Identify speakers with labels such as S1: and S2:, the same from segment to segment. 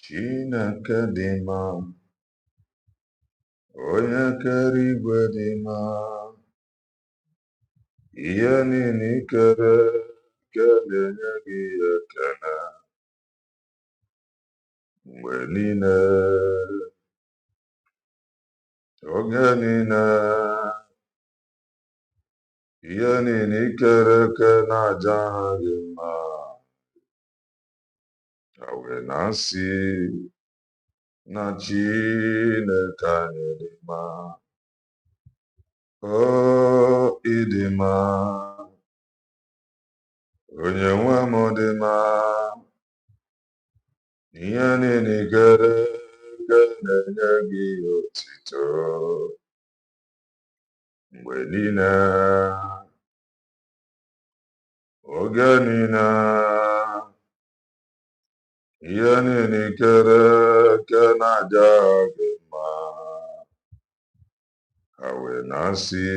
S1: Chineke dị mma, onye kere igwe dị mma, ihe niile i kere eke na-enye gị ekele mgbe niile, oge niile, ihe niile i kere eke na-aja ha gị mma, ha wee na-asị na Chineke anyị dị mma. O ịdị mma, onye nwe m dị mma, ihe niile i kere eke na-enye gị otito mgbe niile, oge niile, ihe niile i kere eke na-aja gị mma, ha wee na-asị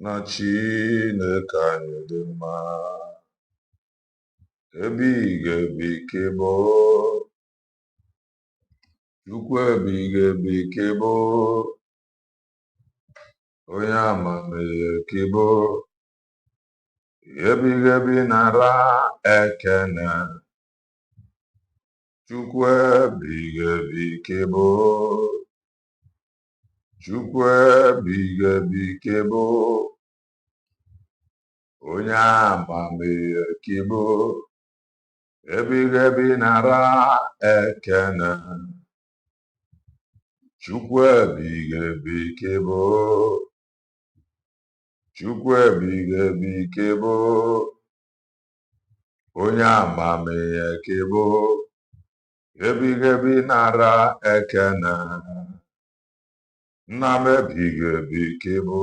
S1: na Chineke anyị dị mma. Ebighị ebi ka ị bụ, Chukwu ebighị ebi ka ị bụ, onye amamihe ka ị bụ, ebighị ebi nara ekele. Chukwu ebighị ebi ka ị bụ, Chukwu ebighị ebi ka ị bụ, onye amamihe ka ị bụ, ebighị ebi nara ekele. Chukwu ebighị ebi ka ị bụ, Chukwu ebighị ebi ka ị bụ, onye amamihe ka ị bụ, ebighị ebi nara ekele. Nna m ebighị ebi ka ị bụ,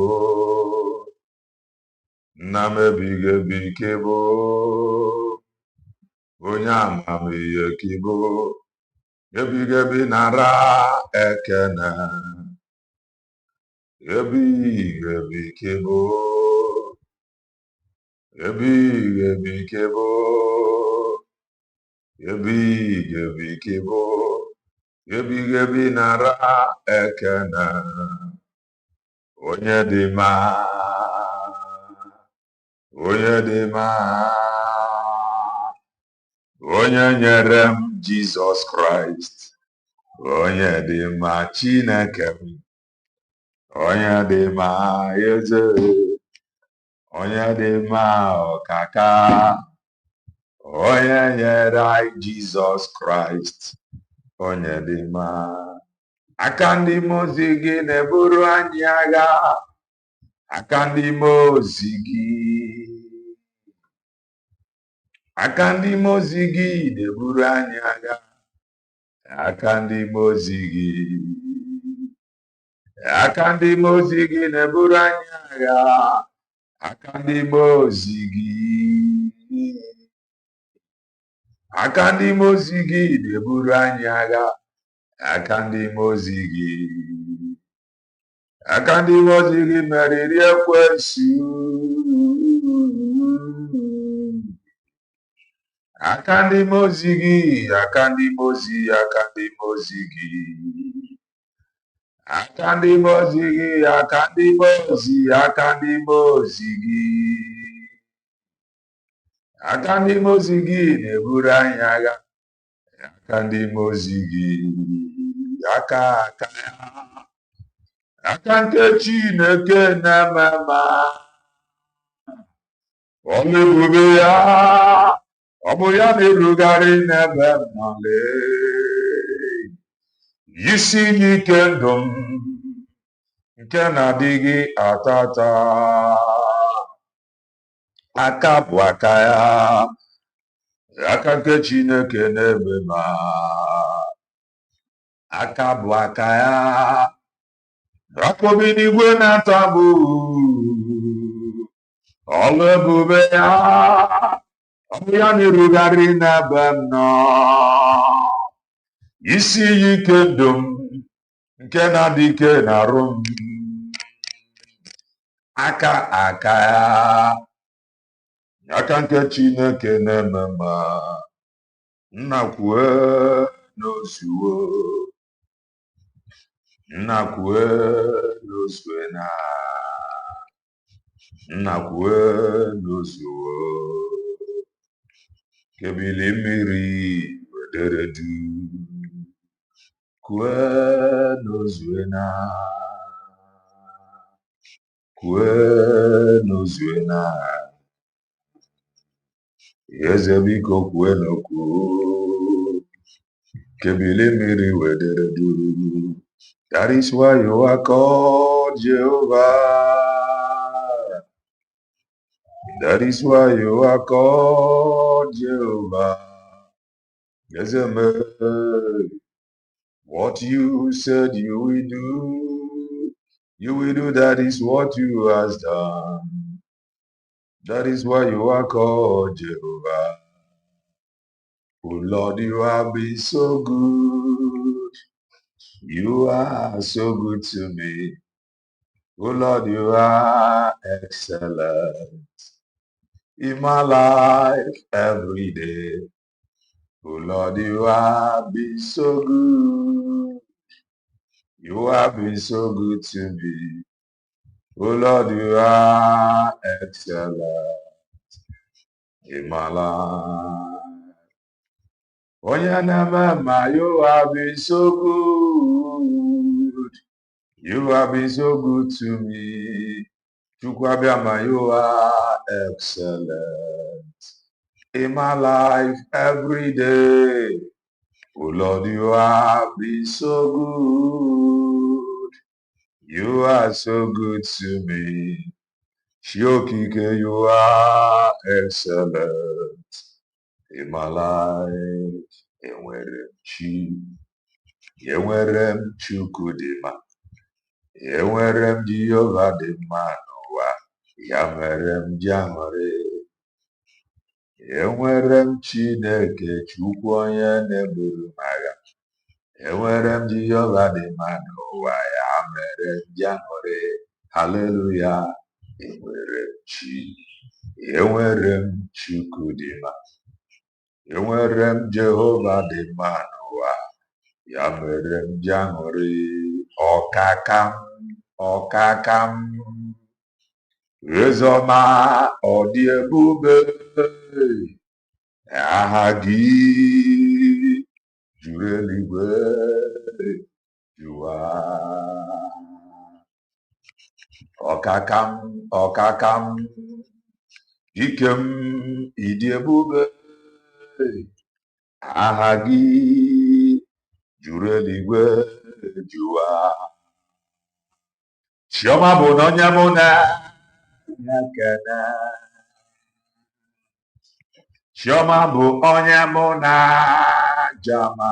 S1: nna m ebighị ebi ka ị bụ, onye amamihe ka ị bụ, ebighị ebi nara ekele. Ebighị ebi ka ị bụ, ebighị ebi ka ị bụ, ebighị ebi ka ị bụ, ebighị ebi nara ekele. Onye dị mma, onye dị mma, onye nyere m Jizọs Kraịst, onye dị mma Chineke m, onye dị mma eze, onye dị mma ọkaka, onye nyere anyị Jizọs Kraịst, onye dị mma. Aka ndị mmụọ ozi gị na-eburu anyị agha, aka ndị mmụọ ozi gị, aka ndị mmụọ ozi gị na-eburu anyị agha, aka ndị mmụọ ozi gị, aka ndị mmụọ ozi gị na-eburu anyị agha, aka ndị mmụọ ozi gị, aka ndị mmụọ ozi gị na-eburu anyị agha, aka ndị mmụọ ozi gị, aka ndị mmụọ ozi gị meriri ekwensu, aka ndị mmụọ ozi gị, aka ndị mmụọ ozi, aka ndị mmụọ ozi gị, aka ndị mmụọ ozi gị, aka ndị mmụọ ozi, aka ndị mmụọ ozi gị, aka ndị mmụọ ozi gị na-eburu anyị agha, aka ndị mmụọ ozi gị, aka ya, aka nke Chineke na-eme mma, ọlụ ebube ya, ọ bụ ya na-erugharị n'ebe m nọ lee. Isi n'ike ndụ m nke na-adịghị atata, aka bụ aka ya, aka nke Chineke na-eme mma, aka bụ aka ya, akpọbi n'igwe na-atabu, ọlụ ebube ya, ọ bụ ya na-erugharị n'ebe m nọ. Isi iyi ike ndụ m nke na-adị ike na-arụ m, aka ya, aka nke Chineke na-eme mma, Nnakwe n'ozuwo. Nnakwe n'ozuena. Nnakwe n'ozuwo. Kebili mmiri wederedu. Kwe n'ozuena. Kwe n'ozuena. Eze biko kwe n'okwu. Kebili mmiri wederedu. That is why you are called Jehovah. That is why you are called Jehovah. Yes, what you said you will do, you will do. That is what you has done. That is why you are called Jehovah. Oh Lord, you have been so good. You are so good to me. Oh Lord, you are excellent in my life every day. Oh Lord, you have been so good. You have been so good to me. Oh Lord, you are excellent in my life. Onyanamama, you have been so good. You have been so good to me. Chukwabiama, you are excellent in my life every day. Oh Lord, you have been so good. You are so good to me. Shiokike, you are excellent in my life. Enwere chi, enwere m Chukwu dị mma, enwere m Jehova dị mma n'ụwa, ya mere m ji aṅụrị. Enwere m Chineke Chukwu onye na-eburu m agha, enwere m Jehova dị mma n'ụwa, ya mere m ji aṅụrị. Haleluya. Enwere m chi, enwere m Chukwu dị mma, enwere m Jehova dị mma n'ụwa, ya mere m ji aṅụrị. Ọkaka m, ọkaka m, eze ọma, ọ dị ebube. Aha gị juru eluigwe jụwa. Ọkaka m, ọkaka m, ike m, ịdị ebube. Aha gị juru eluigwe jụwa. Chioma bụ na onye mụ na ya kene. Chioma bụ onye mụ na jama.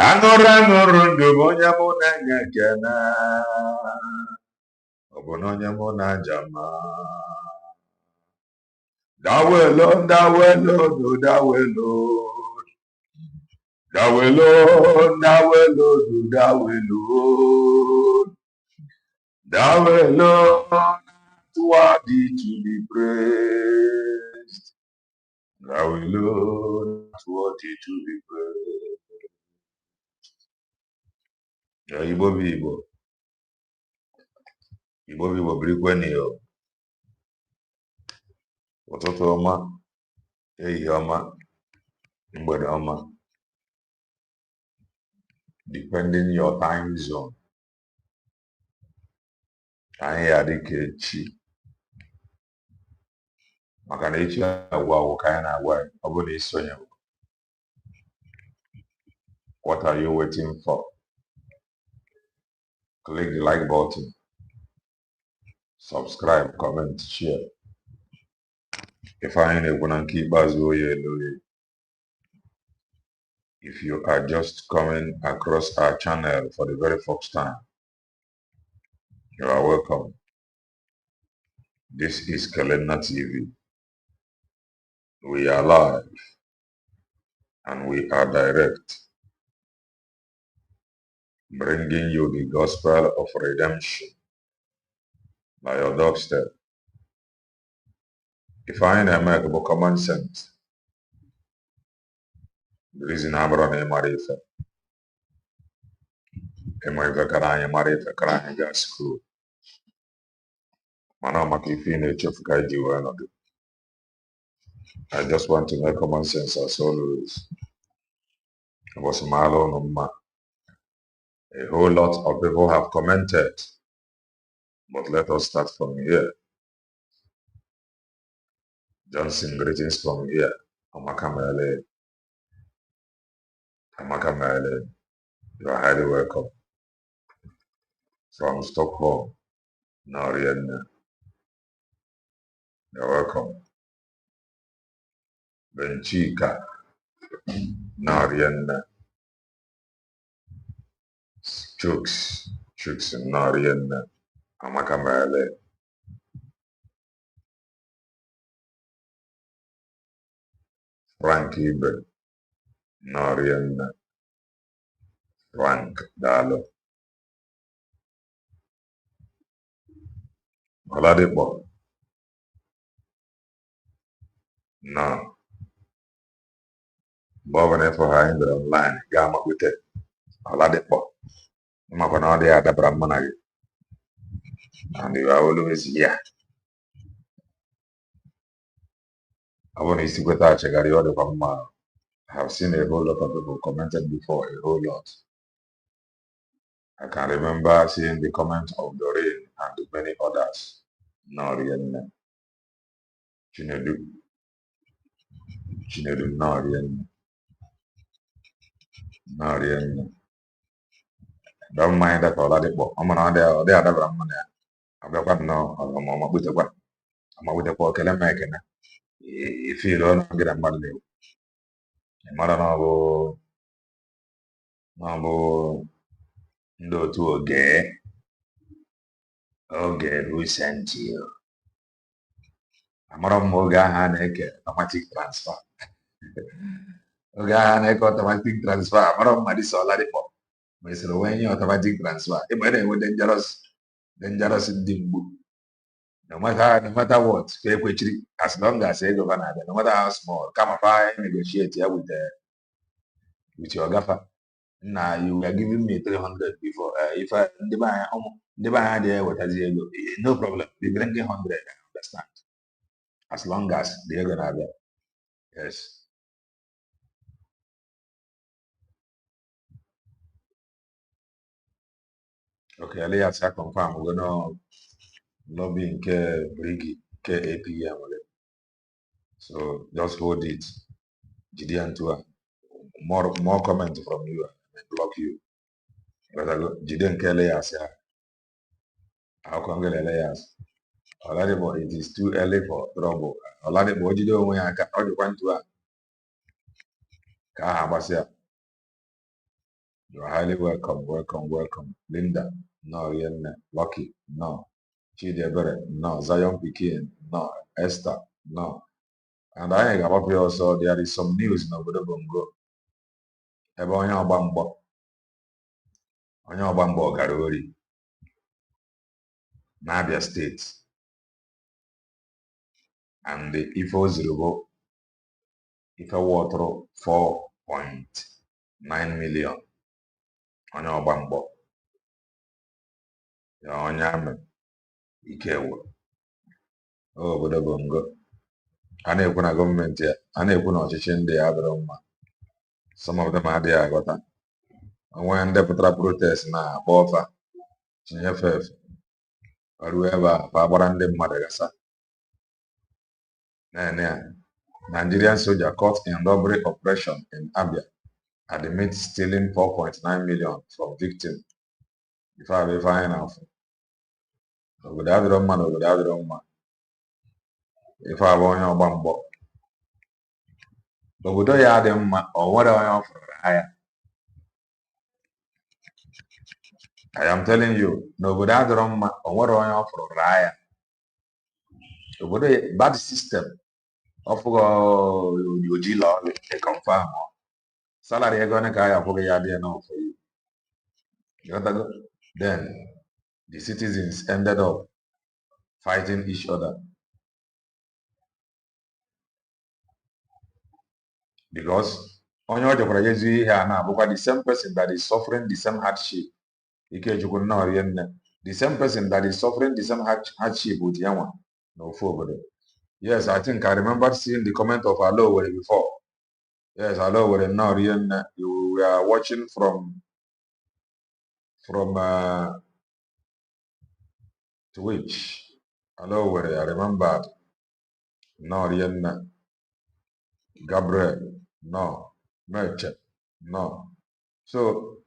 S1: Aṅụrụ aṅụrụ ndụ bụ onye mụ na ya kene. Ọ bụ na onye mụ na jama. Dawelo, dawelo, dawelo. Dawelo, dawelo, dawelo. Dawelo, worthy to be praised. Dawelo, worthy to be praised. Ya Igbo bụ Igbo. Igbo bụ Igbo birikweni yo. Ụtụtụ ọma, ehihie ọma, mgbede ọma. Depending your time zone. Anyị ya dịka echi. Maka na echi agwa agwụ ka anyị na-agwa ya. Ọ bụ na isonye. What are you waiting for? Click the like button. Subscribe, comment, share. If I ain't na nke ikpeazụ oye eloye. If you are just coming across our channel for the very first time, you are welcome. This is Kelena TV. We are live and we are direct, bringing you the gospel of redemption by your doorstep. If I ain't a make common sense, The reason I'm running Marifa, and my Vakaranya Marifa Karanya got school. Manamaki Fine Chefkaji one of it. I just want to make common sense as always. It was Malo Numa. A whole lot of people have commented, but let us start from here. Johnson, greetings from here. Amakamele, Amakamele, you are highly welcome. From Stockholm, Norien, you're welcome. Benchika, Norien, Chooks, Norien, Amakamele, Frank Ibe, Norien, Frank Dalo, Oladipo, no, Bob and for her in the online, Gamma with it, Oladipo, Makonodi at the Brahmana, and you are always here. I want to see what I check out the other from I have seen a whole lot of people commented before, a whole lot. I can remember seeing the comment of Doreen and many others. Norian, Chinedu, Norian. Don't mind that all that, but I'm on there, other Brahman. I've got no, I'm with the one. I'm with the poor Kelemakan. If you don't get a money, Marano, Mambo, no to a gay. Okay, who sent you? Amara Moga Haneke, automatic transfer. Oga Haneke, automatic transfer. Amara Madisola. Mr. When you automatic transfer, it was dangerous in Dimbu. No matter what, as long as you governor, no matter how small, come fire, negotiate here with your gaffer. Now you were giving me 300 before. If I buy there, what has you no problem. We bring 100, I understand. As long as they're gonna have it. Yes. Okay, let's confirm. We're gonna lobby in Brigi, KAPM. So just hold it. Gideon to more comment from you and block you. But I go Gideon Kelly as how come get layers? Already, it is too early for trouble. Already, what you do when I can all you want to Kahabasia. You are highly welcome, welcome. Linda, no, Yen, Lucky, no. Chidebere, no. Zion Pikin, no. Esther, no. And I think about also there is some news in Obodo Bongo. Ebe onye ọgba mbọ gara ori n'Abia State, and ife o zuru bụ ife wọtụrụ 4.9 million. Onye ọgba mbọ ya onye amị ike wụrụ obodo Bongo. A na-ekwu na gọọmenti a na-ekwu na ọchịchị ndị ya adịrọ mma. Some of them adịghị aghọta. Onwe ndị pụtara protest na-akpọ ọfa chinyefe efe ruo ebe a fa gbara ndị mmadụ gasa. Nigerian soldier caught in robbery operation in Abia admit stealing 4.9 million from victim. Ife a bụ ife anyị na-afụ. Obodo adịrọ mma na obodo adịrọ mma. Ife a bụ onye ọgba mgbọ. Obodo ya adị mma, o nwere onye ọ fụrụ anya. I am telling you, n'obodo adịrọ mma, o nwere onye ọ fụrụ anya. Obodo bad system. Ọfụgo ojii law they confirm. Salary ego ne ka ya akwụghị ya dị enough for you. Then the citizens ended up fighting each other because onye ọ jọkwara yezu ihe a na-abụkwa the same person that is suffering the same hardship. Ikechukwu nnọọ rie nne. The same person that is suffering the same hardship with ya nwa n'ofu obodo. Yes, I think I remember seeing the comment of Alowere before. Yes, Alowere nnọọ rie nne. You were watching from Twitch. Alowere, I remember. Nnọọ rie nne. Gabriel, no. Merchant, no. So,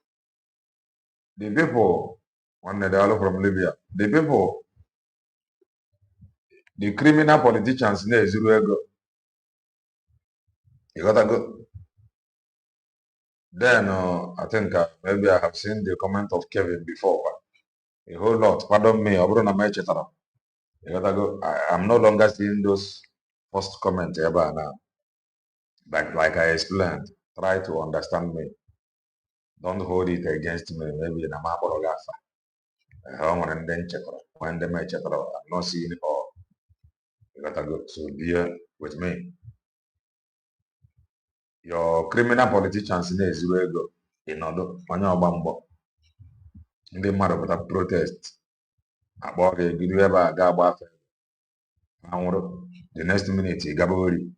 S1: the people, one from Libya, the people, the criminal politicians, you gotta go. Then, I think maybe I have seen the comment of Kevin before, but a whole lot. Pardon me, you gotta go. I'm no longer seeing those first comments ever now. Like I explained, try to understand me. Don't hold it against me. Maybe in a map or I'm not seeing it all. You gotta go. So deal with me. Your criminal politicians na-ezuru ego ịnọdụ onye ọgba mbọ ndị mmadụ pụta protest akpọ gị ebido ebe a ga-agba afa anwụrụ the next minute ị gaba ori.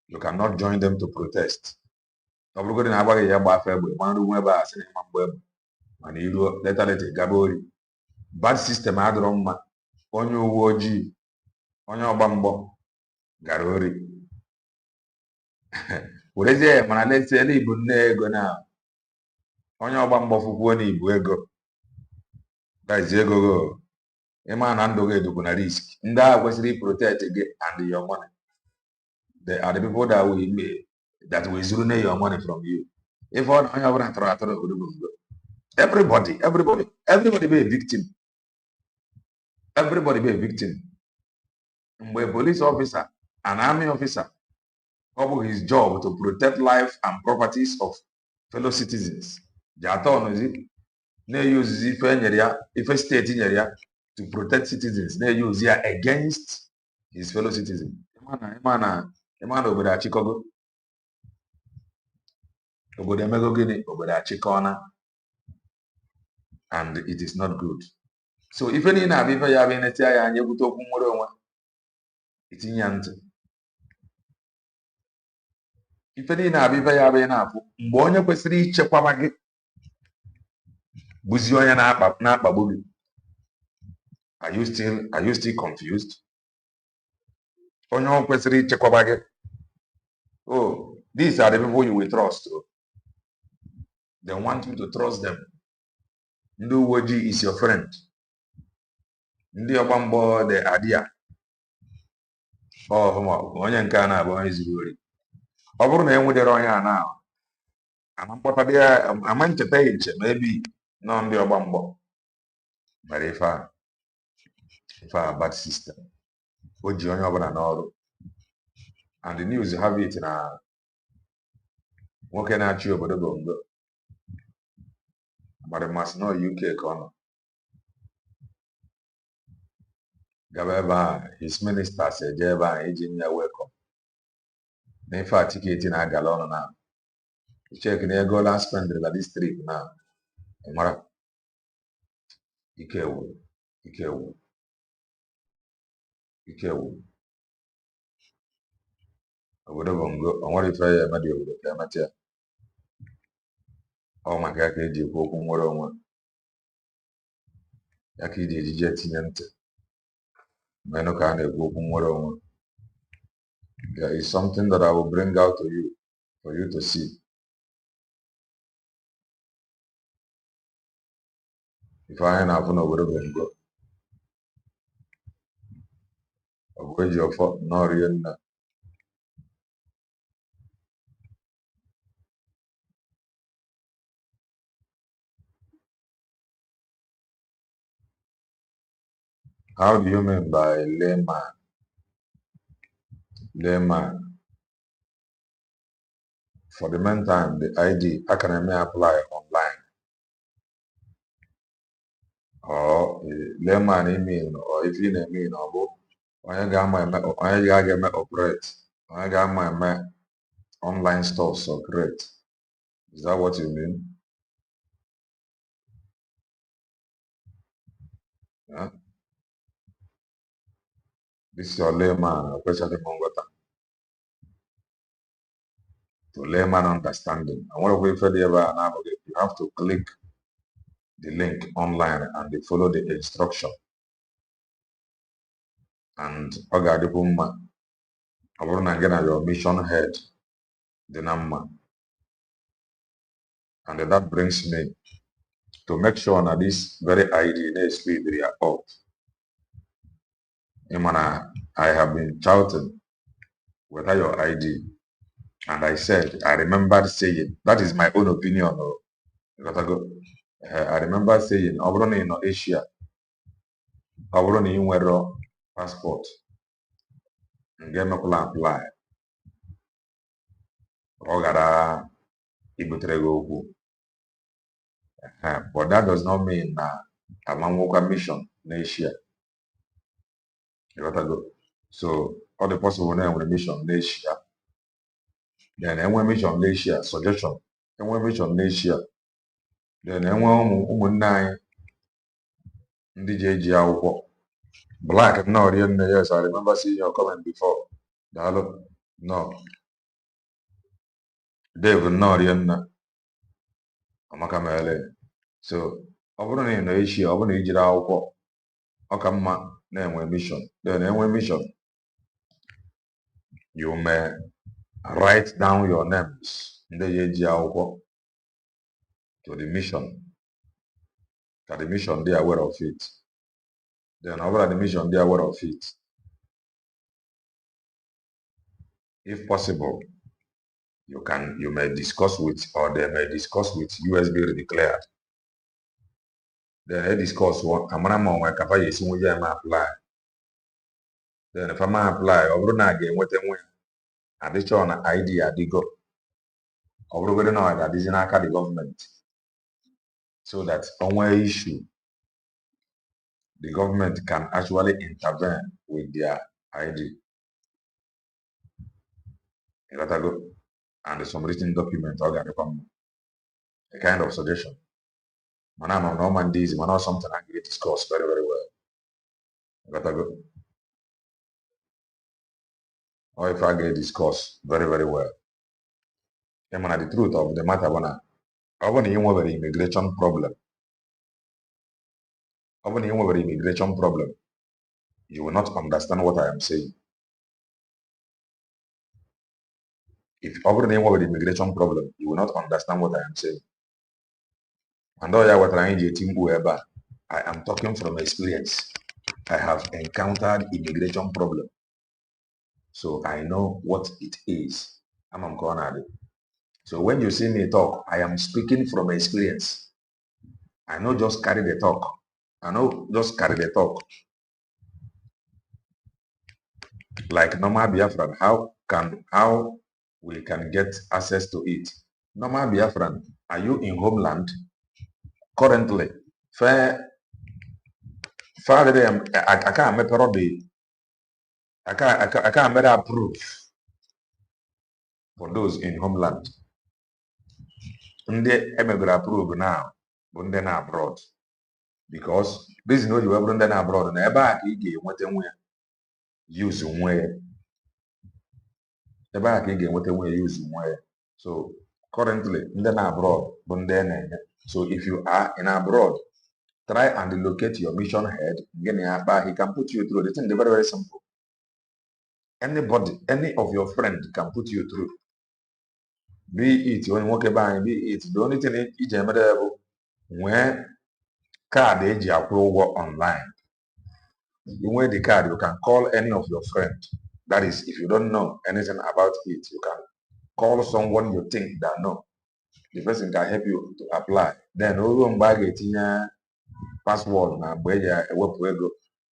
S1: You cannot join them to protest. Ọ bụrụgodị na agbaghị ya gba afa egbe ma nrugwu ebe a sị na ịma mgbe egbe mana iruo leta gaba ori. Bad system adịrọ mma. Onye uwe ojii onye ọgba mbọ gara ori werezie mana lesiela ibu nne ego na onye ọgba mbọ fụkwuo na ibu ego daizi ego go ịma na ndụ gị edukwu na risk. Ndị agha kwesịrị protect gị and your money. They are the people that will zuru your money from you. If onye ọbụla tọrọ atọrọ obodo everybody be a victim. Everybody be a victim. Mgbe police officer and army officer, his job to protect life and properties of fellow citizens. Na-use ife steeti nyere ya to protect citizens, na-use ya against his fellow citizens. Ịma na obodo achịkọgo. Obodo emego gịnị? Obodo achịkọna, and it is not good. So ife niile abụ ife ya bụ ineti ya anya ekwute okwu nwere onwe itinye ya ntị. Ife niile abụ ife ya bụ ị na-afụ mgbe onye kwesịrị ichekwaba gị bụzi onye na-akpagbu gị. Are you still confused? Onye ọ kwesịrị ichekwaba gị. Oh, these are the people you will trust. They want you to trust them. Ndị uwe ojii is your friend. Ndị ọgba mbọ dị Abia. Onye nke a na-abụ onye zuru ori. Ọ bụrụ na enwedere onye a na ama ncheta ya nche ma ebi nọ ndị ọgba mbọ mere ife a bad system. O ji onye ọbụla n'ọrụ, and the news have it na nwoke na-achị obodo Bongo gbara mmasị na UK ka ọ nọ gaba ebe a. His ministers eje ebe a iji nye welcome. Na ife a tiketi na-agala ọnụ na check na ego la spendere na this trip na mara ike wu obodo Bongo. O nwere ife ya eme dị obodo ka emeta ya. Ọ maka ya ka eji ekwu okwu nwere onwe ya ka iji ejije tinye ntị menụ ka a na-ekwu okwu nwere onwe. There is something that I will bring out to you for you to see. Ife anyị na-afụ n'obodo Bongo ọ bụ eji ọfọ n'ọrie nna. How do you mean by layman? Layman. For the meantime, the ID, how can I apply online? Or layman mean, or if you mean, or onye ga-ama eme operate, onye ga-ama eme online stores or create. Is that what you mean? Huh? This is your layman, especially Mongota. To layman understanding. I want to wait for the ever now. You have to click the link online and they follow the instruction. And Ogadipuma, I want to get your mission head, the number. And that brings me to make sure that this very ID next week they are out. I have been shouting without your ID. And I said, I remembered saying, that is my own opinion. I remember saying, Obroni in Asia, Obroni in Wero passport, and get no plan apply. Ogara Ibutrego. But that does not mean that I'm on mission in Asia. So, all the possible name with mission in Asia. Then, when mission in Asia, suggestion. And when mission in Asia, then when nine. Ndị ji eji akwụkwọ black no rienne. Yes, I remember seeing your comment before. Daalụ no Dave no rienne amaka mele. So ọ bụrụ na ị nọ echi, ọ bụrụ na ijiri akwụkwọ, ọ ka mma na-enwe mission. Then enwe mission, you may write down your names ndị ji eji akwụkwọ to the mission, ka the mission dey aware of it. Then ọ bụrụ the mission dey aware of it, if possible, you may discuss with, or they may discuss with USB declared. Then they discuss what amara mo nwe kapa yesi nwe ya ma apply. Then if I apply, ọ bụrụ na a ga-enweta nwe addition na ID adigo. Ọ bụrụ na ọ adịzi n'aka the government, so that onwe issue, the government can actually intervene with their ID. You got to go, and some written document or a kind of suggestion. Man, I know man this, man, something I get discussed very, very well. You got to go. Or if I get discussed very, very well. And man, the truth of the matter, when you have an immigration problem, when you have an immigration problem, you will not understand what I am saying. If over the name of the immigration problem, you will not understand what I am saying. And all what I am talking from experience. I have encountered immigration problem, so I know what it is. I'm cornered. So when you see me talk, I am speaking from experience. I know just carry the talk. I know just carry the talk. Like normal Biafran, how we can get access to it. Normal Biafran, are you in homeland currently? Fair, I can't make I can't make approve for those in homeland. Ndị emegoro approve now bụ ndị na abroad, because reason o ji wee bụrụ ndị na abroad na ebe a ka ị ga-enweta nwe use nwe ebe a ka ị ga-enweta nwe use nwe. So currently ndị na abroad bụ ndị na-enye. So if you are in abroad, try and locate your mission head. He can put you through. The thing is very, very simple. Anybody, any of your friends can put you through. Be it when walk by, be it the only thing is when card age approval online. You wear the card, you can call any of your friends. That is, if you don't know anything about it, you can call someone you think that know. The person can help you to apply. Then password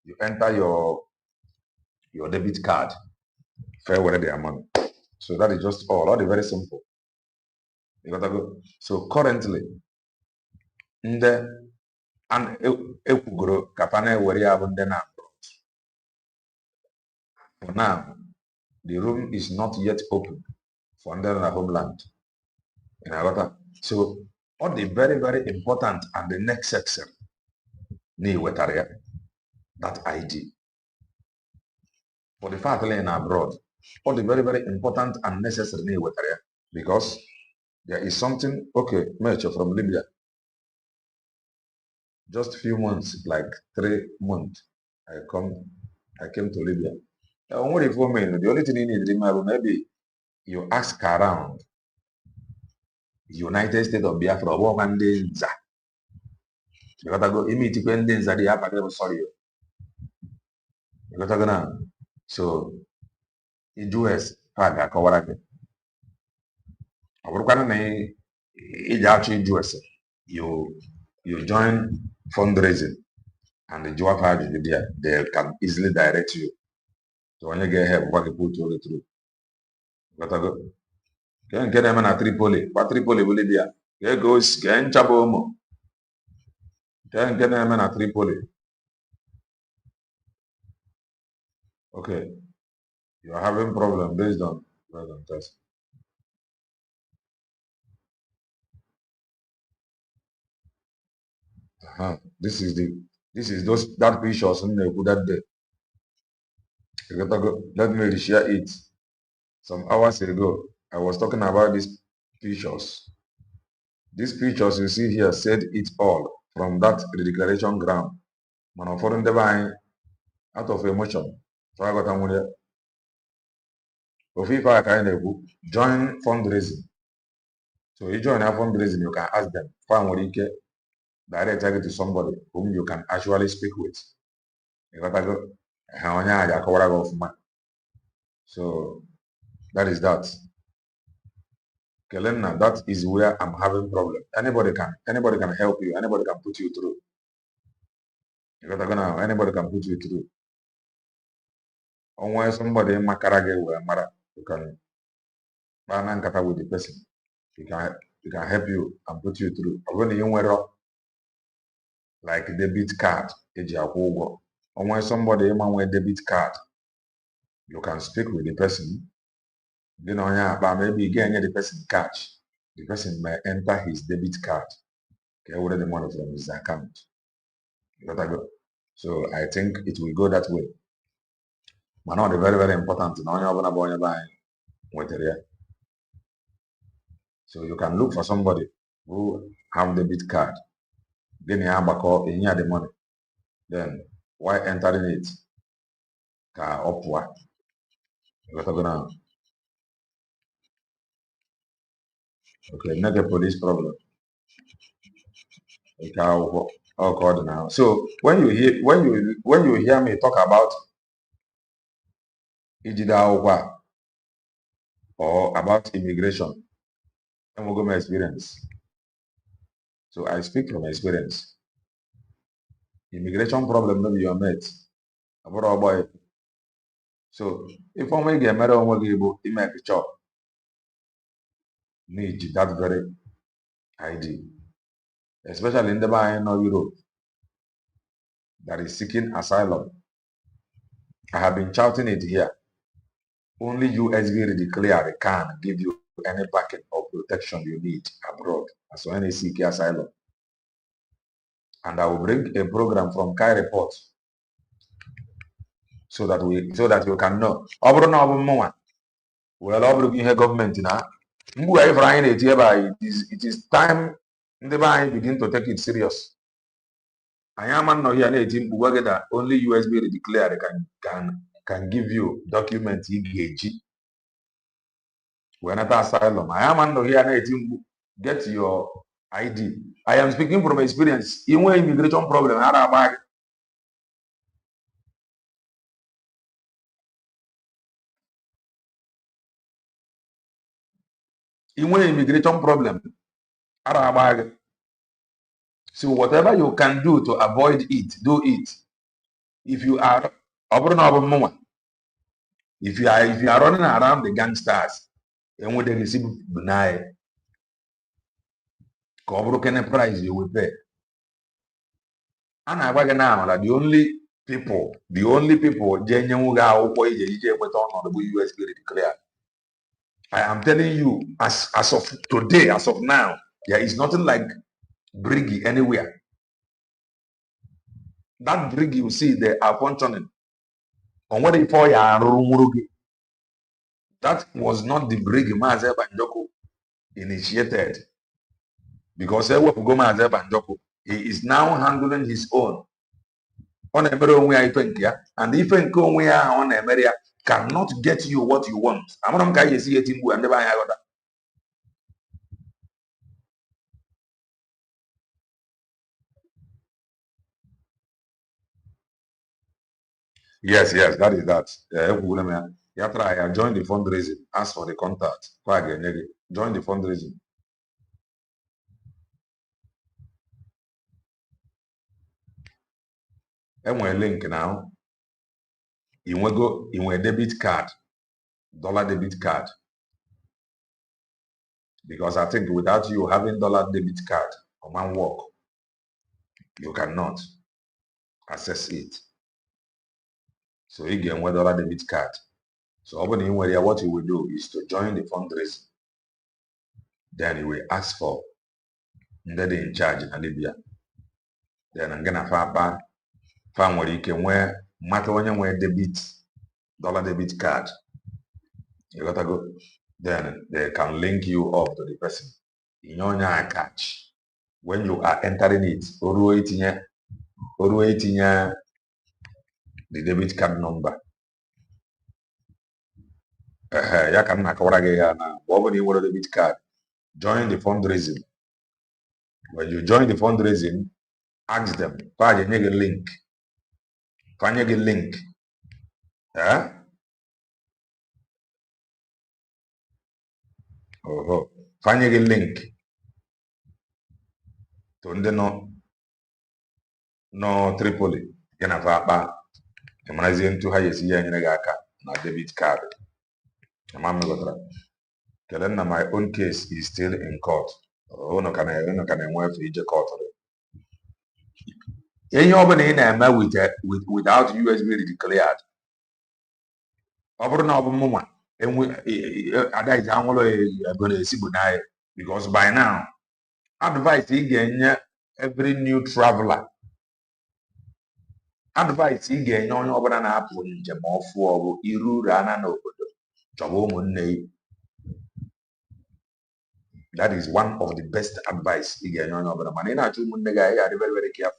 S1: you enter your debit card. Fair where the amount. So that is just all. All very simple. You gotta go. So currently, in the and ekugoro kapane where now. For now, the room is not yet open for under the homeland. In Agota. So all the very, very important and the next section that ID. For the fact laying abroad, all the very, very important and necessary because there is something, okay, Mecho from Libya, just a few months, like 3 months, I came to Libya. Only for me, the only thing you need to remember, maybe you ask around United States of Biafra, what Nza. You gotta go immediately when Nza the app, sorry. You gotta go now. So, in US, Paga, Kawarake. I work on a US. You join fundraising and the job page there, they can easily direct you. So when you get help, what you put you through. You gotta go. Can get them in a Tripoli. What Tripoli will be there? Get goes, can Chabomo. Can get them in a Tripoli. Okay. You are having problem based on test. This is that pictures in the that day. You gotta go. Let me share it. Some hours ago, I was talking about these pictures. These pictures you see here said it all from that declaration ground. Man, foreign divine out of emotion. So I got a if I kind of join fundraising. So you join a fundraising, you can ask them, find what you get, direct target to somebody whom you can actually speak with. You got to go. So that is that. Kelena, that is where I'm having problem. Anybody can help you. Anybody can put you through. You got to go now. Anybody can put you through. Unless somebody makarage mara, you can kata with the person. He can help you and put you through. When you wear like debit card, when somebody with debit card, you can speak with the person. You know, yeah, but maybe again the person catch. The person may enter his debit card. Okay, order the money from his account. You got to go. So I think it will go that way. But not very, very important. So you can look for somebody who have debit card. Then you have the money. Then why entering it? Upward. You got to go now. Okay, not a police problem. Okay, now. So when you hear me talk about Ijida or about immigration, I'm going to go my experience. So I speak from experience. Immigration problem no be your mate. About boy. So if I make a matter of able to make a chop, need that very ID. Especially in the Biafran or Europe that is seeking asylum. I have been shouting it here. Only USB declare can give you any backing or protection you need abroad as when you seek asylum. And I will bring a program from Kai Report so that you can know. Well, here government now. It is time the begin to take it serious. I am not here that only USB declare can give you document EGG. We're not asylum. I am not here get your ID. I am speaking from experience. Even immigration problem, immigration problem, so whatever you can do to avoid it, do it. If you are if you are running around the gangsters, and when they receive deny, any price you will pay. And I now that the only people genuine US declare. I am telling you, as of today, as of now, There is nothing like briggy anywhere. That briggy you see, they are functioning. On what for that was not the briggy Maazị Banjoko initiated. Because he is now handling his own. On and if on cannot get you what you want. I'm not going to see it in and never. Yes, that is that. After I join the fundraising, ask for the contact. Join the fundraising. Enwere link now. In a debit card, dollar debit card. Because I think without you having dollar debit card on one work, you cannot access it. So you get one dollar debit card. So open in where what you will do is to join the fundraising. Then you will ask for ndị in charge in Libya. Then I'm gonna find where you can wear matter when you wear dollar debit card. You gotta go. Then they can link you up to the person. In your catch. When you are entering it, the debit card number. Ya can debit card. Join the fundraising. When you join the fundraising, ask them, find a link. Find a link. Find a link to no Tripoli. Gonna vapa. Imagine to hire na debit card. My own case is still in court. No can court. Without USB declared. Because by now, advice every new traveler. Advice that is one of the best advice very, very careful.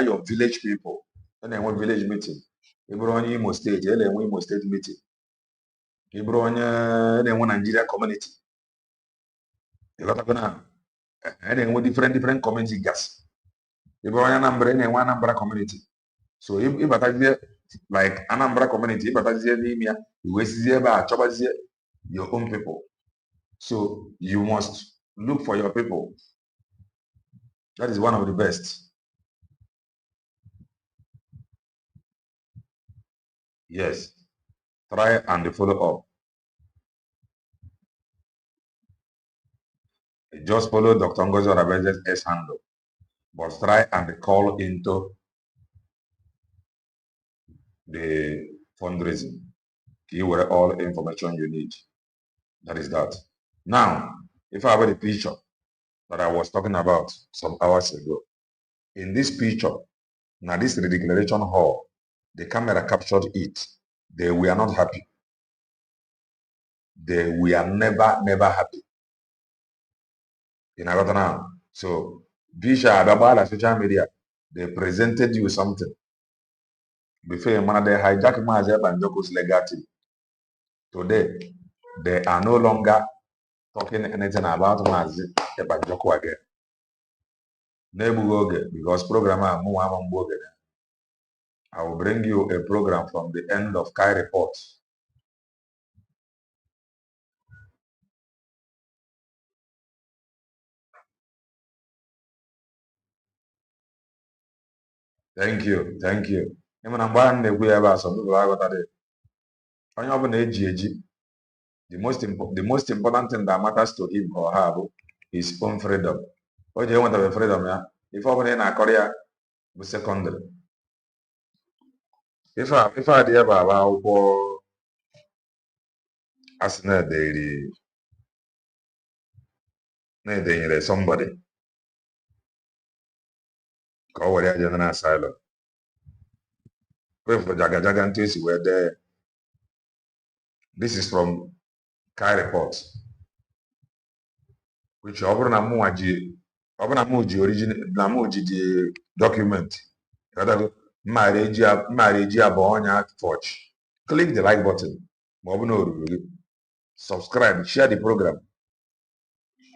S1: Your village people. And then one village meeting. Imo State, Imo State meeting. One Nigeria community. And then different community gas. One number community. So if like Anambra community, your own people. So you must look for your people. That is one of the best. Yes. Try and follow up. Just follow Dr. Ngozi Orabeze's S handle. But try and call into the fundraising. You will all information you need. That is that. Now, if I have the picture that I was talking about some hours ago, in this picture, now this declaration hall, the camera captured it. They were not happy. They were never happy. In now. So, Bisha, social media, they presented you something. Before they hijack Maazị Banjoko's legacy. Today, they are no longer talking anything about Maazị Banjoko again. Because program I will bring you a program from the end of Kai report. Thank you. Even I'm buying the way about some people I got it. The most important thing that matters to him or her is own freedom. What do you want to have freedom? Yeah? If I'm in a Korea, with secondary. If I did about as na edenyere somebody ka ọ were ya jee na asylum wefụrụ jagajaga ntụ esi wee dee. This is from Kai report, which ọ bụrụ na mụ ji original na mụ ji the document mmaara eji abụọ ọnya forge. Click the like button ma ọ bụ na o ruru gị, subscribe, share the program.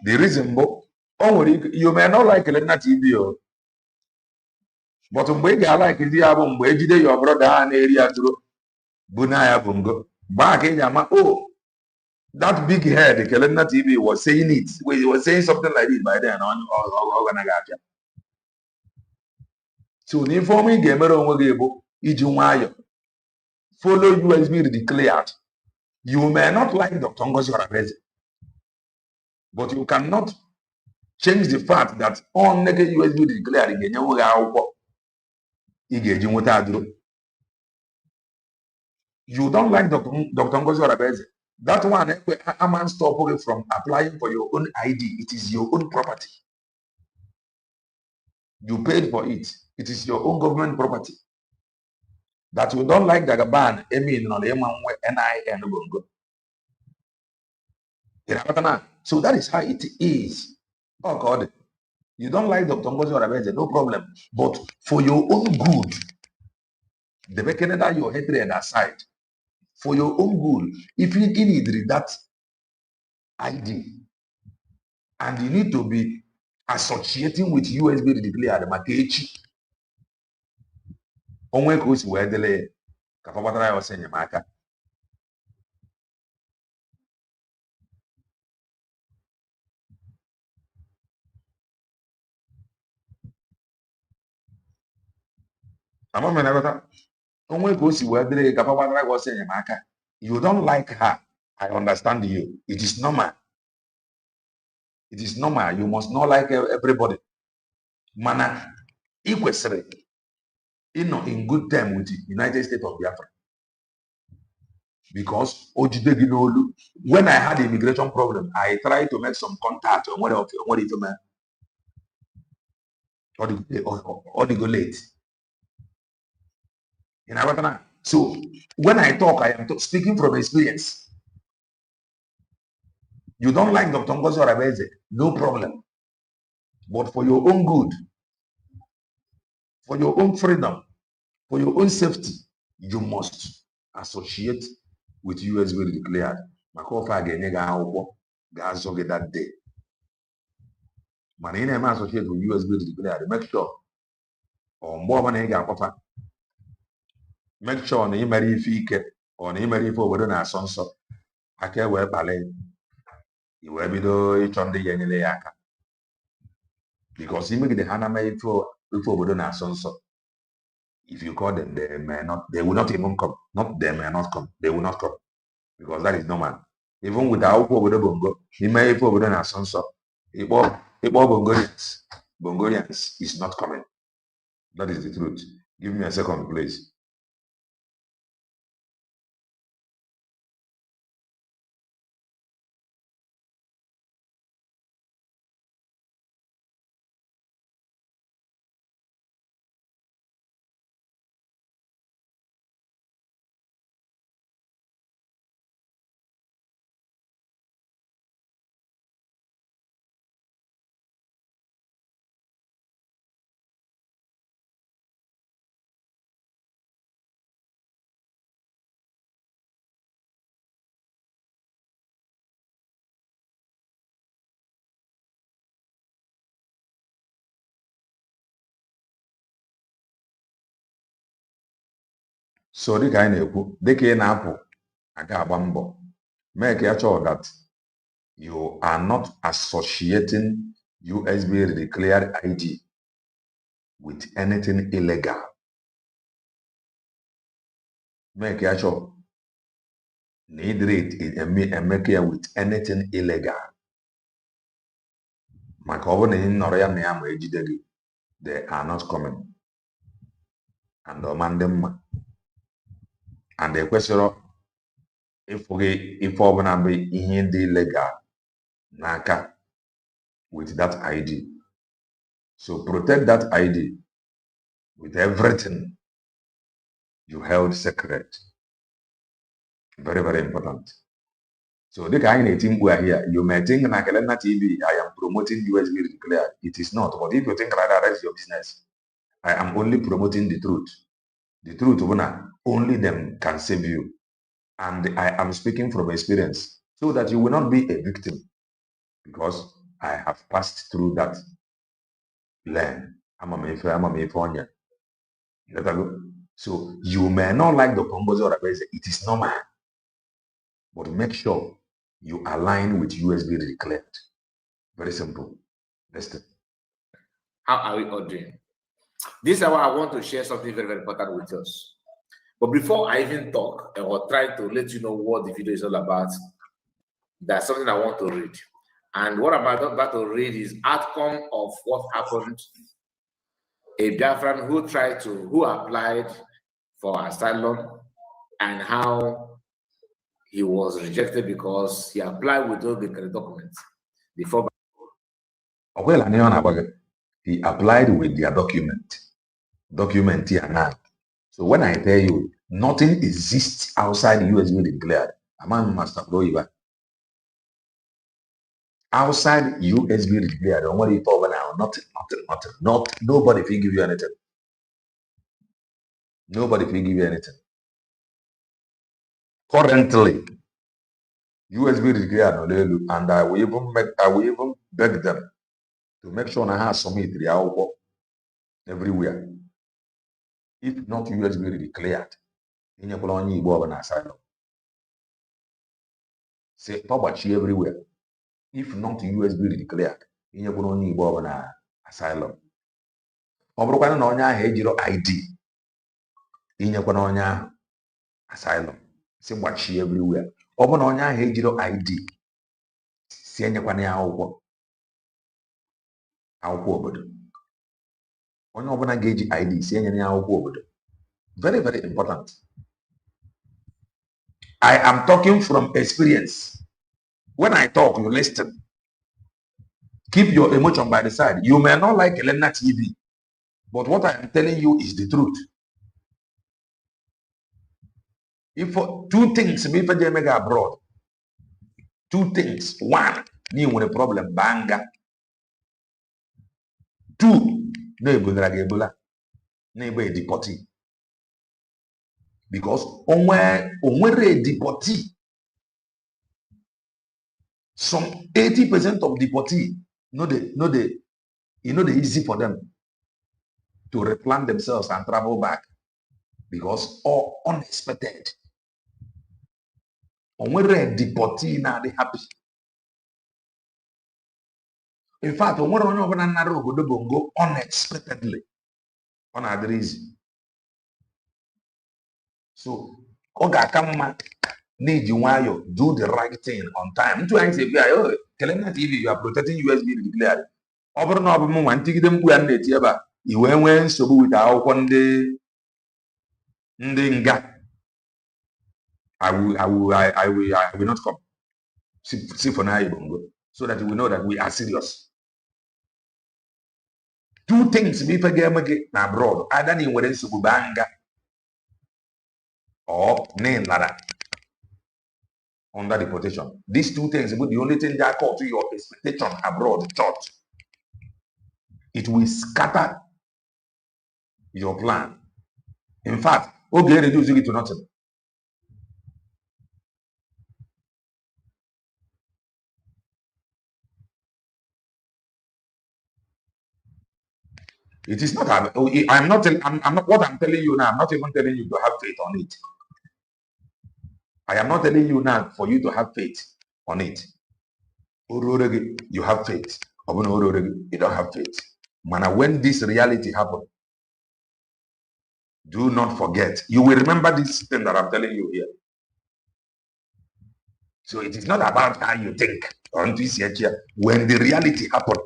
S1: The reason bụ o nwere ike you may not like Elena TV o, but mgbe ị ga-alike di ya bụ mgbe ejide ya brother ha na-eri ya duro bụ na ya bụ ngo gbaa ka ị ga-ama oh that big head Kelena TV was saying it, he was saying something like it by then ọ ganaghị abịa. So n'ife ọma ị ga-emere onwe gị bụ iji nwayọ follow USB declared. You may not like Dr. Ngozi Orabeeze, but you cannot change the fact that on naked USB declared ga-enye nwe akwụkwọ ị ga-eji nweta adụrụ. You don't like Dr. Ngozi Orabeeze, that one man stop you from applying for your own ID. It is your own property. You paid for it. It is your own government property. That you don't like Dagaban, Emin, or NIN. So that is how it is. Oh God, you don't like Dr. Ngozi Orabeeze, no problem. But for your own good, the making that your hatred aside, for your own good, if you need that ID, and you need to be associating with USB declared maka echi onwe ka o si wee dele ka fọbatara ya ọsọ enyemaka. Onwe ka o si wee dele ka fọbatara ya ọsọ enyemaka. You don't like her, I understand you. It is normal. It is normal. You must not like everybody. Mana ị kwesịrị ịnọ in good time with the United States of Biafra, because ojide gị n'olu. When I had the immigration problem, I tried to make some contact on what it meant. Or they go late. You know what I mean? So when I talk, I am speaking from experience. You don't like Dr. Ngozi Orabeeze, no problem. But for your own good, for your own freedom, for your own safety, you must associate with USB declared. Maka ofe a ga-enye gị akwụkwọ ga-azụ gị that day. Mana ị na-eme associate with USB declared, make sure mgbe ọbụla ị ga-akwafa, make sure na ị mere ife ike ọ na ị mere ife obodo na-asọ nsọ aka wee kpali i wee bido ịchọ ndị ya enyere ya aka. Because imegide ha na-eme ife obodo na-asọ nsọ, if you call them, they will not even come. Not they may not come, they will not come, because that is normal. Even with our obodo bongo, ime ife obodo na-asọ nsọ, ịkpọ Bongorians is not coming. That is the truth. Give me a second, please. So dịka anyị na-ekwu, dịka ị na-apụ aga agba mbọ mee ka ya chọọ that you are not associating USB declared ID with anything illegal. Make ya chọọ na ịdịrị emeke ya with anything illegal. Maka ọ bụrụ na ị nọrọ ya na ya ma ejide gị, they are not coming. And ọma ndị mma, and ekwesịrọ if ọbụla be ihe dị legal n'aka with that ID. So protect that ID with everything you held sacred. Very, very important. So the kind of thing we are here, you may think na Kelena TV, I am promoting USB declared. It is not. But if you think like that, that's your business. I am only promoting the truth. The truth, only them can save you. And I am speaking from experience so that you will not be a victim, because I have passed through that lane. So you may not like the Congozi or Abese. It is normal. But make sure you align with USB declared. Very simple. Listen.
S2: How are we all doing? This hour, I want to share something very, very important with us. But before I even talk or try to let you know what the video is all about, there's something I want to read. And what I'm about to read is outcome of what happened. A Biafran who applied for asylum, and how he was rejected because he applied with all the documents. Before
S1: he applied with their document here now. So when I tell you nothing exists outside USB declared, a man must have known. Outside USB declared, don't worry for now. Nothing. Nobody will give you anything. Nobody will give you anything. Currently, USB declared, and I will even beg them to make sure I have submit the everywhere. If not USB declared, in your asylum. Say publish everywhere. If not USB declared, in your asylum. Obrokwana na onye ahụ ejiro ID. Inyekwana onye ahụ asylum. Si gbachi everywhere. Ọ bụ na onye ahụ ejiro ID. Si enyekwana ya akwụkwọ obodo. Onye ọbụla ga-eji ID si enyere ya akwụkwọ obodo. Very, very important. I am talking from experience. When I talk, you listen. Keep your emotion by the side. You may not like Elena TV, but what I am telling you is the truth. If two things, if they make abroad, two things. One, you want a problem, banga. Two, no Ebola, no deportee. Because onwere deportee, some 80% of deportee, they easy for them to replant themselves and travel back, because all unexpected. Onwere deportee now they happy. In fact, onwere onye ọbụla nara obodo bongo unexpectedly on other easy. So, Oga Kama need you while you do the right thing on time. Two times if you are telling that TV, you are protecting USB declared. Over and over, one thing them go and let you about. You went so with our one day. I will not come. See for now, so that you will know that we are serious. Two things be abroad. Either in where Subanga or name Lara under deportation. These two things will be the only thing that call to your expectation abroad, church. It will scatter your plan. In fact, okay, reducing it to nothing. It is not. I'm not. What I'm telling you now. I'm not even telling you to have faith on it. I am not telling you now for you to have faith on it. You have faith. You don't have faith. Man, when this reality happens, do not forget. You will remember this thing that I'm telling you here. So it is not about how you think. When the reality happens,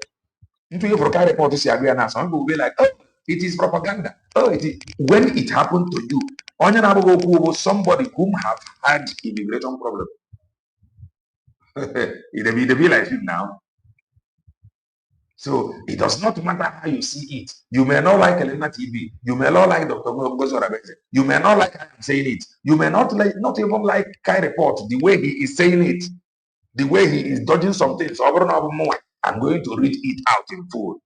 S1: into your report, some people will be like, oh, it is propaganda. Oh, it is. When it happened to you, Somebody whom have had immigration problem. It be like him now. So it does not matter how you see it. You may not like Elena TV. You may not like Dr. Ngozi. You may not like how I'm saying it. You may not even like Kai Report, the way he is saying it, the way he is dodging some things. I'm going to read it out in full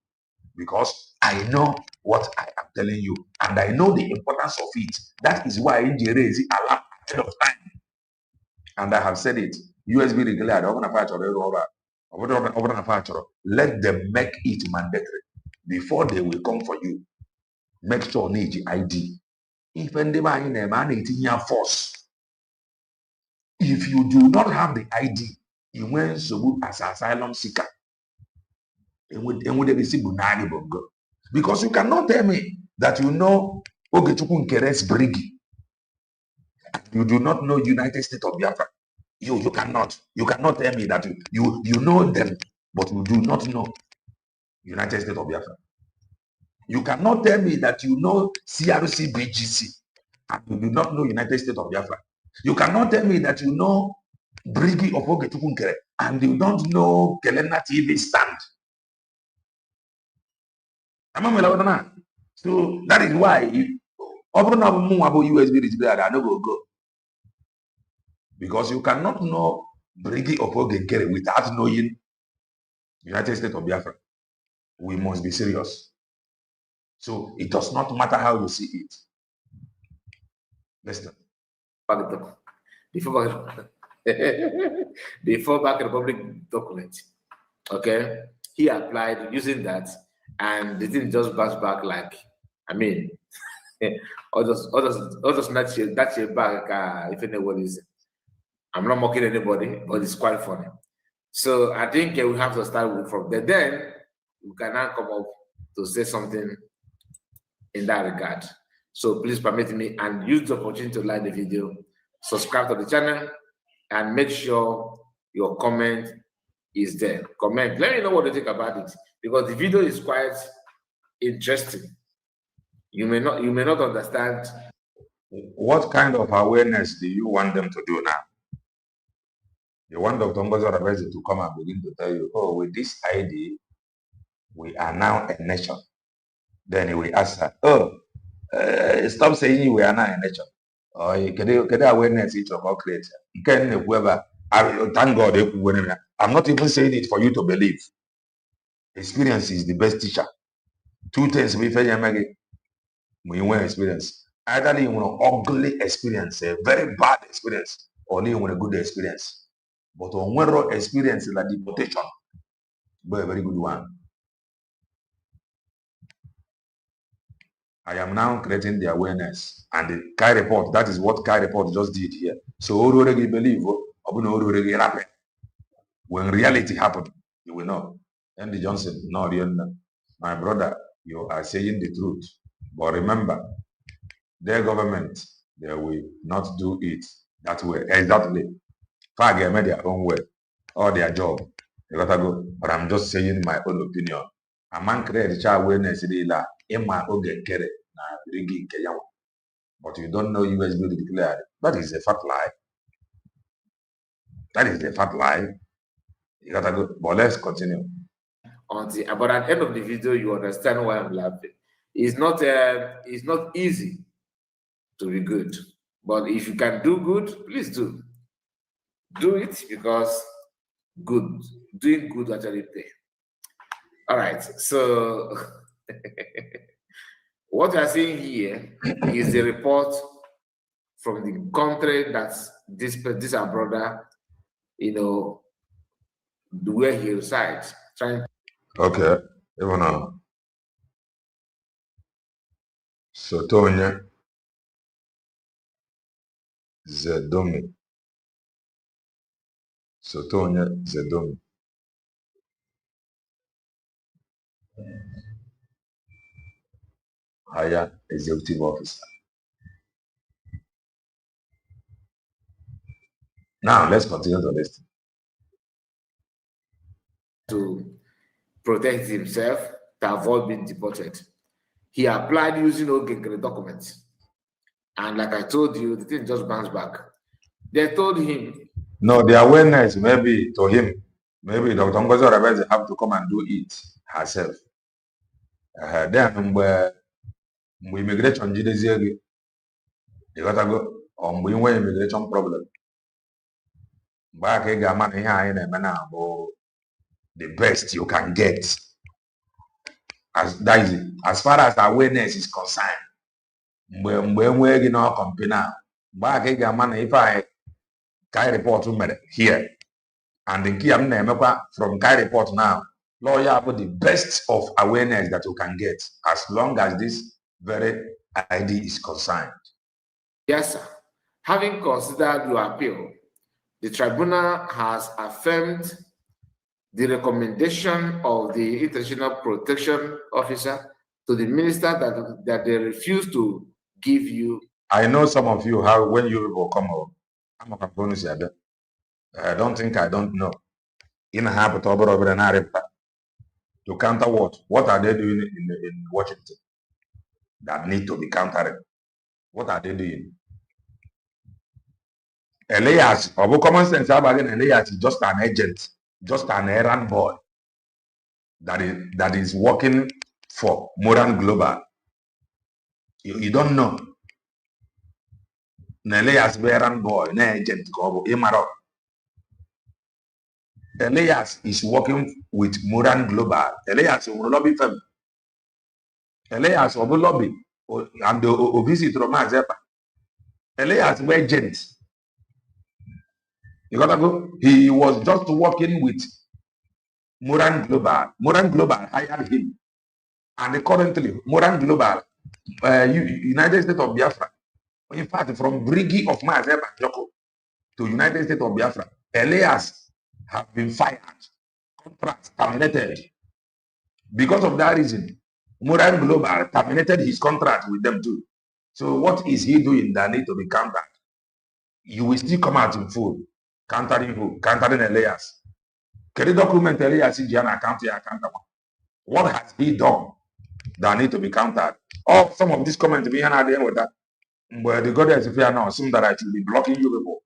S1: because I know what I am telling you and I know the importance of it. That is why Injere is alarm ahead of time. And I have said it. USB declared, let them make it mandatory before they will come for you. Make sure need ID. If force, if you do not have the ID, you went so as an asylum seeker. Because you cannot tell me that you know Ogechukwu Nkere's Brigi. You do not know United States of Biafra. You cannot tell me that you know them, but you do not know United States of Biafra. You cannot tell me that you know CRC BGC and you do not know United States of Biafra. You cannot tell me that you know Brigi of Ogechukwu Nkere and you don't know Kelena TV stand. So that is why if USB display, I no go. Because you cannot know Brigi of Ogechukwu without knowing United States of Biafra. We must be serious. So it does not matter how you see it. Listen.
S2: Before back Republic document, okay, he applied using that, and they didn't just bounce back like, I mean, others not your back. If anyone is, I'm not mocking anybody, but it's quite funny. So I think we have to start from there. Then we can now come up to say something in that regard. So please permit me and use the opportunity to like the video, subscribe to the channel, and make sure your comment is there. Comment. Let me know what you think about it, because the video is quite interesting. You may not understand.
S1: What kind of awareness do you want them to do now? You want Dr. Ngozi to come and begin to tell you, oh, with this ID, we are now a nation. Then he will ask her, oh, stop saying we are not a nation. Or can awareness each of our creator. Can whoever, thank God, I'm not even saying it for you to believe. Experience is the best teacher. Two things we want experience. Either you want an ugly experience, a very bad experience, or you want a good experience. But on one experience is like deportation, but a very good one. I am now creating the awareness and the Kai report. That is what Kai report just did here. So already believe when reality happened, you will know. Andy Johnson, no, my brother, you are saying the truth. But remember, their government, they will not do it that way. Exactly. Fag made their own way or their job. They gotta go. But I'm just saying my own opinion. A man create awareness in my own get it. But you don't know USB declared. That is a fat lie. That is a fat lie. You gotta go. But let's continue.
S2: But at the end of the video, you understand why I'm laughing. It's not easy to be good. But if you can do good, please do. Do it, because doing good actually pay. All right, so what we are seeing here is the report from the country that this our brother, where he resides, trying.
S1: Okay, even Sotonya Zedomi. Sotonya Zedomi. Higher executive officer. Now let's continue to listen.
S2: To protect himself, to avoid being deported. He applied using Ogekere documents. And like I told you, the thing just bounced back. They told him.
S1: No, the awareness maybe to him, maybe Dr. Ngozi Orabeze have to come and do it herself. Then where immigration you gotta go on immigration problem. Back again, the best you can get. As far as awareness is concerned, when we're in our company now, back again, if I can report here, and the key from Kai report now, lawyer have the best of awareness that you can get as long as this very ID is concerned.
S2: Yes, sir. Having considered your appeal, the tribunal has affirmed the recommendation of the International Protection Officer to the minister that they refuse to give you.
S1: I know some of you have, when you will come home, I'm not going to say that. I don't think I don't know. In a habit of to counter what? What are they doing in Washington that need to be countered? What are they doing? Elias, of common sense, Elias is just an agent, just an errand boy that is working for Moran Global. You don't know. Elias is errand boy, no agent. Elias is working with Moran Global. Elias will lobby firm. Elias will lobby and the visit Roma Zepa. Elias is agent. You gotta go. He was just working with Moran Global. Moran Global hired him. And currently, Moran Global, United States of Biafra, in fact, from Briggy of Mazeba Joko to United States of Biafra, Elias have been fired, contracts terminated. Because of that reason, Moran Global terminated his contract with them too. So what is he doing that need to be countered? You will still come out in full. Countering who? Countering Elias. Can you document Elias in account? What has he done that need to be countered? Or some of these comments be an idea with that. But the goddess, if you are not assume that I should be blocking you people.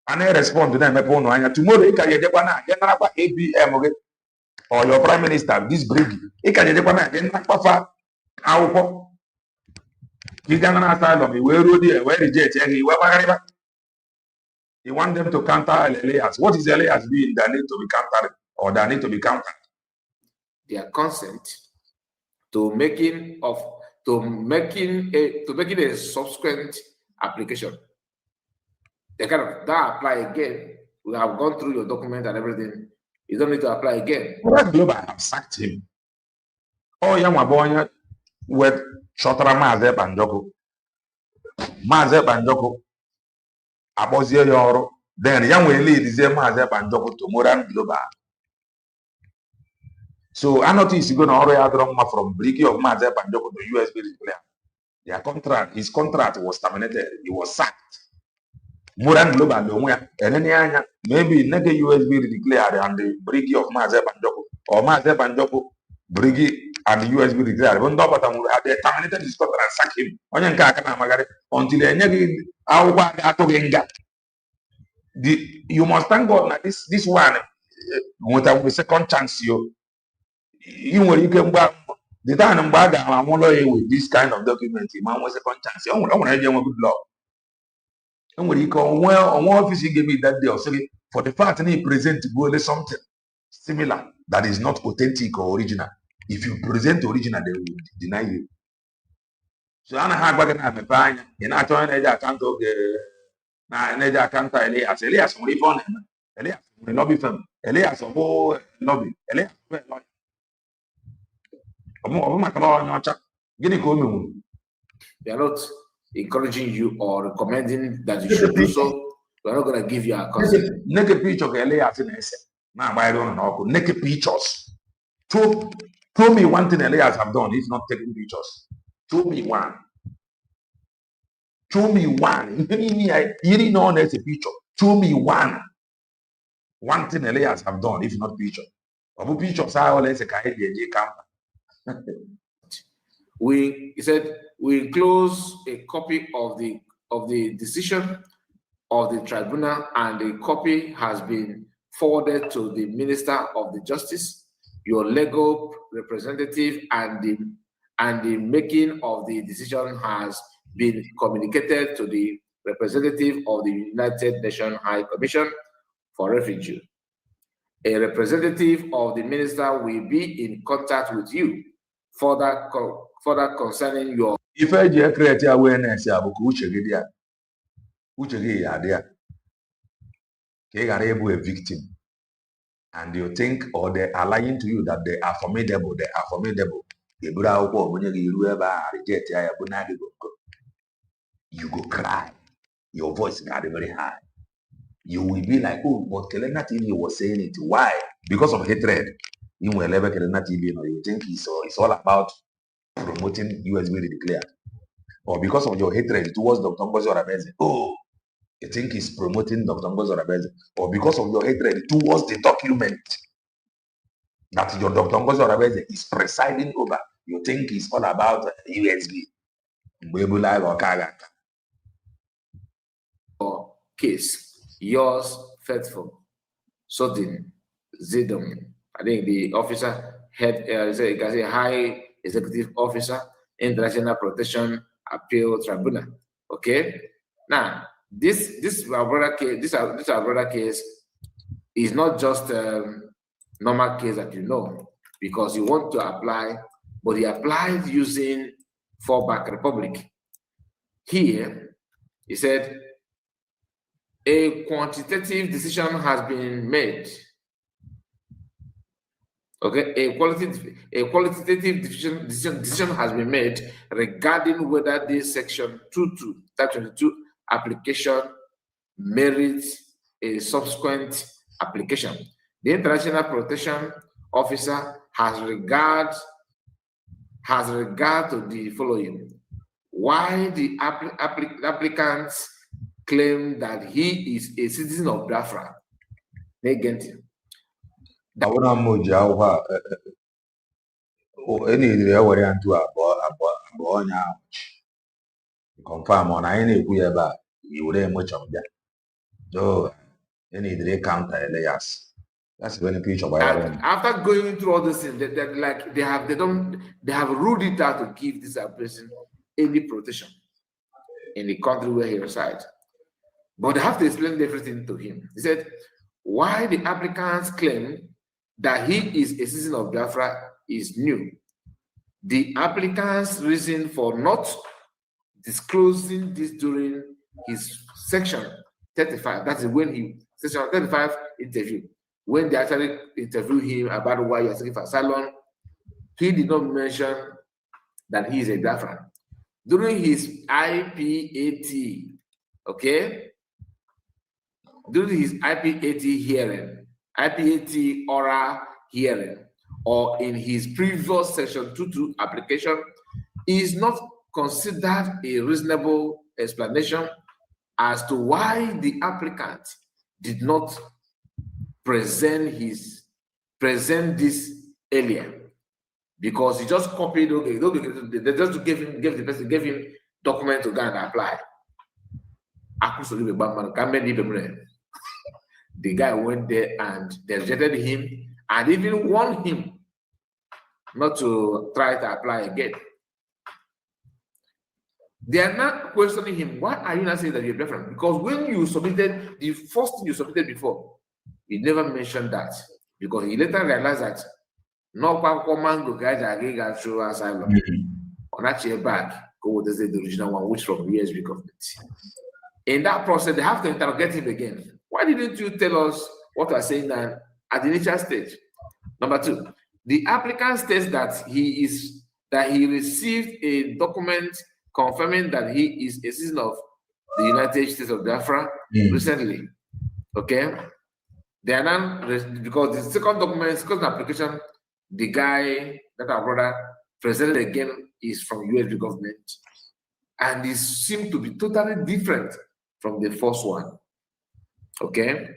S1: And I respond to them. Tomorrow, you can get one ABM or your prime minister, this brig. You can get one again. You can asylum. Where reject. You want them to counter Elias. What is Elias doing that need to be countered or that need to be countered?
S2: Their consent to making a subsequent application. They cannot apply again. We have gone through your document and everything. You don't need to apply again.
S1: Moran Global have sacked him. Oh, yeah, my boy, with Shotara Maze Banjoko. Maze Banjoko. Abozie Yoro. Then young will lead is Maze Banjoko to Moran Global. So I noticed you're going to already from Briggy of Maze Banjoko to USB declare. Their contract, his contract was terminated. He was sacked. Moran Global, and then maybe never USB declared and the Briggy of Maze Banjoko or Maze Banjoko, Briggy and the USB declared. When they terminated his contract and sacked him. Until you must thank God that this one with a second chance. You can the time I'm bad, I'm with this kind of document. Man was second chance. I want to good law. And when you come, well, on one office he gave me that day, so for the fact that he present to go something similar that is not authentic or original. If you present original, they will deny you. So I have a fine. You're not trying to account of the account Elias. Elias only phone. Elias lobby firm. Elias lobby. Elias
S2: We are not encouraging you or recommending that you should do so. We are not going to give you a consent.
S1: Naked picture of Elias in essence. Now, I don't know. Naked pictures. Show me one thing Elias have done. He's not taking pictures. Show me one. Show me one. You didn't know there's a picture. Show me one. One thing Elias have done, if not picture. Abu pictures are always a kind of
S2: He said we enclose a copy of the decision of the tribunal, and a copy has been forwarded to the Minister of the Justice, your legal representative, and the making of the decision has been communicated to the representative of the United Nations High Commission for Refugees. A representative of the minister will be in contact with you further concerning your.
S1: If I create awareness, I will they are able a victim, and you think, or they are lying to you that they are formidable. They are formidable. You go cry. Your voice got very high. You will be like, oh, but Kelena TV was saying it. Why? Because of hatred. You will never Kelena TV, you think it's all about promoting USB declared. Or because of your hatred towards Dr. Ngozi Orabeze. Oh, you think he's promoting Dr. Ngozi Orabeze. Or because of your hatred towards the document that your Dr. Ngozi Orabeze is presiding over. You think it's all about USB.
S2: Case, yours faithful, Sodin Zidom. I think the officer head, you can say high executive officer, International Protection Appeal Tribunal. Okay. Now, this our brother case. This our brother case is not just normal case that you know, because you want to apply, but he applied using fallback republic. Here, he said, a quantitative decision has been made. Okay, a qualitative decision has been made regarding whether this section 22 application merits a subsequent application. The International Protection Officer has regard to the following: why the applicants claim that he is a citizen of Biafran. Negative.
S1: Confirm on any you would much of that. So any counter yes. That's the benefit of
S2: after going through all this things, they have ruled it out to give this person any protection in the country where he resides. But they have to explain everything to him. He said, why the applicants claim that he is a citizen of Biafra is new. The applicant's reason for not disclosing this during his section 35, that is when he, section 35 interview, when they actually interviewed him about why you're seeking for asylum, he did not mention that he is a Biafran. During his IPAT, okay? During his IPAT hearing, IPAT oral hearing, or in his previous section 22 application, is not considered a reasonable explanation as to why the applicant did not present this earlier, because he just copied. They just gave him document to go and apply. The guy went there and they rejected him and even warned him not to try to apply again. They are not questioning him. Why are you not saying that you're different? Because when you submitted, the first thing you submitted before, he never mentioned that. Because he later realized that no mango guys are through asylum. On actually back, go with the original one, which from USB government. In that process, they have to interrogate him again. Why didn't you tell us what you are saying at the initial stage? Number two, the applicant states that he received a document confirming that he is a citizen of the United States of Biafra recently. Okay? They are not, because the second document, second application, the guy that our brother presented again is from USB government. And it seemed to be totally different from the first one. Okay?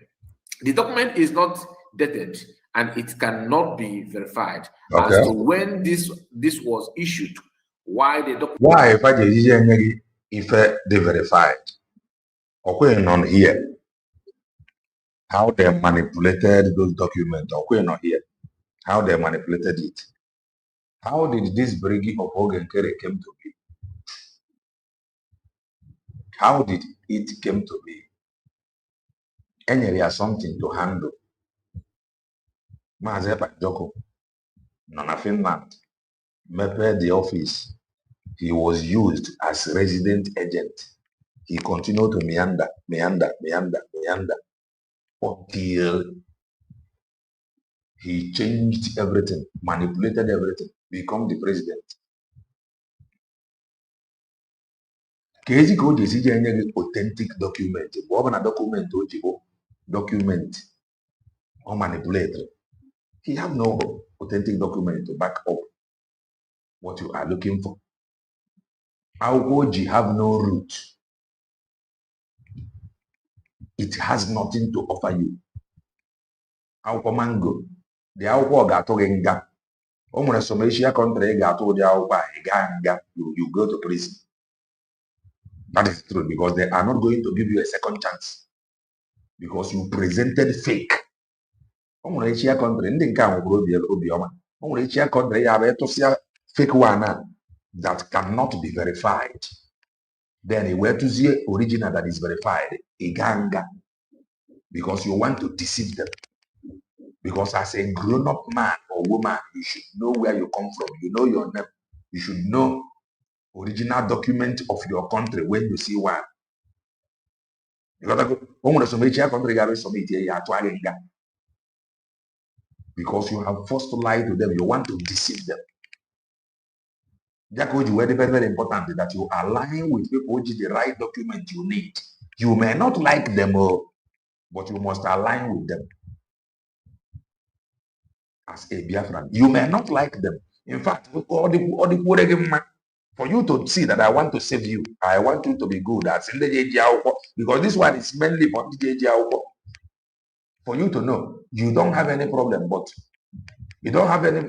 S2: The document is not dated and it cannot be verified as to when this was issued. Why the document?
S1: Why if I if they verified. Okay, on here. How they manipulated those documents. Okay, not here. How they manipulated it. How did this bringing of Ogenkere came to be? How did it came to be? And there is something to handle. Mazepa Joko, Nona Finland, Mepe the office. He was used as resident agent. He continued to meander until he changed everything, manipulated everything, become the president. Kezi ko jesi jenye authentic document. Bobana document ojibo document or manipulate. He have no authentic document to back up what you are looking for. Awoji have no root. It has nothing to offer you. Awo mango. The awo gato genga. Omuna some Asia country gato the awo ganga. You go to prison. That is true because they are not going to give you a second chance because you presented fake. Omuna Asia country ndi nka awo obioma. Omuna Asia country ya be to fake one that cannot be verified. Then he went to see original that is verified. A ganga. Because you want to deceive them. Because as a grown-up man or woman, you should know where you come from. You know your name. You should know original document of your country when you see one. Because you have forced to lie to them. You want to deceive them. Very, very important that you align with people with the right document you need. You may not like them, but you must align with them. As a Biafran, you may not like them. In fact, for you to see that I want to save you, I want you to be good. Because this one is mainly for you to know you don't have any problem, but you don't have any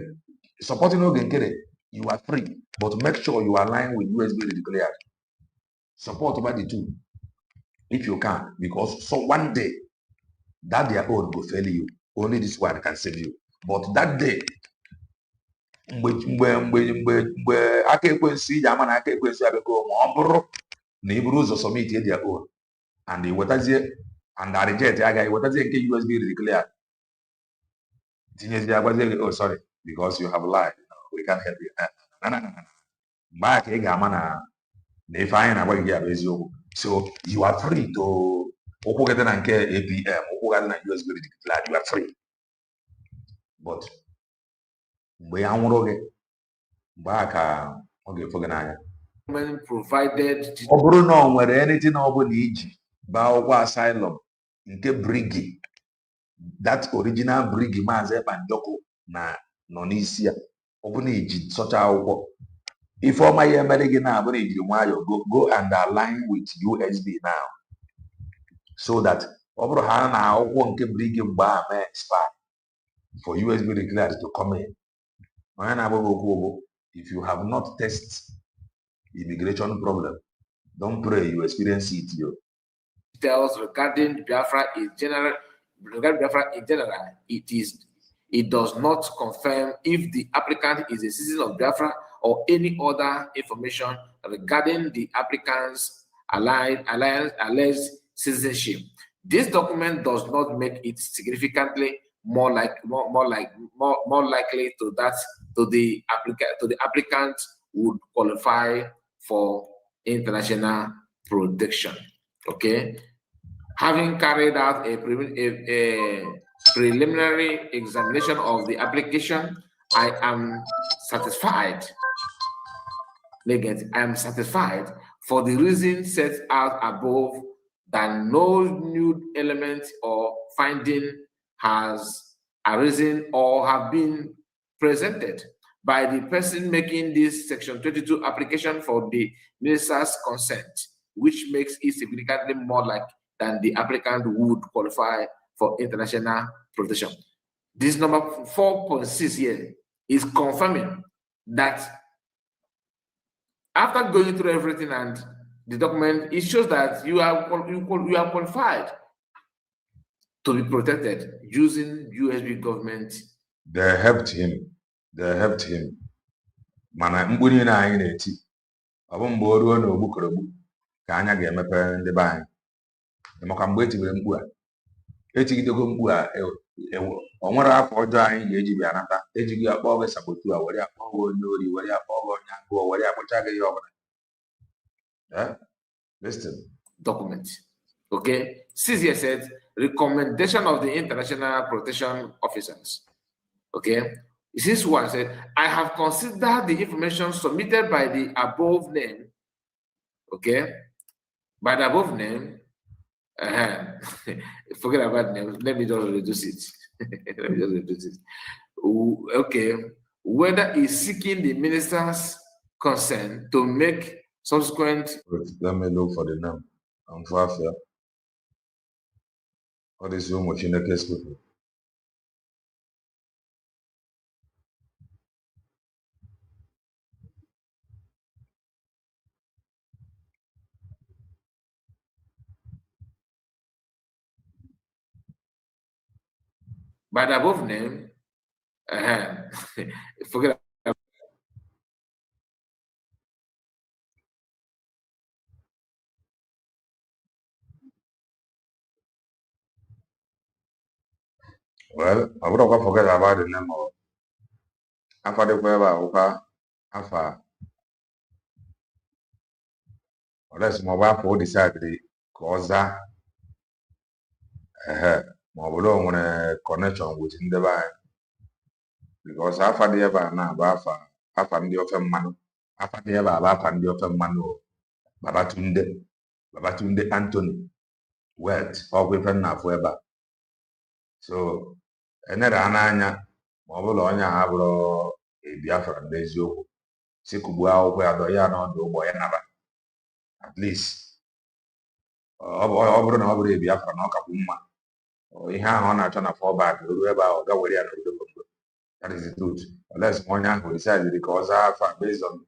S1: supporting Ogenkere. You are free, but make sure you align with USB declared. Support about the two if you can, because so one day that their own will fail you. Only this one can save you. But that day, mgbe aka ekwensu iji ama na aka ekwensu abịago ma ọ bụrụ na i buru ụzọ submit their own and iwetazie and a reject agaghị iwetazie nke USB declared tinyezie agwazie gị oh sorry because you have lied we can't help you. Mgbe a ka ị ga-ama na ife anyị na-agwa gị ya bụ eziokwu. So you are free to ụkwụgide na nke APM ụkwụgide na USB declared, you are free. But mgbe ya nwụrụ gị mgbe a ka ọ ga-efo gị n'anya. Ọ bụrụ na ọ nwere anything ọ bụla iji baa ụgwọ asylum nke brigi that original brigi Maazị Ebanjoko na nọ n'isi ya, ọ bụ na iji sọcha akwụkwọ ife ọma ya emere gị na abụrụ ijiri nwayọ go and align with USB now so that ọ bụrụ ha na akwụkwọ nke brigi mgbe a mee expire for USB declared to come in. If you have not tested immigration problem, don't pray you experience it.
S2: Details regarding Biafra in general, it does not confirm if the applicant is a citizen of Biafra or any other information regarding the applicant's alleged citizenship. This document does not make it significantly more likely to the applicant would qualify for international protection. Okay, having carried out a preliminary examination of the application, I am satisfied. I am satisfied for the reason set out above that no new element or finding has arisen or have been presented by the person making this Section 22 application for the minister's consent, which makes it significantly more likely than the applicant would qualify for international protection. This number 4.6 here is confirming that after going through everything and the document, it shows that you are qualified to be protected using USB government.
S1: They helped him. They helped him. Mana mkpu niile anyị na-eti ọ bụ mgbe o ruo n'ogbukorogbu ka anya ga-emepe ndị be anyị. Maka mgbe etibere mkpu a etigidego mkpu a o nwere afọ ọjọọ anyị ga-eji bịa nata ejighị akpọ gị sabotu a were akpọ gị onye ori were akpọ gị onye agụọ were akpọcha gị ihe ọbụla. Listen.
S2: Document. Okay. CZS said recommendation of the international protection officers. Okay. This one said, I have considered the information submitted by the above name. Okay. By the above name. Forget about name. Let me just reduce it. Let me just reduce it. Okay. Whether he's seeking the minister's consent to make subsequent.
S1: Let me look for the name. I'm far. What is so much in the case people?
S2: By the above name, forget.
S1: Well, I would not forget about the name of after the whoever after unless my wife decide the cause that Mobile on a connection with in the line because after the ever now after the often man after the ever after the often manu Babatunde Anthony Wet or weapon now forever. So another ananya mobile on your habro a Biafran days you Sikubua where do ya not do boy another at least Obron over a Biafran no kapuma. Ihe ahụ ọ na-achọ na fallback ruo ebe ahụ ga were ya n'obodo. That is the truth. Unless onye ahụ decide ka ọ zaa afa based on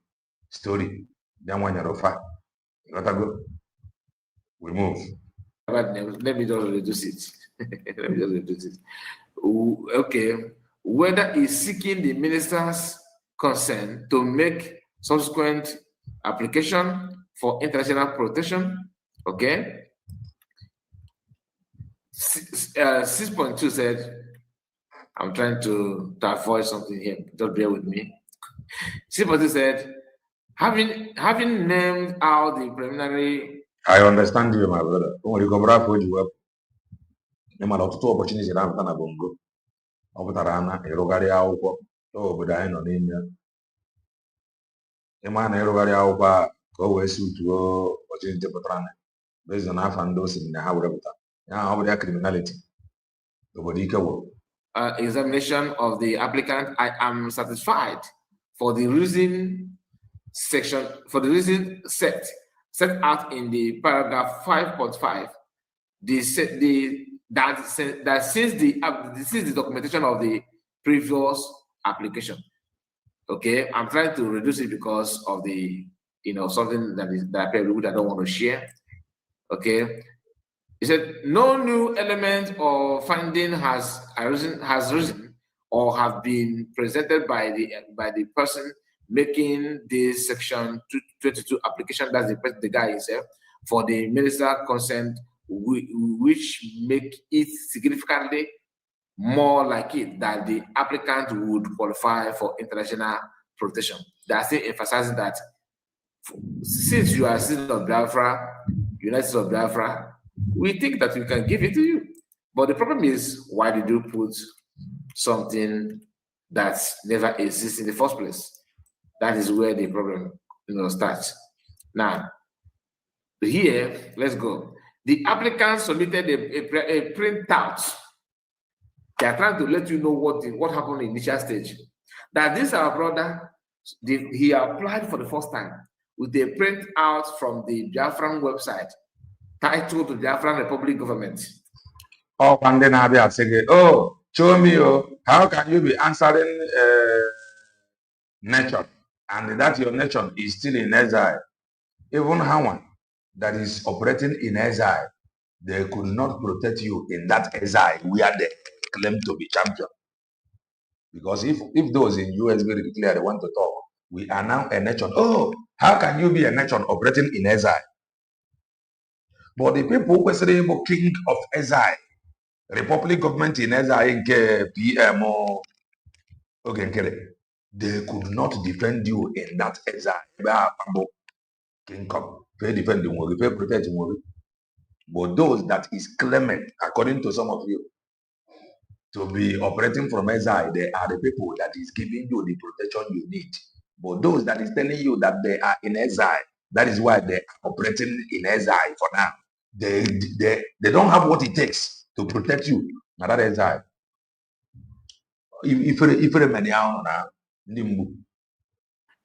S1: story ya nwanyere ụfa. We move.
S2: Let me just reduce it. Let me just reduce it. Okay. Whether he's seeking the minister's consent to make subsequent application for international protection. Okay. 6.2 said, I'm trying to avoid something here. Don't bear with me. 6.2 said, having named out the preliminary.
S1: I understand you, my brother. Only go back for you. No matter what opportunities around Bongo. Over Tarana, Erogaria Opo, over the end on India. Eman Erogaria go west to go opportunity Patrana. Based on half and those in the Howard. Now, over their criminality.
S2: Examination of the applicant, I am satisfied for the reason section, for the reason set out in the paragraph 5.5. That since the documentation of the previous application. Okay, I'm trying to reduce it because of the something that I don't want to share. Okay. He said, no new element or finding has risen or have been presented by the person making this section 22 application. That's the guy himself for the minister consent, which make it significantly more like it that the applicant would qualify for international protection. That's still emphasizing that since you are a citizen of Biafra, United States of Biafra, we think that we can give it to you. But the problem is, why did you put something that never exists in the first place? That is where the problem starts. Now, here, let's go. The applicant submitted a printout. They are trying to let you know what happened in the initial stage. That this our brother, he applied for the first time with a printout from the Biafran website titled to the Biafran Republic government.
S1: Oh, and then Abia say, oh, show me, how can you be answering nation? And that your nation is still in exile. Even Hawan, that is operating in exile, they could not protect you in that exile where they claim to be champion. Because if those in US very clear they want to talk, we are now a nation. Oh, how can you be a nation operating in exile? But the people who were king of exile, Republic government in exile, PM, okay, they could not defend you in that exile. King come, pay defend the pay protect the. But those that is claiming, according to some of you, to be operating from exile, they are the people that is giving you the protection you need. But those that is telling you that they are in exile, that is why they are operating in exile for now. They don't have what it takes to protect you. Now that exile. If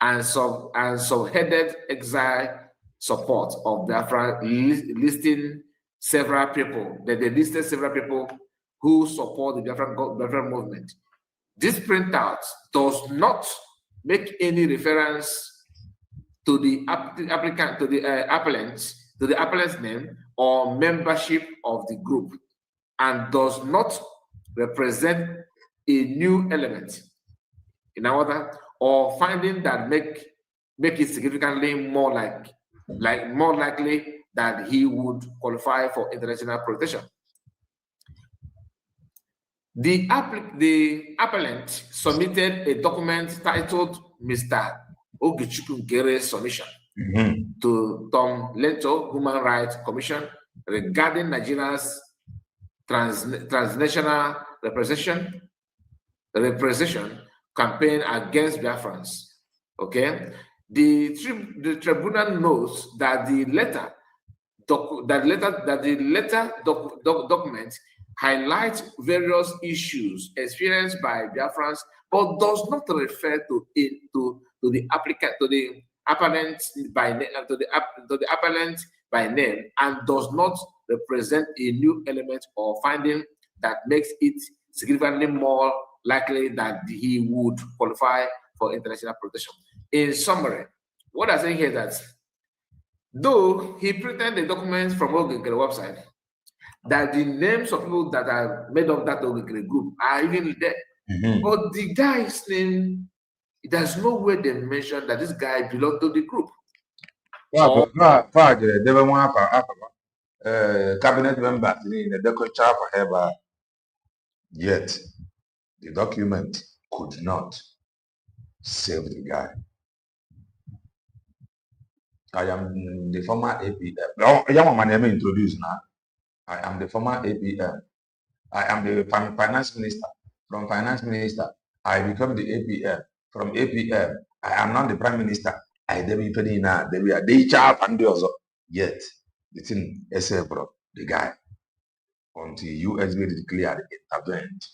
S2: and subheaded exile support of Biafra, listing several people. They listed several people who support the Biafran movement. This printout does not make any reference to the applicant, to the appellant's name or membership of the group, and does not represent a new element. In order, or finding that make it significantly more likely that he would qualify for international protection. The appellant submitted a document titled Mr. Ogichukwugere's submission to Tom Lento Human Rights Commission regarding Nigeria's transnational representation campaign against Biafrans. Okay, the tribunal notes that the letter document highlights various issues experienced by Biafrans, but does not refer to the applicant, to the appellant by name, to the appellant by name, and does not represent a new element or finding that makes it significantly more likely that he would qualify for international protection. In summary, what I'm saying here is that though he printed the documents from Ogekere website, that the names of people that are made of that Ogekere group are even there. But the guy's name, there's no way they mention that this guy belonged to the group.
S1: Cabinet members in the yet the document could not save the guy. I am the former APM. My name introduced now. I am the former APM. I am the finance minister. From finance minister, I become the APM. From APM, I am not the prime minister. I debut penny now. They are the child and the other. Yet the thing SF, bro, the guy, until USB declared intervened.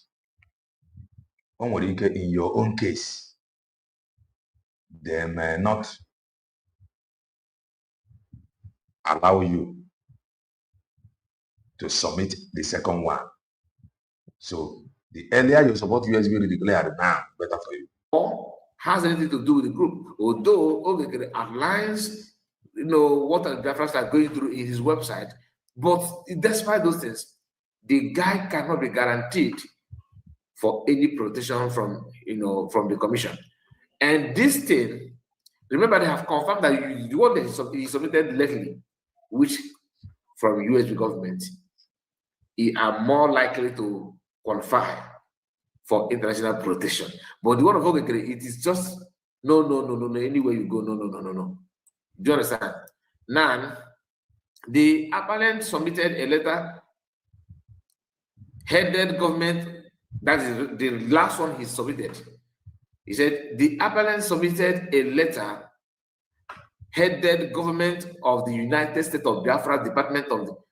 S1: In your own case, they may not allow you to submit the second one. So the earlier you support USB declared, now better for you.
S2: Or has anything to do with the group, although Ogekere outlines, what the Biafrans are going through in his website. But despite those things, the guy cannot be guaranteed for any protection from the commission. And this thing, remember, they have confirmed that the one that he submitted lately, which from USB government, he are more likely to qualify for international protection. But the one of Ogekere, it is just no, anywhere you go, no. Do you understand? Now, the appellant submitted a letter headed government. That is the last one he submitted. He said the appellant submitted a letter headed government of the United States of Biafra Department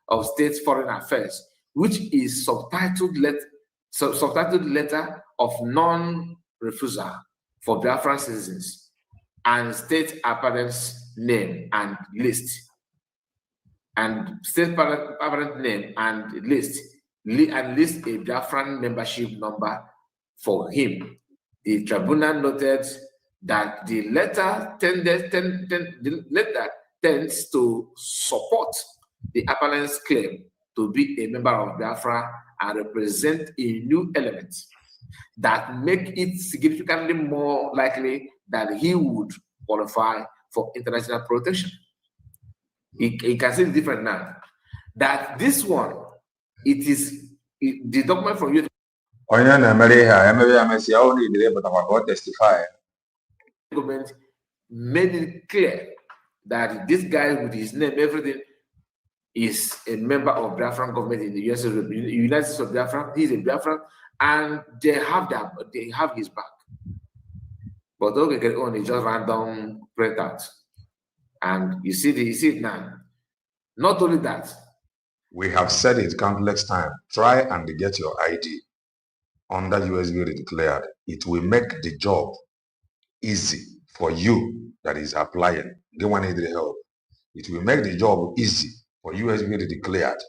S2: of State Foreign Affairs, which is subtitled letter of non-refusal for Biafran citizens, and state appellant's name and list, and state appellant name and list a Biafran membership number for him. The tribunal noted that the letter tends to support the appellant's claim to be a member of Biafra and represent a new element that make it significantly more likely that he would qualify for international protection. He can see the difference now. That this one, the document from you.
S1: Testify.
S2: Government made it clear that this guy with his name, everything, is a member of Biafran government in the United States of Biafra. He's a Biafran, and they have his back. But don't get on, it's just random printout. And you see it now. Not only that.
S1: We have said it countless times. Try and get your ID under USB declared. It will make the job easy for you that is applying. They want need the help. It will make the job easy for USB declared.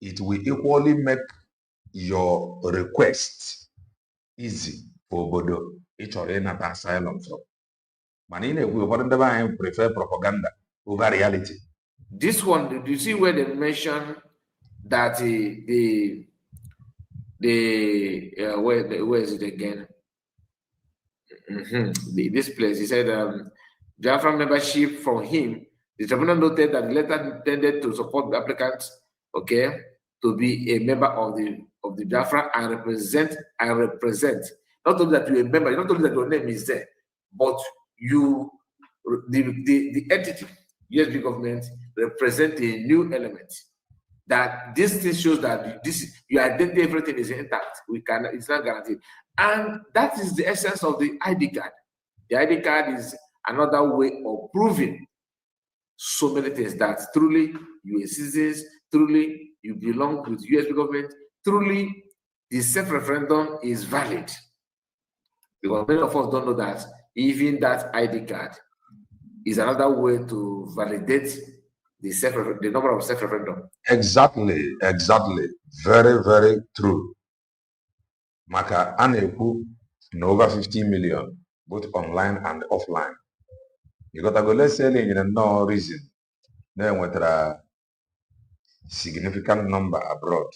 S1: It will equally make your request easy for Bodo. It's already not asylum from. Manine, we prefer propaganda over reality.
S2: This one, do you see where they mention that where is it again? This place, he said, Biafran membership from him. The tribunal noted that the letter intended to support the applicants, okay, to be a member of the Biafra and represent. Not only that you're a member, not only that your name is there, but you, the entity, USB government, represent a new element. That this thing shows that your identity, everything is intact. It's not guaranteed. And that is the essence of the ID card. The ID card is another way of proving so many things, that truly you are citizens, truly you belong to the US government, truly the self-referendum is valid. Because many of us don't know that even that ID card is another way to validate the number of self-referendum.
S1: Exactly. Very, very true. Maka aneku in over 50 million, both online and offline. You got to go, let's say, in no reason. Then with a significant number abroad.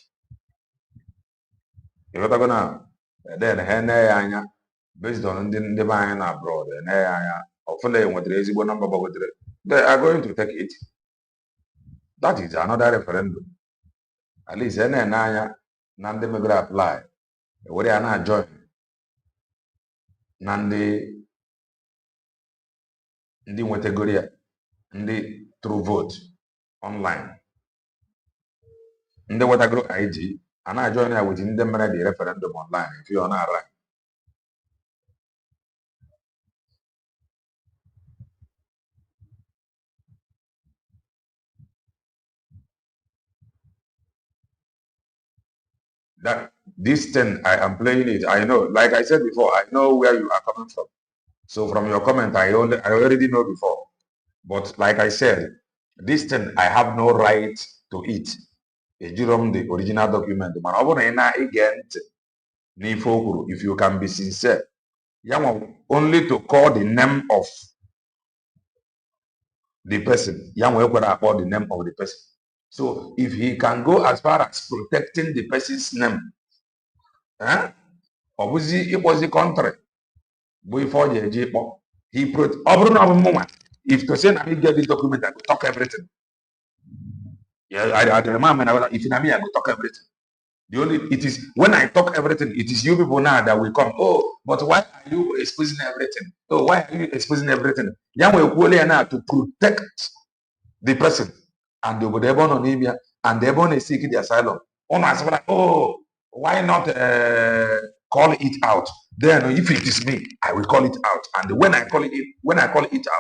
S1: You got to go now. Then, based on the buying abroad, and hopefully, with the reasonable number, but they are going to take it. That is another referendum. At least, none them going to apply. What they are not join. Nandi Wategoria, Ndi through vote online. Ndi Watagro ID, and I join within the referendum online if you are not right. That this thing I am playing it, I know, like I said before, I know where you are coming from. So from your comment, I already know before. But like I said, this thing I have no right to it. The original document. If you can be sincere, only to call the name of the person. Call the name of the person. So if he can go as far as protecting the person's name, obviously it was the contrary. Before he if to say I get this document, I could talk everything. Yeah, I remember if in me I could talk everything. The only it is when I talk everything, it is you people now that will come. Oh, but why are you exposing everything? Oh, why are you exposing everything? To protect the person. And they would have on Abia and they're going to seek the asylum. Oh, why not call it out? Then if it is me, I will call it out. And when I call it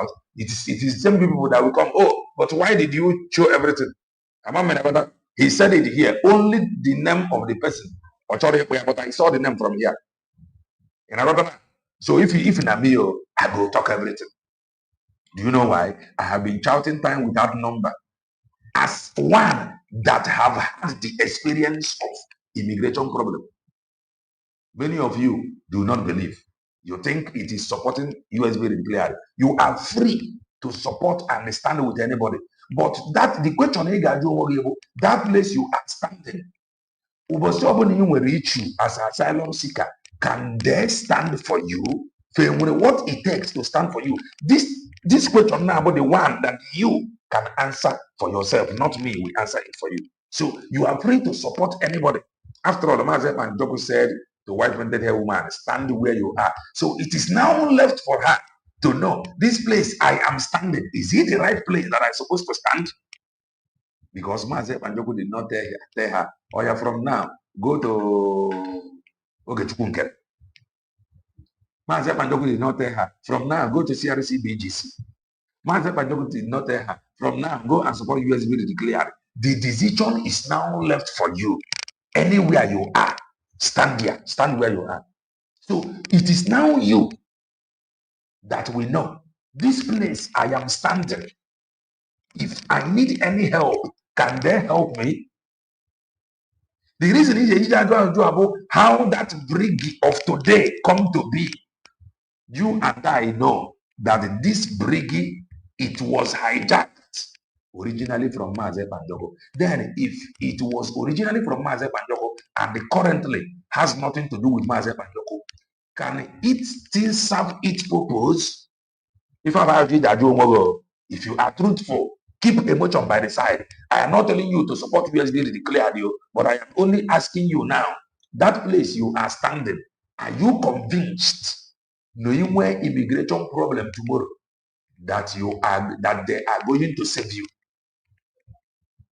S1: out, it is the same people that will come. Oh, but why did you show everything? He said it here, only the name of the person. But I saw the name from here. So if in Amio, I will talk everything. Do you know why? I have been shouting time without number as one that have had the experience of immigration problem. Many of you do not believe. You think it is supporting USB declared. You are free to support and stand with anybody. But that the question that place you are standing. Issue as an asylum seeker, can they stand for you? What it takes to stand for you. This question now about the one that you can answer for yourself, not me. We answer it for you. So you are free to support anybody. After all, the Mazep and Jogo said, the white rented hair woman, stand where you are. So it is now left for her to know this place I am standing. Is it the right place that I'm supposed to stand? Because Mazep and Jogo did not tell her, oh yeah, from now, go to Ogechukunke. Mazep and Jogo did not tell her, from now, go to CRC BGC. Mazep and Jogo did not tell her, from now, go and support USB to declare. The decision is now left for you. Anywhere you are, stand there, stand where you are. So it is now you that we know this place I am standing. If I need any help, can they help me? The reason is about how that brig of today come to be. You and I know that this brig, it was hijacked originally from Mazep and Jogo. Then if it was originally from Mazep and Jogo and currently has nothing to do with Mazep and Jogo, can it still serve its purpose? If you are truthful, keep emotion by the side. I am not telling you to support USD to declare you, but I am only asking you now, that place you are standing, are you convinced, knowing where immigration problem tomorrow, that they are going to save you?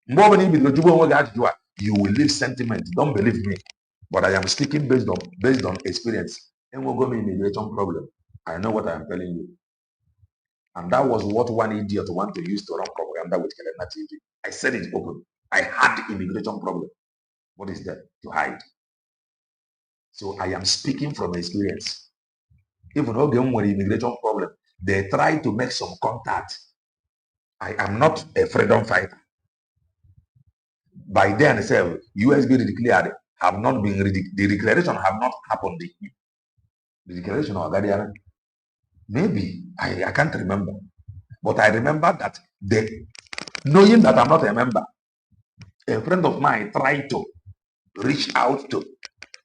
S1: You will leave sentiment. Don't believe me. But I am speaking based on experience. And we're going to immigration problem. I know what I am telling you. And that was what one idiot wanted to use to run propaganda with Kelena TV. I said it open. I had the immigration problem. What is that? To hide. So I am speaking from experience. Even though they have immigration problem, they try to make some contact. I am not a freedom fighter. By then itself, USB declared have not been the declaration have not happened. The declaration of Gadiana. Maybe I can't remember. But I remember that knowing that I'm not a member, a friend of mine tried to reach out to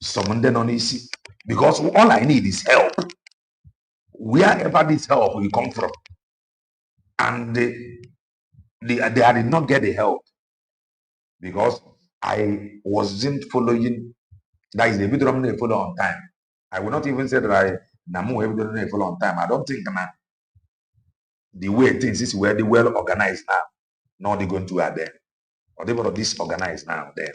S1: someone on easy because all I need is help. Wherever this help will come from, and they did not get the help because I wasn't following. That is the video I'm going to follow on time. I will not even say that I namu follow on time. I don't think the way things is where they well organized now. Not they going to are there, or they were disorganized now then.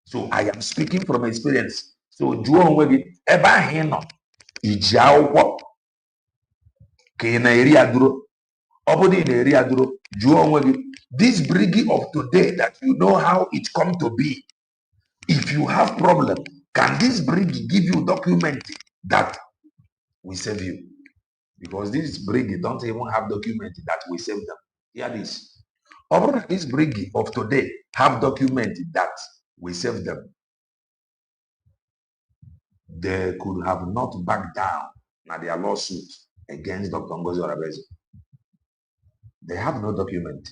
S1: So I am speaking from experience. So Joe Webby ever hino Ijao in area duro. Obody in area duro. Joe Webby. This bringing of today that you know how it come to be. If you have problem, can this brig give you document that we save you? Because this brig don't even have document that we save them. Hear this. Over this brig of today have document that we save them. They could have not backed down on their lawsuit against Dr. Ngozi Orabezi. They have no document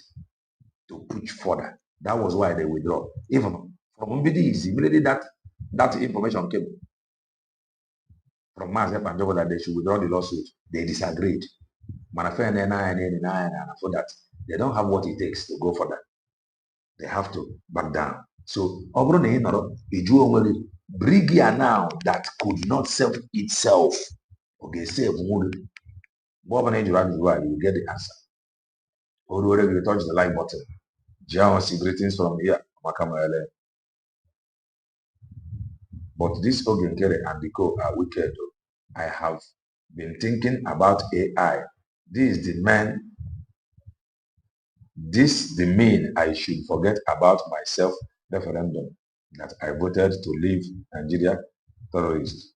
S1: to push further. That was why they withdraw. Even from MBDs, immediately that information came from Mazep and Jogo that they should withdraw the lawsuit. They disagreed. And for that, they don't have what it takes to go for that. They have to back down. So, Brigia now that could not save itself. Okay, save wood. You get the answer. Or you touch the like button. John, greetings from here. But this Ogenkere and the co are wicked. I have been thinking about AI. This the mean I should forget about my self-referendum that I voted to leave Nigeria terrorists.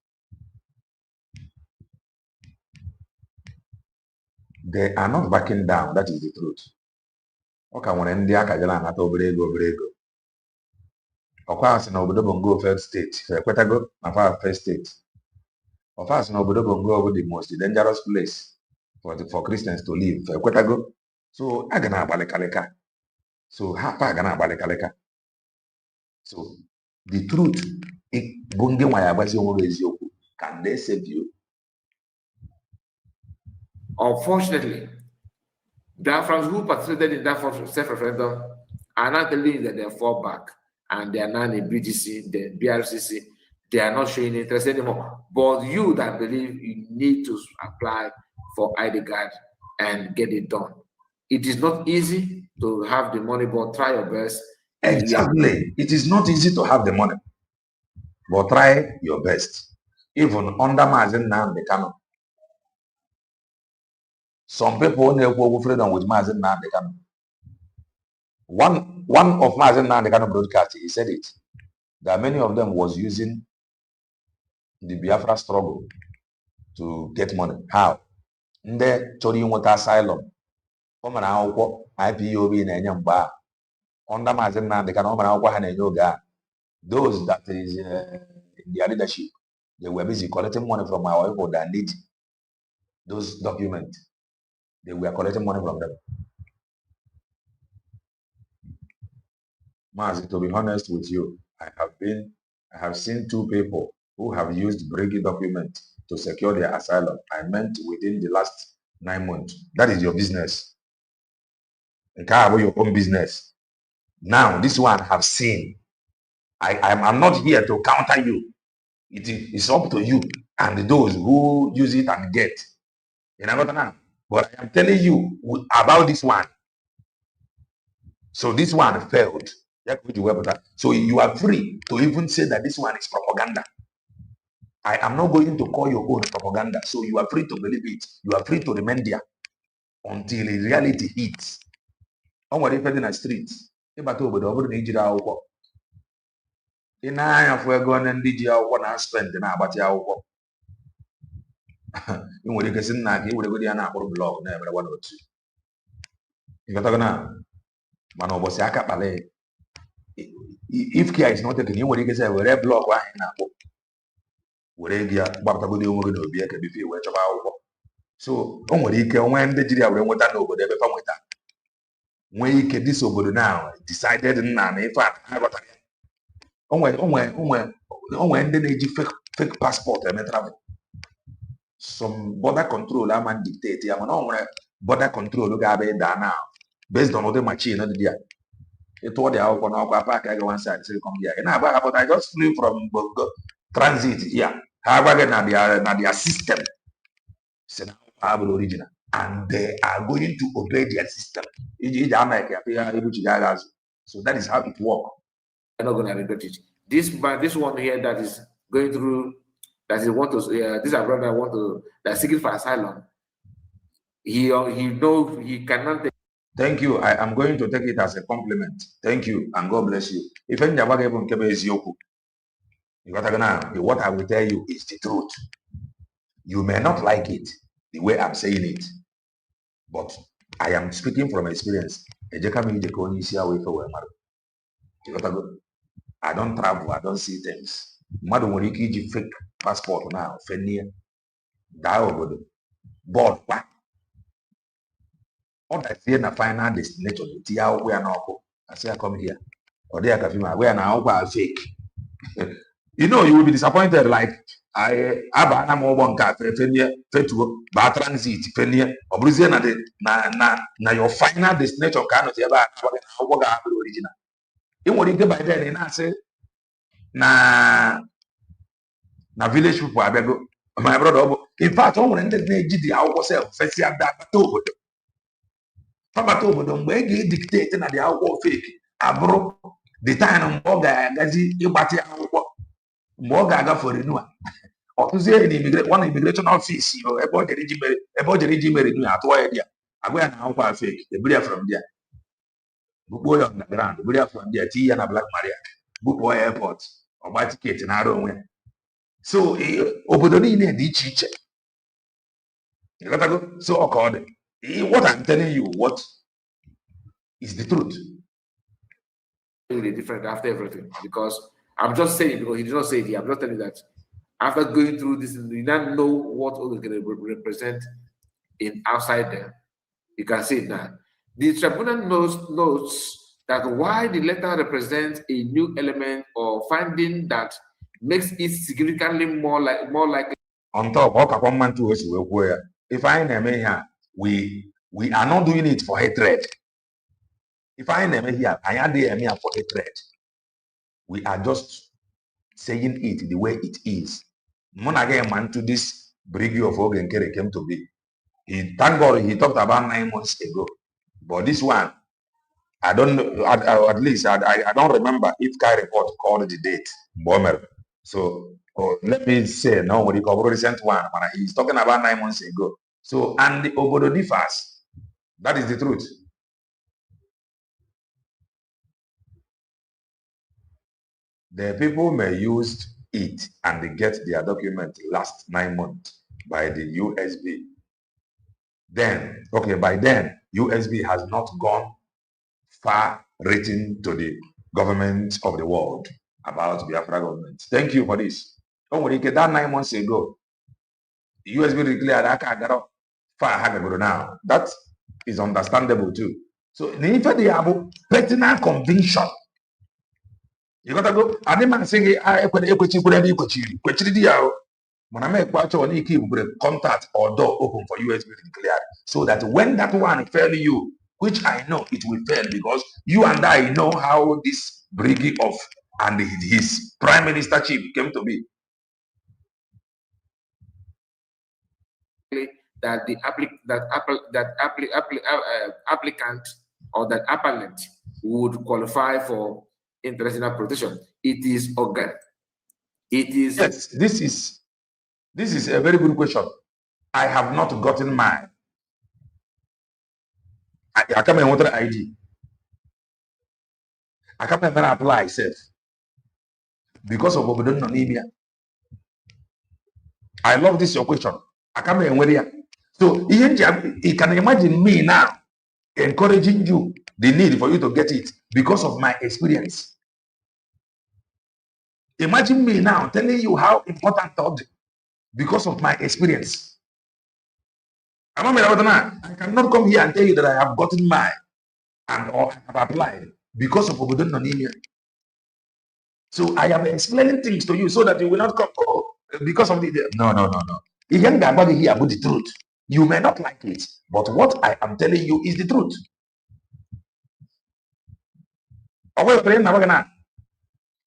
S1: They are not backing down. That is the truth. Okay, when India kajala anata obere ego. Okwa si na obodo bongo first state. Ekwetago na first state. Of us, nobody go the most dangerous place for Christians to live. So I gonna balikaleka. So hapa gonna balikaleka. So the truth, can they save you?
S2: Unfortunately, Biafrans who participated in that self-referendum are not telling that they fall back and they are now in BGC, the BRCC, they are not showing interest anymore. But you that believe you need to apply for ID card and get it done. It is not easy to have the money, but try your best.
S1: Exactly. It is not easy to have the money, but try your best. Even under Mazen Nnamdi Kanu, some people never freedom with Mazen Nnamdi Kanu. One of Mazen Nnamdi Kanu broadcast, he said it, that many of them was using the Biafra struggle to get money. How? Ndị chọrọ inweta asylum, o mere akwụkwọ IPOB na-enye mgbe a under Mazi Nnamdi Kanu, o mere akwụkwọ ha na-enye oge a. Those that is in their leadership, they were busy collecting money from our people that need those documents. They were collecting money from them. Mazi, to be honest with you, I have seen two people who have used Brigi document to secure their asylum. I meant within the last 9 months. That is your business. Your own business. Now, this one I have seen. I'm not here to counter you. It is up to you and those who use it and get. You know, but I am telling you about this one. So this one failed. So you are free to even say that this one is propaganda. I am not going to call your own propaganda. So you are free to believe it. You are free to remain there until the reality hits. On what if in the street? In anya for ego na ndị ji akwụkwọ na spend na agbati akwụkwọ ị nwere ike si nna gị were ya na akpụrụ blọk na emere one or two ịghọtago na mana ụbọchị aka kpali if care is not taken, ị nwere ike si were blọk ahụ na akpụ were gị ya gbapụtagodi onwe gị n'obi eke bife wee chọba akwụkwọ. So o nwere ike onwe ndị jiri ya were nweta n'obodo ebe fa nweta nwee ike dis obodo now decided nna na ife a ghọtara ya. Onwe ndị na-eji fake passport eme travel. Some border control ama dictate ya mana o nwere border control ga-abịa ịda now based on the machine dị ya. Ịtụọ dị akwụkwọ n'ọkwa park aga one side say come here. Na-agba but I just flew from Bongo transit here. Ha agbaghị na their system si na ha bụ original and they are going to obey their system. Iji ama eke ya ebuchi ga azụ. So that is how it works.
S2: I'm not going to regret it. This one here that is going through, that is want to, this our brother want to, that's seeking for asylum. He knows he cannot.
S1: Thank you. I am going to take it as a compliment. Thank you and God bless you. If any what I will tell you is the truth. You may not like it the way I'm saying it, but I am speaking from experience. I don't travel, I don't see things. Mmadụ nwere ike iji fake passport now fenie daa obodo but ọ dazie na final destination tinye akwụkwọ ya n'ọkụ asị ya come here ọ dị ya ka fim agwa ya na akwụkwọ a fake. You know you will be disappointed like aba na m ụgbọ nke a fenie fetuo baa transit fenie ọ bụrụzie na your final destination ka anọzi ebe a na akwụkwọ ga-abụrụ original. Ị nwere ike by then na-asị na village people abịago my brother ọ bụ in fact o nwere ndị na-eji dị akwụkwọ sef fesi abata obodo mgbe ị ga-edictate na dị akwụkwọ fake abụrụ the time mgbe ọ ga-agazi ịgbatị akwụkwọ mgbe ọ ga-agafe renua ọtụzie na immigration office ebe ọ jere iji mere renua atụwa ya dị ya agwa ya na akwụkwọ fake eburu ya from there bukpuo ya underground buru ya from there tinye ya na Black Maria bupụọ ya airport ọgba tiketi na-ara onwe ya. So obodo niile dị iche iche. So ọ ka ọ dị. What I'm telling you, what is the truth?
S2: Really different after everything because I'm just saying because he did not say it here. I'm just telling you that After going through this, you now know what Ogekere represent in outside them. You can see it now. The tribunal notes that while the letter represents a new element or finding that makes it significantly more likely.
S1: On top, if I name here, we are not doing it for hatred. If I name here, I am here for hatred. We are just saying it the way it is. Monaghan man to this brigade of Ogenkere came to be. Thank God he talked about 9 months ago. But this one, I don't know, at least I don't remember if Kai report called the date. Bomber. So let me say no, what you call recent one. He's talking about 9 months ago. So and the Obodo differs. That is the truth. The people may use it and they get their document last 9 months by the USB. Then, okay, by then, USB has not gone far reaching to the government of the world about Biafra government. Thank you for this. Don't worry, that 9 months ago, the USB declared that far now. That is understandable too. So, if they have personal conviction, you gotta go. I didn't say I when I make contact or door open for USB to declare, so that when that one fail you, which I know it will fail because you and I know how this brigade of and his prime minister chief came to be.
S2: That the applicant or that appellant would qualify for international protection. It is organ. It is
S1: yes. This is a very good question. I have not gotten mine. I come and water ID. I come and apply self because of anemia. I love this your question. I come and wear. So you can imagine me now encouraging you the need for you to get it because of my experience. Imagine me now telling you how important that because of my experience. I cannot come here and tell you that I have gotten mine and or have applied because of anemia. So I am explaining things to you so that you will not come because of the no. Here about the truth. You may not like it, but what I am telling you is the truth.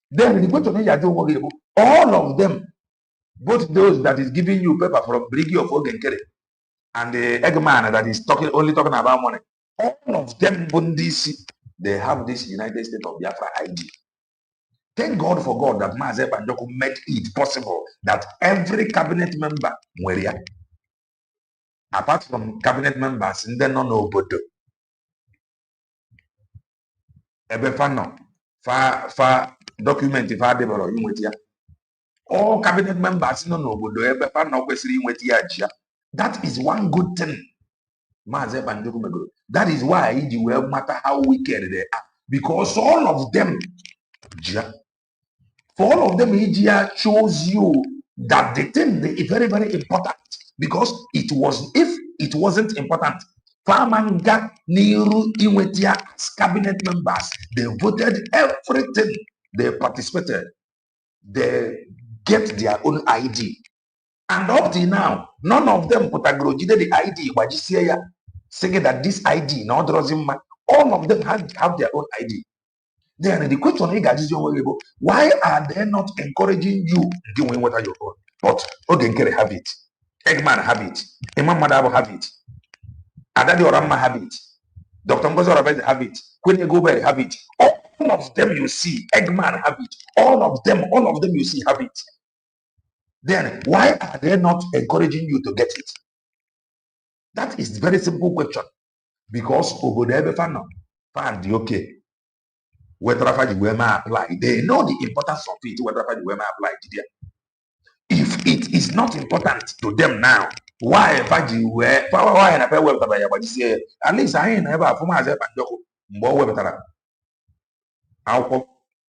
S1: Then the question all of them, both those that is giving you paper from Briggy of Ogenkere and the Eggman that is only talking about money, all of them, they have this United States of Biafra ID. Thank God for God that Maazị Banjoko made it possible that every cabinet member, apart from cabinet members, and then non obodo, ebefano, fa document if I develop you all cabinet members no obodo ebefano kwesịrị inweta ya ji. That is one good thing. Maazị Banjoko megoro. That is why it will matter how wicked they are, because all of them, for all of them, Ijia shows you that the thing is very, very important, because if it wasn't important, Famanga Niru Iwetia as cabinet members, they voted everything, they participated, they get their own ID. And up till now, none of them put a grudge the ID, but you see saying that this ID, now doesn't matter. All of them have their own ID. Then the question is, why are they not encouraging you doing what are your own? But Ogenkere have it, Eggman have it, Imam Madabo have it, Adadi Orama have it, Dr. Ngozo Rabez have it, Queen Gober have it. All of them you see, Eggman have it. All of them you see have it. Then why are they not encouraging you to get it? That is a very simple question. Because Obodebe fan the okay. Whether you apply, they know the importance of it, whether you apply. If it is not important to them now, why at least I ain't never from myself and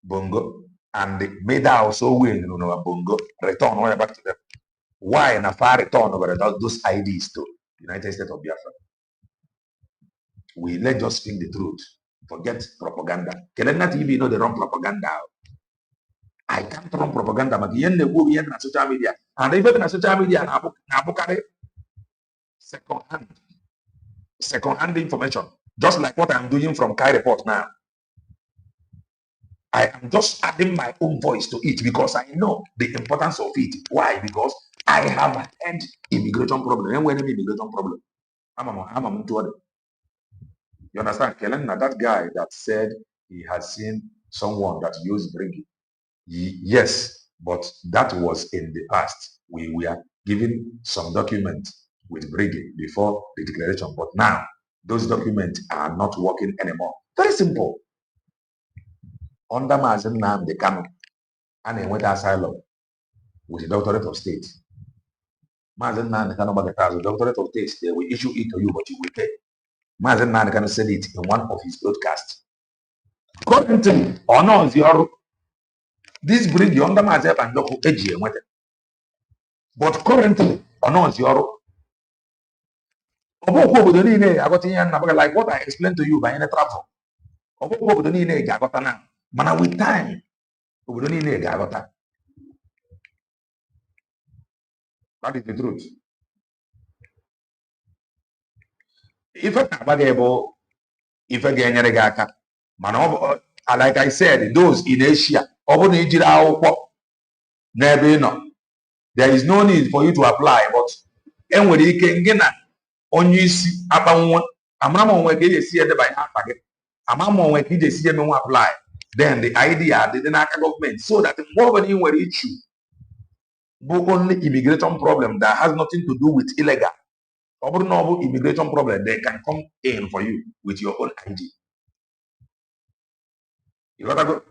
S1: Bongo, and made also win, bongo, return all back to them. Why na far return over those IDs to United States of Biafra? Let's just speak the truth. Forget propaganda. Kelena TV know the wrong propaganda. I can't run propaganda. But yen the go yen na social media. And even na social media na abukare second-hand information. Just like what I'm doing from Kai Report now. I am just adding my own voice to it because I know the importance of it. Why? Because I have had immigration problem. And when immigration problem, I'm you understand? Kellen, that guy that said he has seen someone that used bringing. Yes, but that was in the past. We were given some documents with bringing before the declaration, but now those documents are not working anymore. Very simple. Under Mazen Nnamdi Kanu, and went asylum with a doctorate of state. Mazen Nnamdi Kanu has a doctorate of state. They will issue it to you, but you will pay. Mazen Nnamdi Kanu said it in one of his broadcasts. Currently, or no, this bring you under Mazen and Doko Eji. But currently, or no, like what I explained to you by any travel. But with time, that is the truth. If like I said, those in Asia, there is no need for you to apply, but when you can get on you see about one, apply. Then the idea the government so that more than you were issue only immigration problem that has nothing to do with illegal or normal immigration problem, they can come in for you with your own ID. You got to go.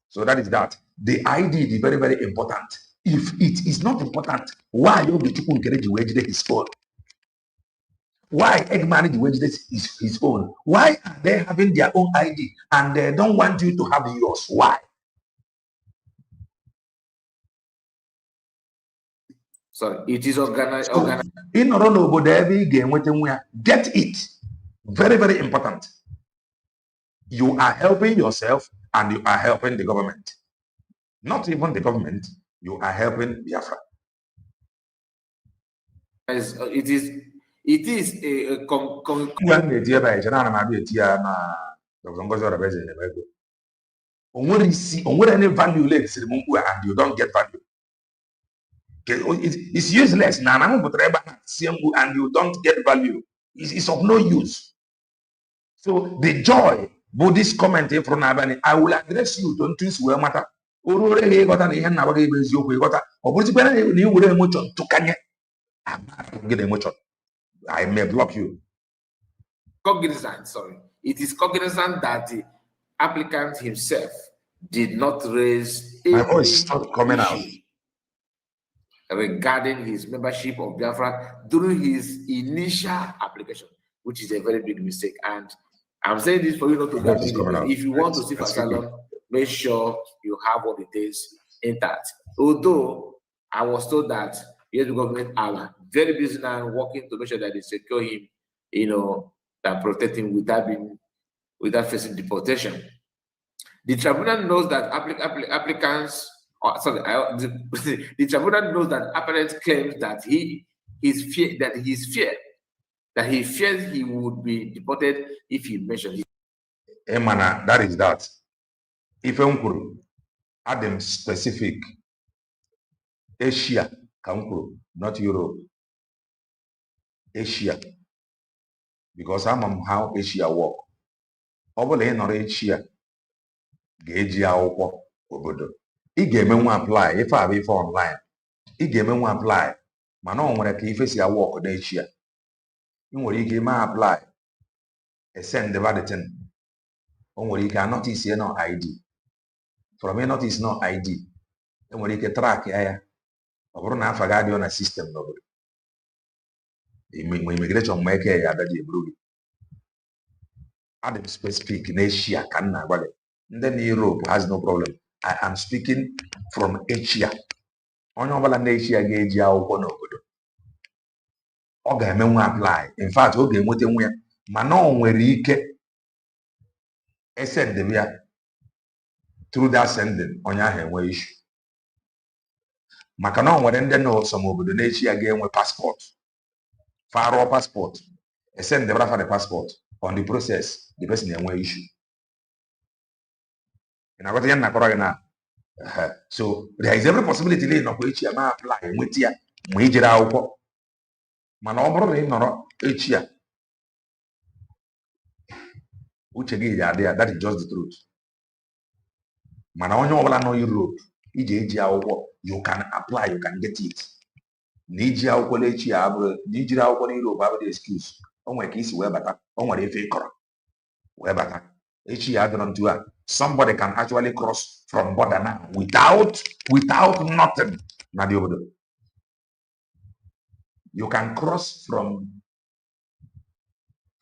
S1: So that is that. The ID is very, very important. If it is not important, why you be to encourage the wage his own? Why Eggman the wage is his own? Why are they having their own ID and they don't want you to have yours? Why?
S2: Sorry, it is organized.
S1: In get it. Very, very important. You are helping yourself and you are helping the government. Not even the government, you are helping Biafra.
S2: It is a
S1: any value and you don't get value. It's useless now. And you don't get value. It's of no use. So the joy, Buddhist comment from Abani, I will address you. Don't twist where matter. I may block you.
S2: Cognizant, sorry. It is cognizant that the applicant himself did not raise
S1: my voice is not coming out
S2: regarding his membership of Biafra during his initial application, which is a very big mistake. And I'm saying this for you not to get it. If you want to seek asylum, make sure you have what it takes intact. Although I was told that the government are very busy now working to make sure that they secure him, that protect him without facing deportation. The tribunal knows that applicants. The tribunal knows that applicant claims that he fears he would be deported if he mentions it.
S1: Emana, that is that. If Unkuru, Adam specific Asia, Kankuru, not Europe. Asia. Because I'm how Asia work. Over nor Asia. Gejia obodo. I game one apply if I be for online. I game one apply. Manon when I can face your work on Asia. You will game apply. A send the vatican. On you can notice here no ID. From me notice no ID. And when you can track here. Over na fagadi on a system nobody. Immigration make a daddy blue. Adam specific in Asia can and then Europe has no problem. I am speaking from Asia. Onye ọbụla na-Asia ga-eji akwụkwọ n'obodo. Ọ ga-emenwu apply. In fact, ọ ga-enwetenwu ya. Mana o nwere ike send ya through that sending onye ahụ enwe issue. Maka na o nwere ndị nọ some obodo na-Asia ga-enwe passport. Faro passport. Send the for the passport. On the process, the person enwe issue. And I got to na so there is every possibility na ịnọkwa echi ma apply enweta ya ma ijere akwụkwọ. Mana ọ bụrụ na ị nọrọ echi ya uche gị adị ya, that is just the truth. Mana onye ọbụla nọ Europe ije eji akwụkwọ, you can apply, you can get it. Na iji akwụkwọ n'echi ya abụrụ na ijiri akwụkwọ na Europe abụrụ excuse. O nwere ka isi wee bata, o nwere efe ịkọrọ wee bata. Echi ya adịrọ ntu a, somebody can actually cross from border now without nothing na the obodo. You can cross from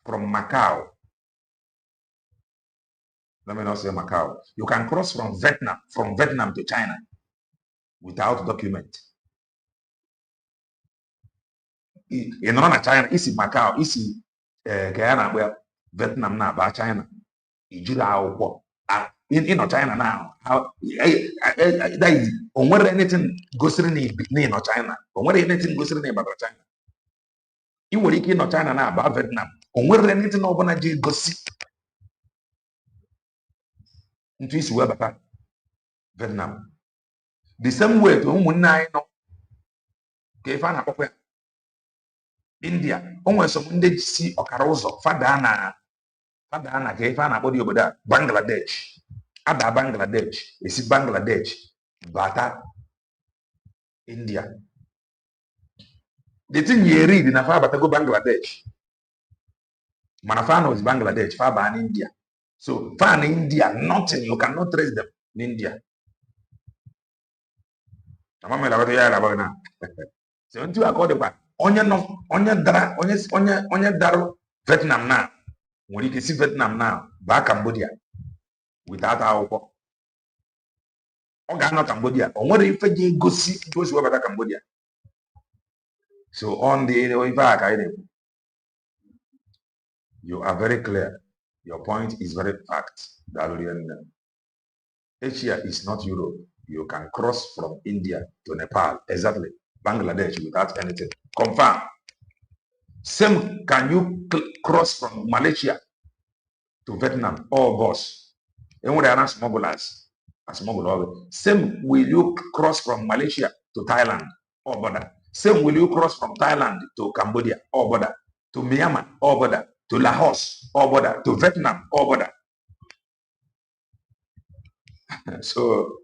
S1: Macau. Let me not say Macau. You can cross from Vietnam to China without document. You know, na China, isi Macau, isi Guyana, where Vietnam na ba China. Ijiri akwụkwọ. In China now, how that is on whether anything goes in China, on whether anything goes in about China. You will in China now about Vietnam, on whether anything over Nigeria goes into his web about Vietnam. The same way to whom I know India, almost some day see Okaroso, Fadana, Kefana body over there, Bangladesh. Ada Bangladesh, isi Bangladesh, bata India. The thing you read in a far bata go Bangladesh. Manafano is Bangladesh, far ban India. So far in India, nothing, you cannot trace them in India. So until I call the back, onye daro Vietnam now. When you can see Vietnam now, back Cambodia. Without akwụkwọ ọ ga-anọ Cambodia, o nwere ife ji egosi gosi webata Cambodia. So on the ife aka you are very clear, your point is very fact. Asia is not Europe. You can cross from India to Nepal, exactly, Bangladesh without anything. Confirm. Same can you cross from Malaysia to Vietnam or boss. And when they are smugglers, same will you cross from Malaysia to Thailand or border. Same will you cross from Thailand to Cambodia or border, to Myanmar or border, to Laos or border, to Vietnam or border. So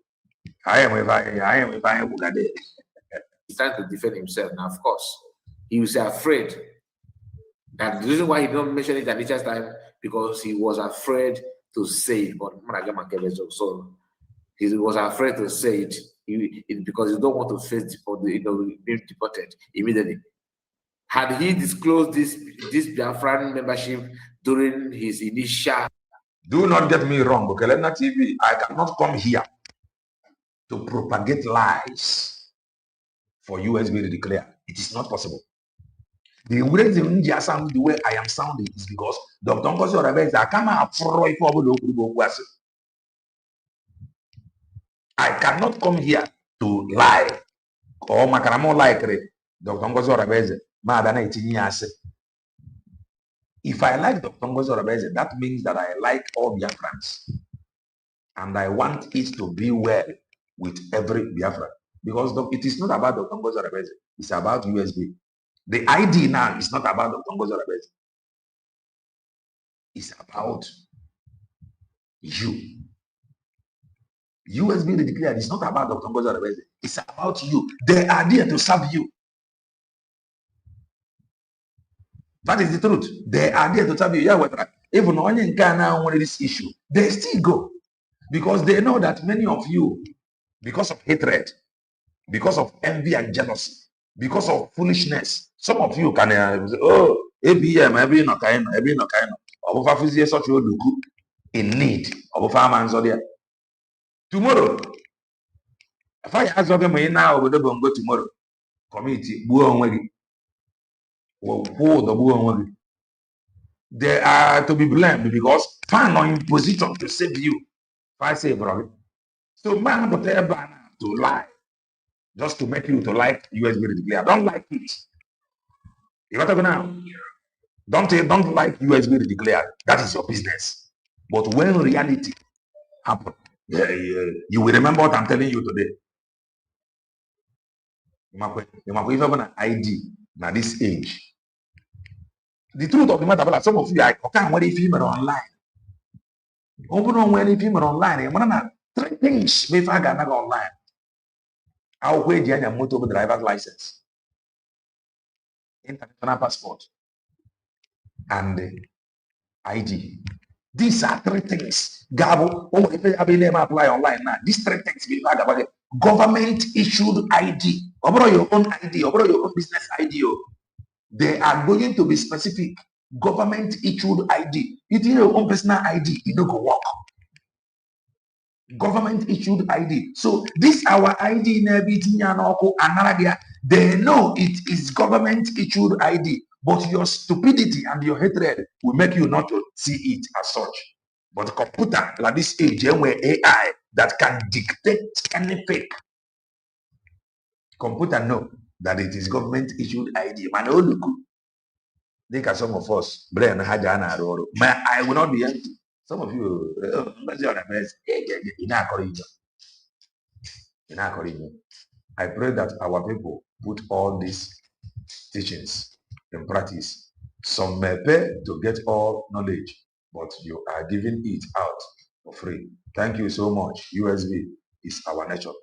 S1: I am Bugade.
S2: He's trying to defend himself. Now, of course, he was afraid. And the reason why he don't mention it at Richard's time, because he was afraid to say it, but so he was afraid to say it, because he don't want to face being deported immediately. Had he disclosed this Biafran membership during his initial...
S1: Do not get me wrong, okay? Lena TV, I cannot come here to propagate lies for USB to declare. It is not possible. The reason the way I am sounding is because Dr. Ngozi Orebeze, I cannot come here to lie. Or makaramo like Dr. Ngozi Orebeze, madana itinyase. If I like Dr. Ngozi Orebeze, that means that I like all Biafrans. And I want it to be well with every Biafran. Because it is not about Dr. Ngozi Orebeze, it's about USB. The ID now is not about Dr. Ngozi Orebeze. It's about you. USB declared it's not about Dr. Ngozi Orebeze. It's about you. They are there to serve you. That is the truth. They are there to serve you. Yeah, even only in Ghana on this issue, they still go. Because they know that many of you, because of hatred, because of envy and jealousy, because of foolishness, some of you can oh, ABM, every no kind, of such in need of a farmer there. Tomorrow, if I ask them now, we don't go tomorrow. Community, they are to be blamed because fan are in position to save you. If I say, brother, so man, but to lie, just to make you to like USB declare. Don't like it. You got to now. Don't like USB declare. That is your business. But when reality happen, you will remember what I'm telling you today. You might even an ID now this age. The truth of the matter, some of you, I can't wait if you are online. Open on when if you are online, three things before I got online. I'll wait your motor driver's license, international passport, and ID. These are three things. Gabo, if you have name apply online now, these three things before I got government issued ID. Over your own ID, over your own business ID. They are going to be specific. Government issued ID. It is your own personal ID, you don't go work. Government issued ID. So this our ID they know it is government issued ID, but your stupidity and your hatred will make you not to see it as such. But computer like this age where AI that can dictate any fake. Computer know that it is government issued ID. Man, think as some of us, brain hajana or I will not be empty. Some of you, I pray that our people put all these teachings in practice. Some may pay to get all knowledge, but you are giving it out for free. Thank you so much. USB is our nature.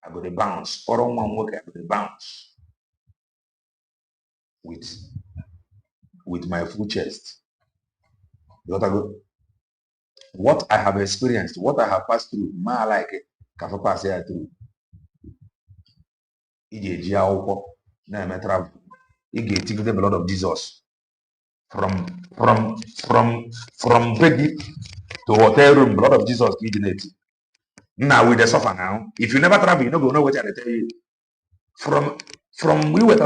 S1: I go to bounce. I go to bounce with my full chest. What I have experienced, what I have passed through, I like it. Can pass it through. Take the blood of Jesus from baby to hotel room. Blood of Jesus now with the suffer now. If you never travel, you don't know what I tell you. From we were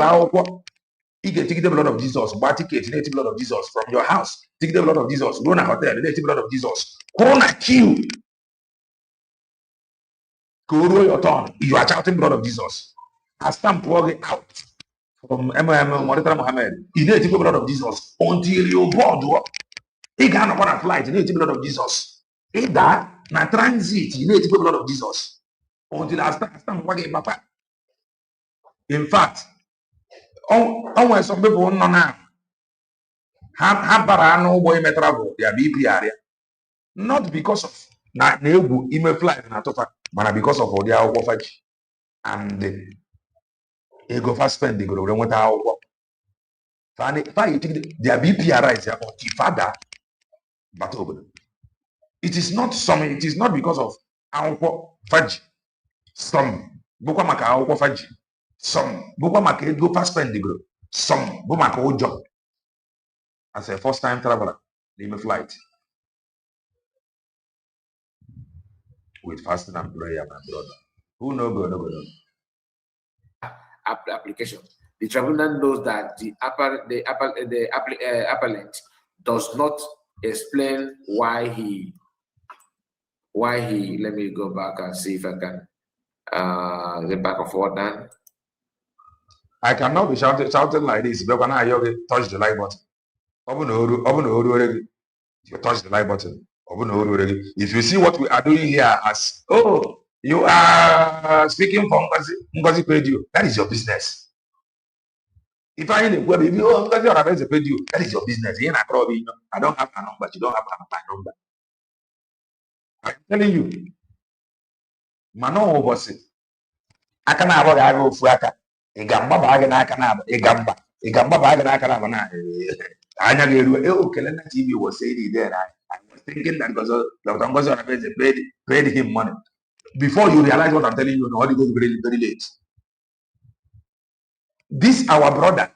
S1: take the blood of Jesus, buy ticket, take the blood of Jesus from your house, take the blood of Jesus, go to a hotel, take the blood of Jesus, corona kill. Go roll your tongue. You are shouting blood of Jesus. I stamp walking out from Monitor Mohammed. You need to take the blood of Jesus until you board. You can't on a flight, you need to take the blood of Jesus. Either na transit, you need to take the blood of Jesus until I stamp walking back. In fact, when some people know now, have no boy may travel, their BP area. Not because of na email flight na tofa, but because of their offer and they go fast spend, they go to what our their BP rise their father, but it is not some, it is not because of our faji. Some bukwamaka our faji. Some bukwamaka go fast spend, they go. Some bumaka job. As a first time traveler, they may flight with fasting and prayer, my brother. Who no go, no go, no.
S2: Application. The tribunal knows that the appellant does not explain why he. Let me go back and see if I can get back and forward then.
S1: I cannot be shouting like this, but when I touch the like button. You touch the like button. If you see what we are doing here as, oh, you are speaking from Ngozi paid you, that is your business. If I in web, if you Ngozi paid you, that is your business. I don't have a number, you don't have my number. I'm telling you, Mano was it. I can have a go fuaka. Igamba bag na kanaba, Igamba bag na kanaba. TV was saying there. I was thinking that because Dr. Ngozi paid him money. Before you realize what I'm telling you, no, it goes very, very late. This our brother,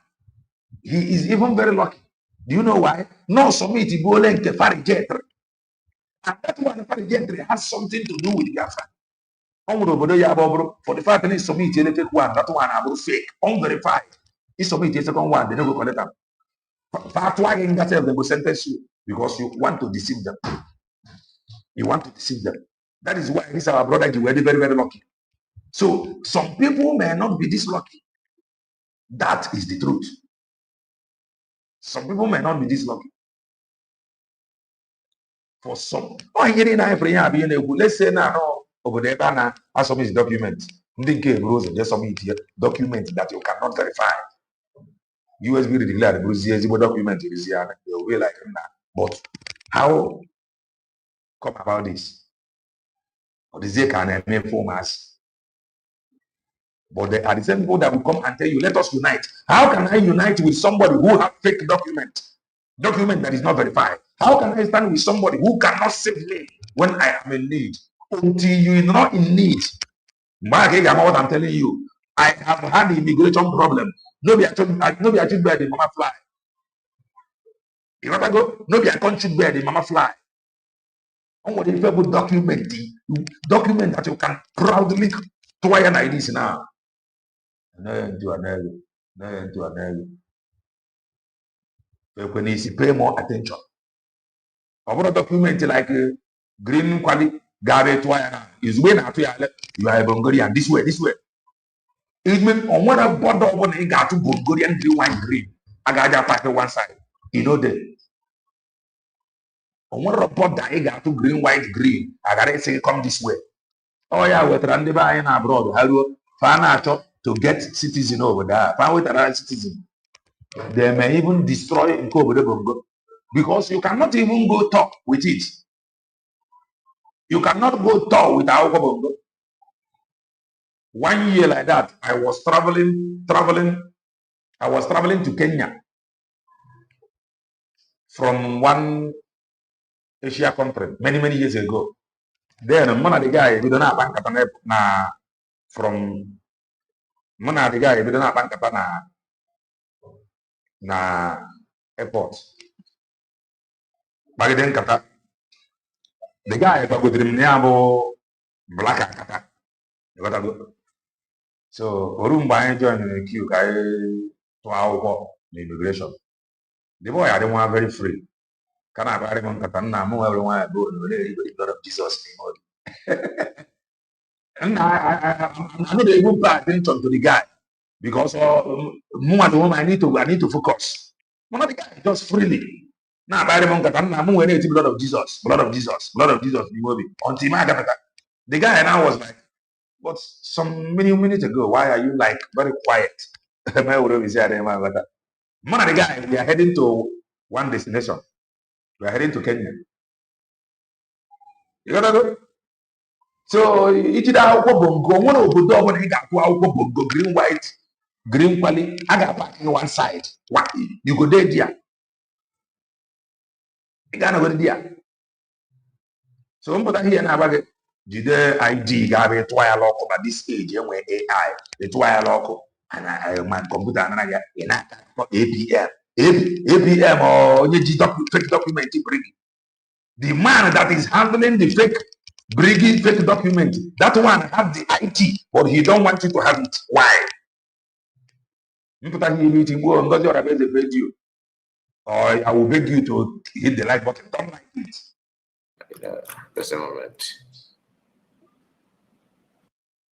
S1: he is even very lucky. Do you know why? No, submit go length far jet. And that one has something to do with Biafran. For the fact that submit a fake one, that one I will fake, unverified. He submit a second one, they don't go collect them. Part why in that they will sentence you because you want to deceive them. You want to deceive them. That is why this our brother you were very, very lucky. So some people may not be this lucky. That is the truth. Some people may not be this lucky. For some, let's say now over there now has some is document. Just submit here document that you cannot verify. USB declared the document is here. They will be like that. But how come about this? Or the they can inform us. But they are the same people that will come and tell you, let us unite. How can I unite with somebody who has fake document that is not verified? How can I stand with somebody who cannot save me when I am in need? Until you are not in need. What I'm telling you, I have had the immigration problem. Nobody actually bear the mama fly. You want to go? Nobody actually bear the mama fly. On what if people document that you can proudly to an ID now. When you pay more attention. About document like green quality garbage is when after you are a Bongorian this way. It means on what a border when you got to Bongorian green wine green. I got that part on one side. You know that. On what a border you got to green white green. I gotta say come this way. Oh yeah, we're trying to buy in abroad. How do to get citizen over there? Find with another citizen. They may even destroy in Bongo because you cannot even go talk with it. You cannot go talk with our Bongo. 1 year like that, I was traveling to Kenya from one Asia country many years ago. Then one of the guy we don't have na from one of the guy we don't have na airport. Back then kata the guy go dream niabo black kata. You got to go. So Orumba join the queue guy to our immigration. The boy I don't want very free. Can I buy him Katana? More everyone go to the blood of Jesus. And I'm not even pay attention to the guy because I need to focus. One of the guy just freely. Now buy him Katana, more the blood of Jesus, blood of Jesus. Until my the guy now was like, but some many minutes ago, why are you like very quiet? One of the guy, we are heading to one destination. We are heading to Kenya. You gotta go. So it's that bongo. One of the dog when he got bongo, green, white, green quality. I got parking one side. What you go there? You gotta go there. So I'm put here now. The ID got it wire lock at this age. When AI, it's wire lock, and I my computer and I get in APM or fake document bring. The man that is handling the fake bringing fake document, that one has the IT, but he don't want you to have it. Why? You put a meeting, go and go your radio, or I will beg you to hit the like button. Don't like it.
S2: Just a moment.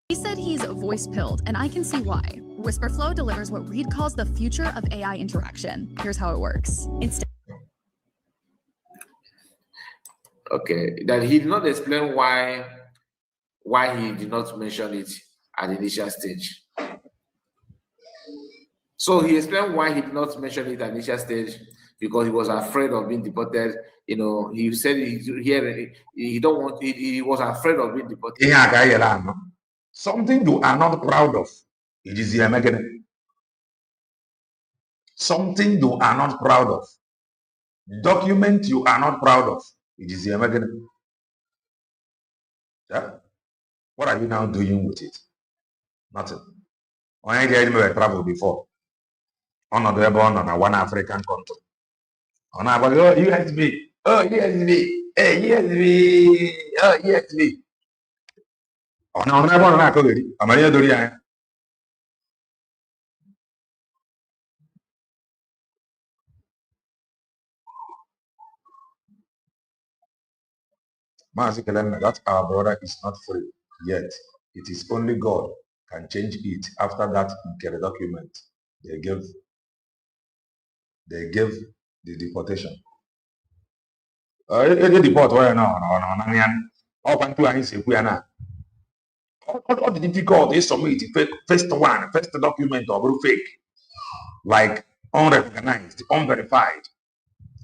S3: He said he's voice pilled, and I can see why. Whisperflow delivers what Reed calls the future of AI interaction. Here's how it works.
S2: Okay, that he did not explain why he did not mention it at the initial stage. So he explained why he did not mention it at the initial stage because he was afraid of being deported. You know, he said he was afraid of being deported.
S1: Something you are not proud of. It is the American. Something you are not proud of. Document you are not proud of. It is the American. Yeah? What are you now doing with it? Nothing. When I did travel before, on one African country. On about USB. Oh, yes, me. Hey, yes, me. Oh, yes, me. Oh, no, I'm not going to I'm going to do that our brother is not free yet. It is only God can change it after that document they gave the deportation. Deport why now? All the difficult is submit first document or fake, like unrecognized, unverified.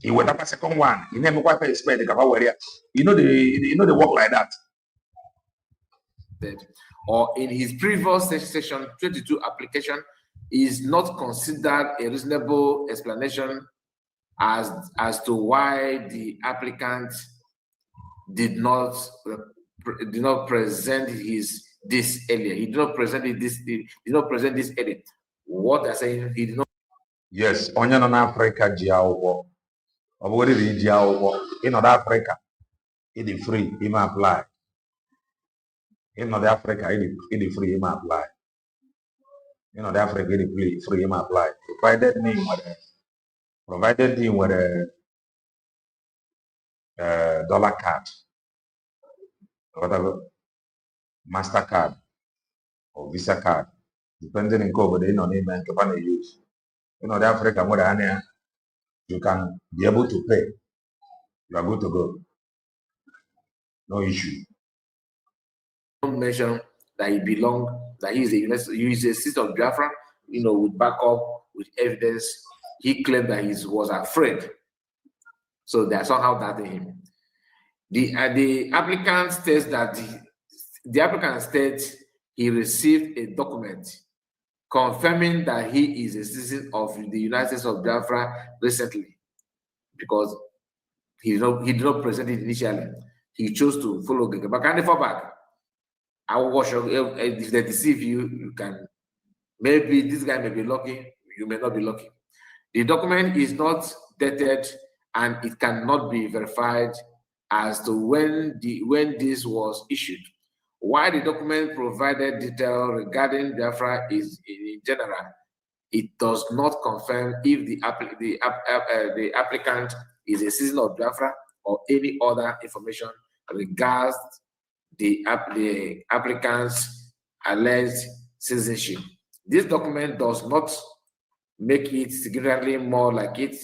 S1: He went up a second one. He never quite expect the cover where you know the work like that.
S2: Or in his previous section 22 application is not considered a reasonable explanation as to why the applicant did not present this earlier. He did not present this earlier. What they're saying, he did not.
S1: Yes, onye nọ n'Africa ji akwụkwọ. Ọ bụrụ na iji akwụkwọ, ị nọ n'Africa, ị dị free ime apply. Ị nọ n'Africa, ị dị free ime apply. Ị nọ n'Africa, ị dị free ime apply. Provided you nwere dollar card, whatever, MasterCard or Visa card, depending on obodo ị nọ n'ime nke a na-use. Ị nọ n'Africa nwere anya, you can be able to pay. You are good to go. No issue.
S2: Don't mention that he belonged, that he is a citizen of Biafran, with backup, with evidence. He claimed that he was afraid. So they are somehow doubting him. The applicant states that the applicant states he received a document confirming that he is a citizen of the United States of Biafra recently, because he did not present it initially. He chose to follow Gekebakande for back. I will watch if they deceive you, you can, maybe this guy may be lucky, you may not be lucky. The document is not dated and it cannot be verified as to when this was issued. While the document provided detail regarding Biafra is in general, it does not confirm if the applicant is a citizen of Biafra or any other information regards the applicant's alleged citizenship. This document does not make it significantly more likely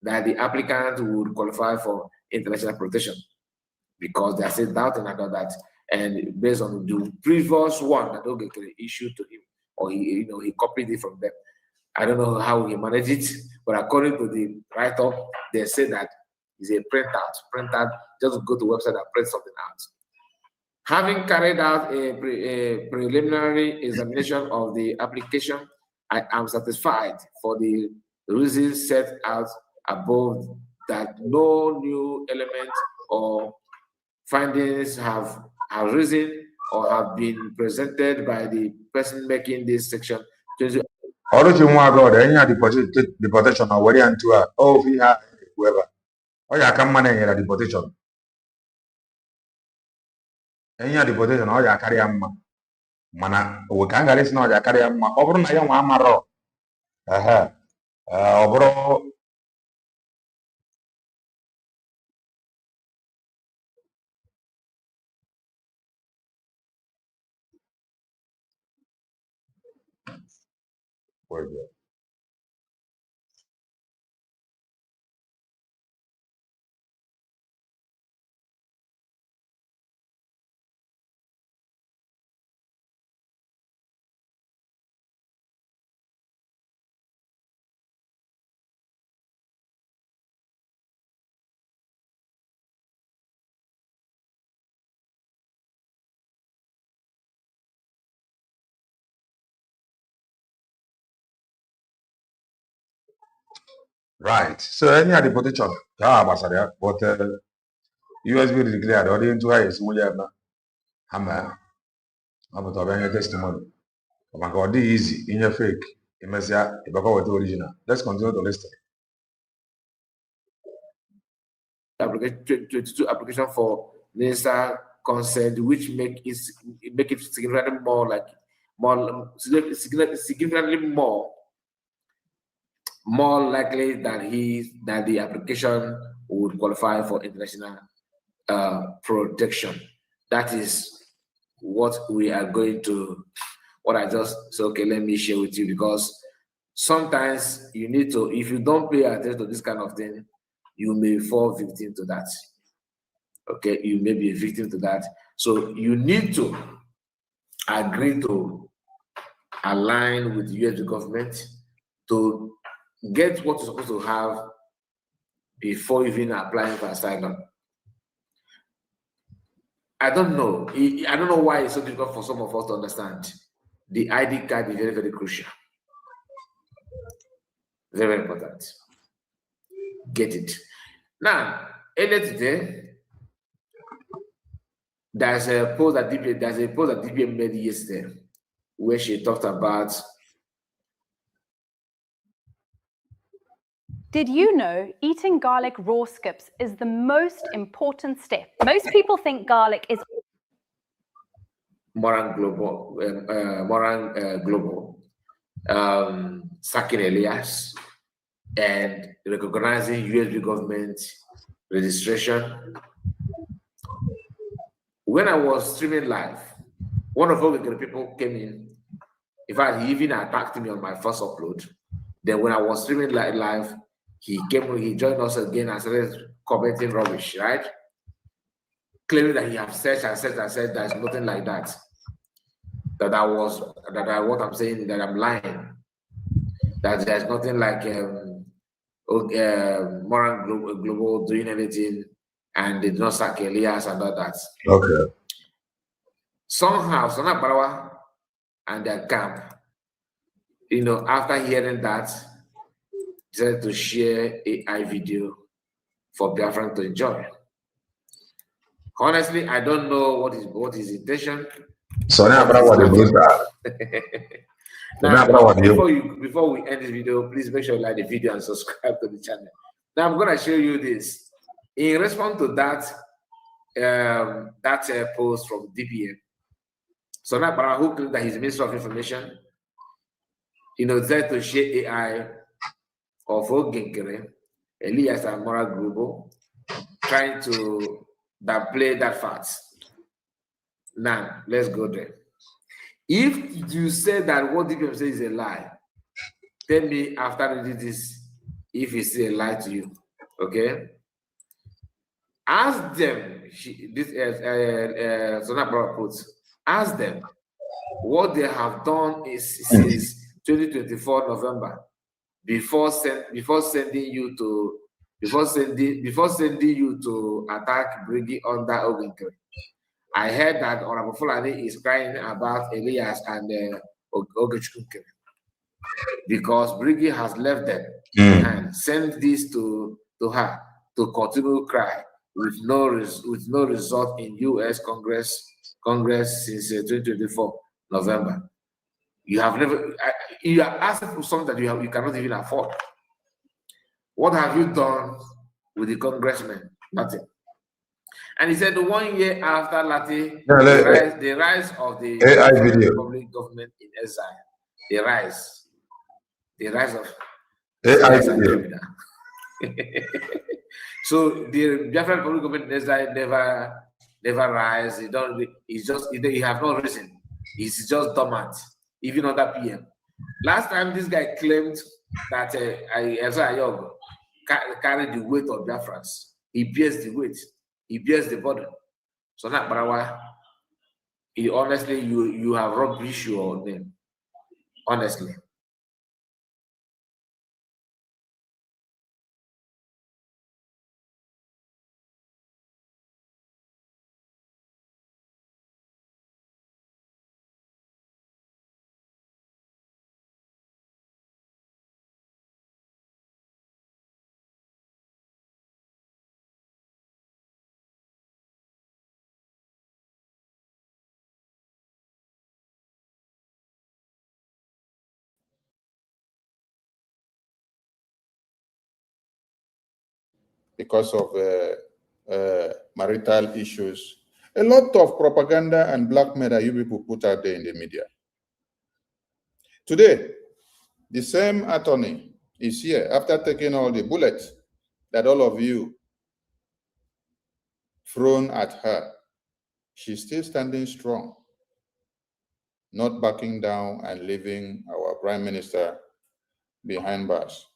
S2: that the applicant would qualify for international protection, because they are still doubting about that. And based on the previous one that Ogekere issued to him, or he copied it from them. I don't know how he managed it, but according to the write-up, they say that it's a printout. Just go to the website and print something out. Having carried out a preliminary examination of the application, I am satisfied for the reasons set out above that no new elements or findings have arisen or have been presented by the person making this section.
S1: Deportation or where into whoever. Oh, yeah, come man here deportation. Any deportation or ya carry mana we can't get listen or ya carry over na young amaro. Bro. Right. So any deportation, but USB declared or into high is Hammer. I'm not having a testimony. Oh my God, this easy in your fake. Original. Let's continue to listen.
S2: Application application for minister consent, which make it significantly more likely that the application would qualify for international protection. That is what we are going to. What I just said. Okay, let me share with you, because sometimes you need to. If you don't pay attention to this kind of thing, you may fall victim to that. Okay, you may be a victim to that. So you need to agree to align with the US government to get what you're supposed to have before even applying for asylum. I don't know. I don't know why it's so difficult for some of us to understand. The ID card is very, very crucial. Very, very important. Get it. Now, earlier today, there's a post that DPM made yesterday, where she talked about.
S4: Did you know eating garlic raw skips is the most important step? Most people think garlic is
S2: Moran Global, sacking Elias, and recognizing USB government registration. When I was streaming live, one of the people came in. In fact, he even attacked me on my first upload. Then when I was streaming live, he joined us again and started commenting rubbish, right? Claiming that he have searched and searched and said there's nothing like that. What I'm saying, that I'm lying. That there's nothing like Moran Global doing anything, and they did not sack Elias and all that.
S1: Okay.
S2: Somehow, Sana Barawa and their camp, after hearing that, decided to share AI video for Biafran to enjoy. Honestly, I don't know what his intention.
S1: So now,
S2: now, before we end this video, please make sure you like the video and subscribe to the channel. Now I'm going to show you this. In response to that, post from DPM, so now who claimed that he's Minister of Information, decided to share AI of Oginkere, Elias and Moral Global, trying to play that fact. Now, let's go there. If you say that what DPM says is a lie, tell me after reading this if it's a lie to you. Okay? Ask them, ask them what they have done since 2024 November before sending you to attack Briggy under Oginkere. I heard that Honorable Fulani is crying about Elias and Ogechukwu because Briggy has left them and sent this to her to continue cry with no result in U.S. Congress since 2024 November. You have never. You are asking for something that you cannot even afford. What have you done with the congressman? Nothing. And he said 1 year after Latte, the rise of the Republic government in exile, the rise of
S1: AI
S2: Tribunal. So the Biafran Republic government in exile never rise. He have no reason. He's just dormant, even under PM. Last time this guy claimed that Ayog carried the weight of Biafrans. He bears the weight. He bears the burden. So that Barawa, honestly, you have rubbish your name. Honestly.
S5: because of marital issues. A lot of propaganda and blackmail that you people put out there in the media. Today, the same attorney is here after taking all the bullets that all of you thrown at her. She's still standing strong, not backing down and leaving our Prime Minister behind bars.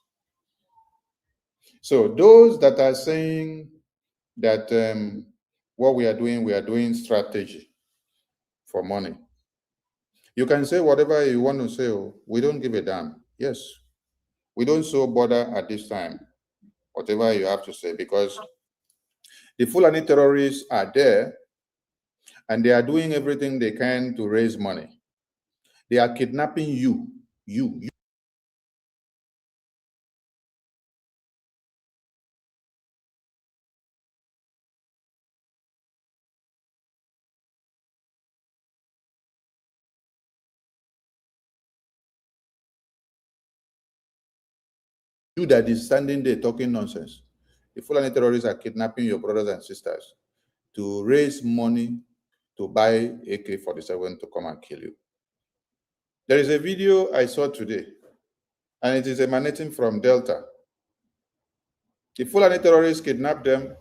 S5: So those that are saying that what we are doing strategy for money. You can say whatever you want to say. We don't give a damn. Yes, we don't so bother at this time, whatever you have to say, because the Fulani terrorists are there and they are doing everything they can to raise money. They are kidnapping you. You that is standing there talking nonsense. The Fulani terrorists are kidnapping your brothers and sisters to raise money to buy AK-47 to come and kill you. There is a video I saw today, and it is emanating from Delta. The Fulani terrorists kidnapped them,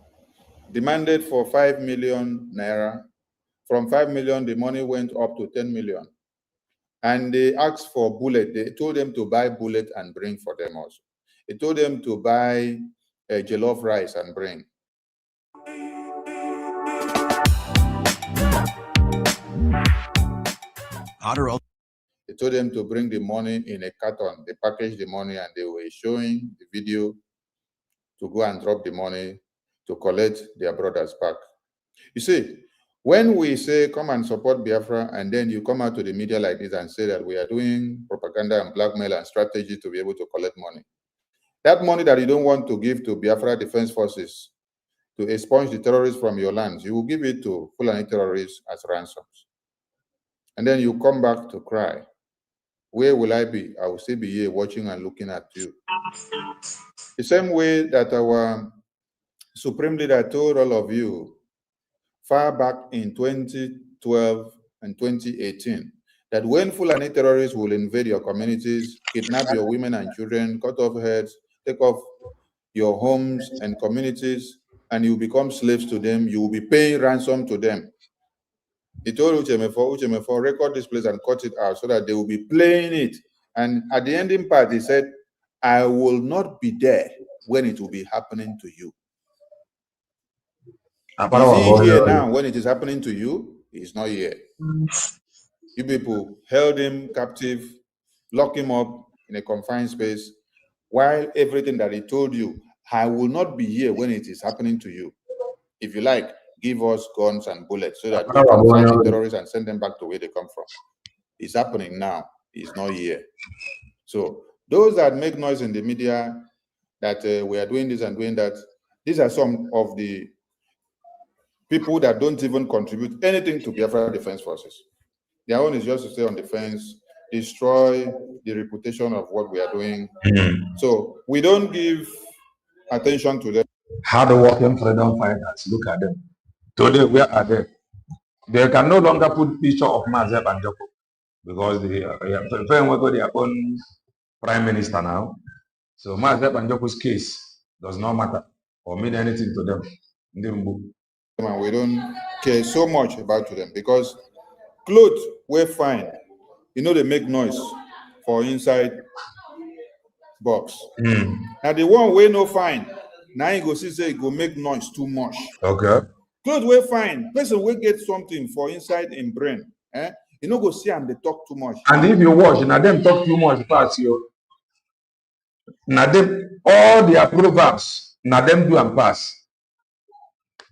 S5: demanded for 5 million naira. From 5 million, the money went up to 10 million. And they asked for bullet. They told them to buy bullet and bring for them also. They told them to buy jollof rice and bring. They told them to bring the money in a carton. They packaged the money and they were showing the video to go and drop the money to collect their brothers back. You see, when we say come and support Biafra, and then you come out to the media like this and say that we are doing propaganda and blackmail and strategy to be able to collect money, that money that you don't want to give to Biafra Defense Forces to expunge the terrorists from your lands, you will give it to Fulani terrorists as ransoms. And then you come back to cry. Where will I be? I will still be here watching and looking at you. The same way that our Supreme Leader told all of you far back in 2012 and 2018, that when Fulani terrorists will invade your communities, kidnap your women and children, cut off heads, take off your homes and communities, and you become slaves to them, you will be paying ransom to them. He told Uchemefo, record this place and cut it out so that they will be playing it. And at the ending part, he said, I will not be there when it will be happening to you. Is he here now when it is happening to you? He's not here. You people held him captive, locked him up in a confined space, while everything that he told you, I will not be here when it is happening to you. If you like, give us guns and bullets so that we can fight the terrorists and send them back to where they come from. It's happening now. It's not here. So those that make noise in the media that we are doing this and doing that, these are some of the people that don't even contribute anything to Biafra Defense Forces. Their own is just to stay on the fence, destroy the reputation of what we are doing. So we don't give attention to them.
S1: Hard-working freedom fighters, look at them. Today, where are they? They can no longer put picture of Mazep and Joko because they are preparing to go their own prime minister now. So Mazep and Joko's case does not matter or mean anything to them.
S5: And we don't care so much about them because clothes we're fine. You know they make noise for inside box. Now the one we no fine. Now you go see say it go make noise too much.
S1: Okay.
S5: Clothes we're fine. Person will get something for inside in brain. You know go see and they talk too much.
S1: And if you watch, now them talk too much pass you. Now them all their proverbs, now them do and pass.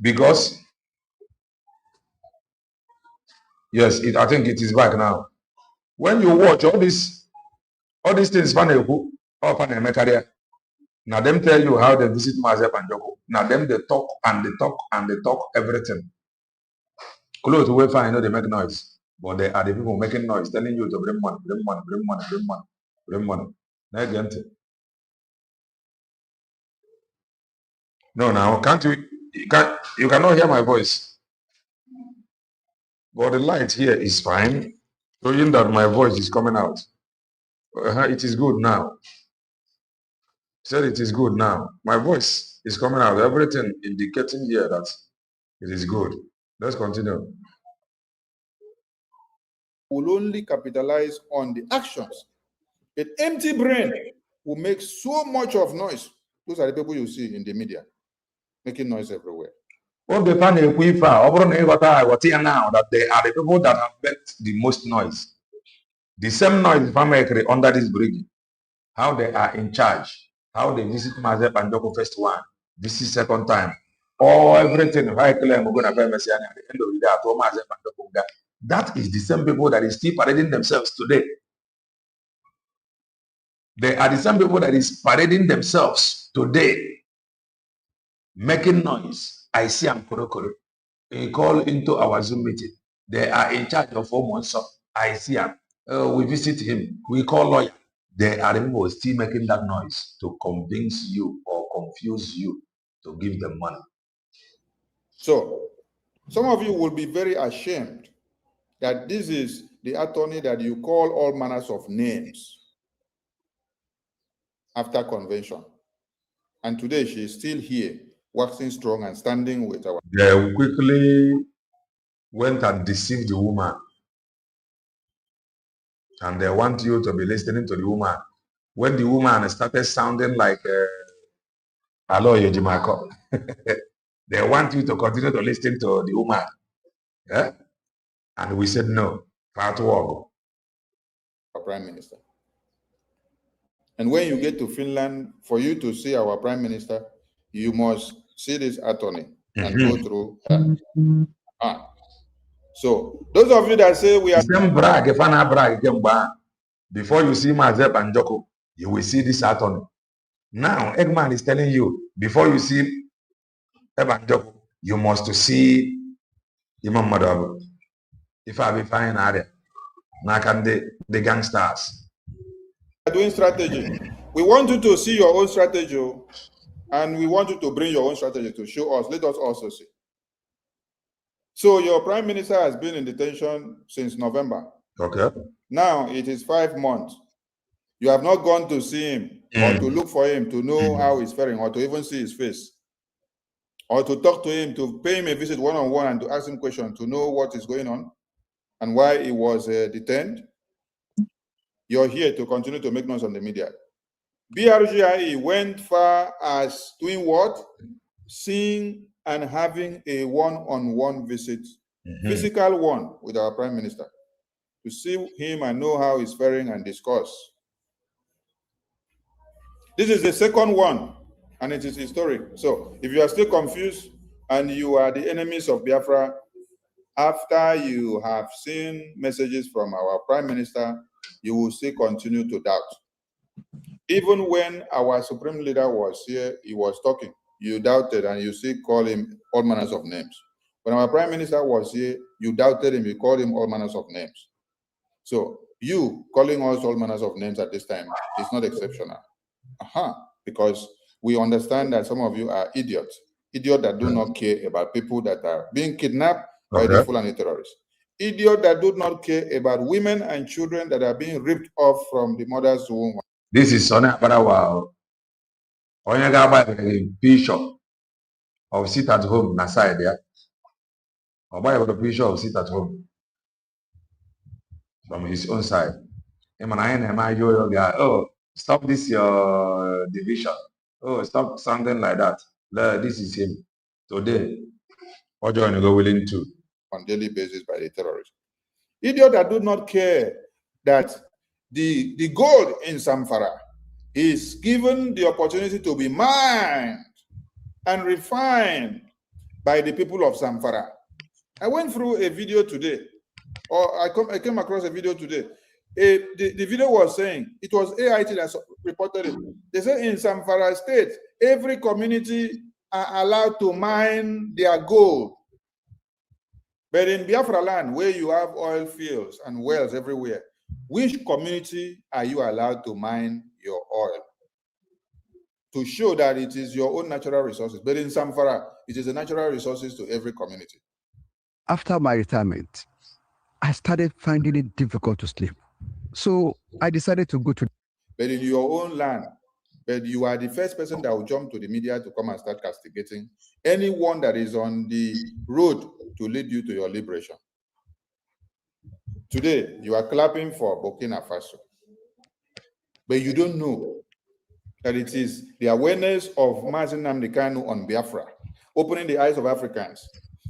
S1: Because yes, I think it is back now. When you watch all these things, now them tell you how they visit Mazep and Joko. Now them they talk and they talk and they talk everything. Clothes we find, they make noise, but they are the people making noise, telling you to bring money, bring money, bring money, bring money, bring money. Now again, No, now can't you? You cannot hear my voice. But the light here is fine, showing that my voice is coming out. It is good now. Said it is good now. My voice is coming out. Everything indicating here that it is good. Let's continue.
S5: Will only capitalize on the actions. An empty brain will make so much of noise. Those are the people you see in the media, making noise everywhere.
S1: What the fan now that they are the people that have made the most noise. The same noise if I make under this bridge, how they are in charge, how they visit Mazep and Joko first one, this is second time. Or everything if I claim we're gonna pay Messi at the end of the day, I told Mazep and Joko, that is the same people that is still parading themselves today. They are the same people that is parading themselves today, making noise. I see them Korokoro. They call into our Zoom meeting. They are in charge of 4 months. I see them. We visit him. We call lawyer. They are the people still making that noise to convince you or confuse you to give them money.
S5: So, some of you will be very ashamed that this is the attorney that you call all manners of names after convention. And today she is still here, waxing strong and standing with our...
S1: They quickly went and deceived the woman. And they want you to be listening to the woman. When the woman started sounding like hello, Yojimako, they want you to continue to listen to the woman. Yeah? And we said no.
S5: Our Prime Minister. And when you get to Finland, for you to see our Prime Minister, you must see this attorney and go through her. So, those of you that say we are...
S1: Before you see Mazep and Joko, you will see this attorney. Now, Eggman is telling you, before you see Evan Joko, you must see Imam Madabu. If I be fine area, now can the gangsters.
S5: Doing strategy. We want you to see your own strategy, and we want you to bring your own strategy to show us. Let us also see. So your Prime Minister has been in detention since November.
S1: Okay.
S5: Now it is 5 months. You have not gone to see him or to look for him to know how he's faring or to even see his face or to talk to him, to pay him a visit one-on-one and to ask him questions to know what is going on and why he was detained. You're here to continue to make noise on the media. BRGIE went far as doing what? Seeing and having a one-on-one visit, physical one with our Prime Minister, to see him and know how he's faring and discuss. This is the second one, and it is historic. So if you are still confused and you are the enemies of Biafra, after you have seen messages from our Prime Minister, you will still continue to doubt. Even when our Supreme Leader was here, he was talking, you doubted and you still call him all manners of names. When our Prime Minister was here, you doubted him, you called him all manners of names. So you calling us all manners of names at this time is not exceptional. Because we understand that some of you are idiots that do not care about people that are being kidnapped by the Fulani terrorists. Idiots that do not care about women and children that are being ripped off from the mother's womb.
S1: This is Sonia Parawa. Onyaga Bishop of sit at home na side there. Or buy the Bishop of sit at home from his own side. Oh, stop this your division. Oh, stop something like that. This is him. Today, what you go willing to?
S5: On daily basis by the terrorists. Idiot that do not care that the gold in Zamfara is given the opportunity to be mined and refined by the people of Zamfara. I went through a video today, or I came across a video today. The video was saying, it was AIT that reported it. They said in Zamfara state, every community are allowed to mine their gold. But in Biafra land, where you have oil fields and wells everywhere, which community are you allowed to mine your oil? to show that it is your own natural resources. But in Samfara, it is the natural resources to every community.
S6: After my retirement, I started finding it difficult to sleep. So I decided to go to.
S5: But in your own land, but you are the first person that will jump to the media to come and start castigating anyone that is on the road to lead you to your liberation. Today, you are clapping for Burkina Faso, but you don't know that it is the awareness of Mazen Nnamdi Kanu on Biafra, opening the eyes of Africans,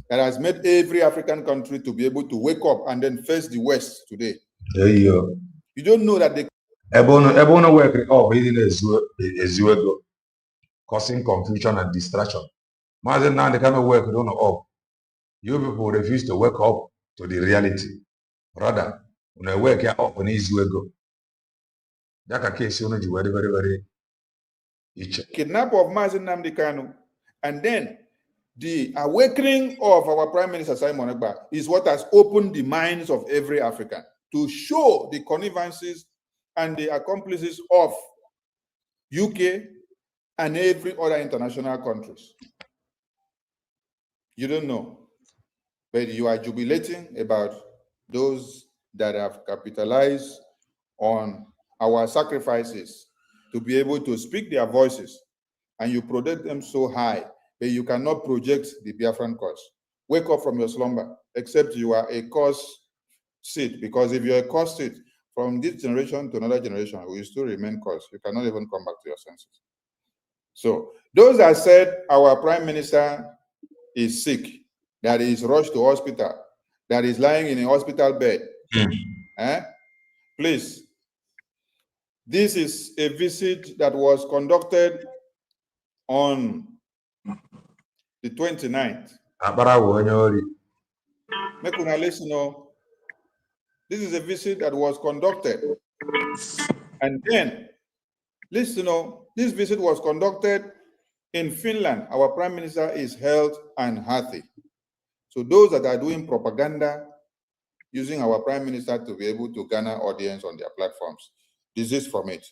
S5: that has made every African country to be able to wake up and then face the West today.
S1: There you go.
S5: You don't know that they
S1: Ebono work causing confusion and distraction. Imagine now the kind of work don't know up. You people refuse to wake up to the reality. Rather, when I wake up on easy go. That case you know very, very, very each.
S5: kidnap of Mazen Nnamdi Kanu, and then the awakening of our Prime Minister Simon Ekpa is what has opened the minds of every African to show the connivances and the accomplices of UK and every other international countries. You don't know, but you are jubilating about those that have capitalized on our sacrifices to be able to speak their voices, and you project them so high that you cannot project the Biafran cause. Wake up from your slumber, except you are a cause seat, because if you're a cause seat, from this generation to another generation, we still remain cause. You cannot even come back to your senses. So those that said our Prime Minister is sick, that is rushed to hospital, that is lying in a hospital bed, please, this is a visit that was conducted on the 29th. Make una listen, this is a visit that was conducted. And then, listen, this visit was conducted in Finland. Our Prime Minister is health and healthy. So those that are doing propaganda using our Prime Minister to be able to garner audience on their platforms, desist from it.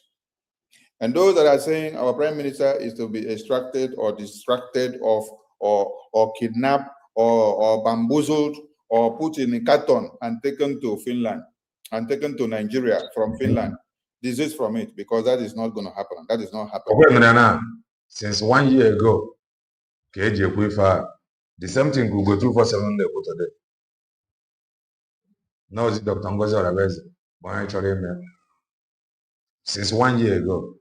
S5: And those that are saying our Prime Minister is to be extracted or distracted of or kidnapped or bamboozled or put in a carton and taken to Finland and taken to Nigeria from Finland, desist from it, because that is not going to happen. That is not happening.
S1: Since 1 year ago, the same thing could go through for 7 days today. Now it's Dr. Ngozi Oraveze. Since 1 year ago.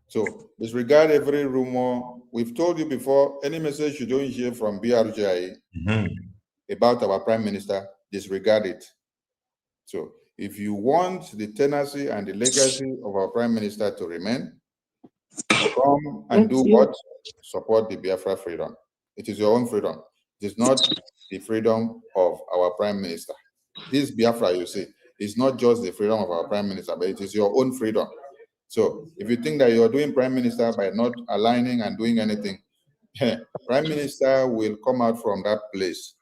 S5: So disregard every rumor. We've told you before, any message you don't hear from BRGI about our Prime Minister, disregard it. So if you want the tenacity and the legacy of our Prime Minister to remain, come and do what? Support the Biafra freedom. It is your own freedom. It is not the freedom of our Prime Minister. This Biafra, you see, is not just the freedom of our Prime Minister, but it is your own freedom. So if you think that you're doing Prime Minister by not aligning and doing anything, Prime Minister will come out from that place,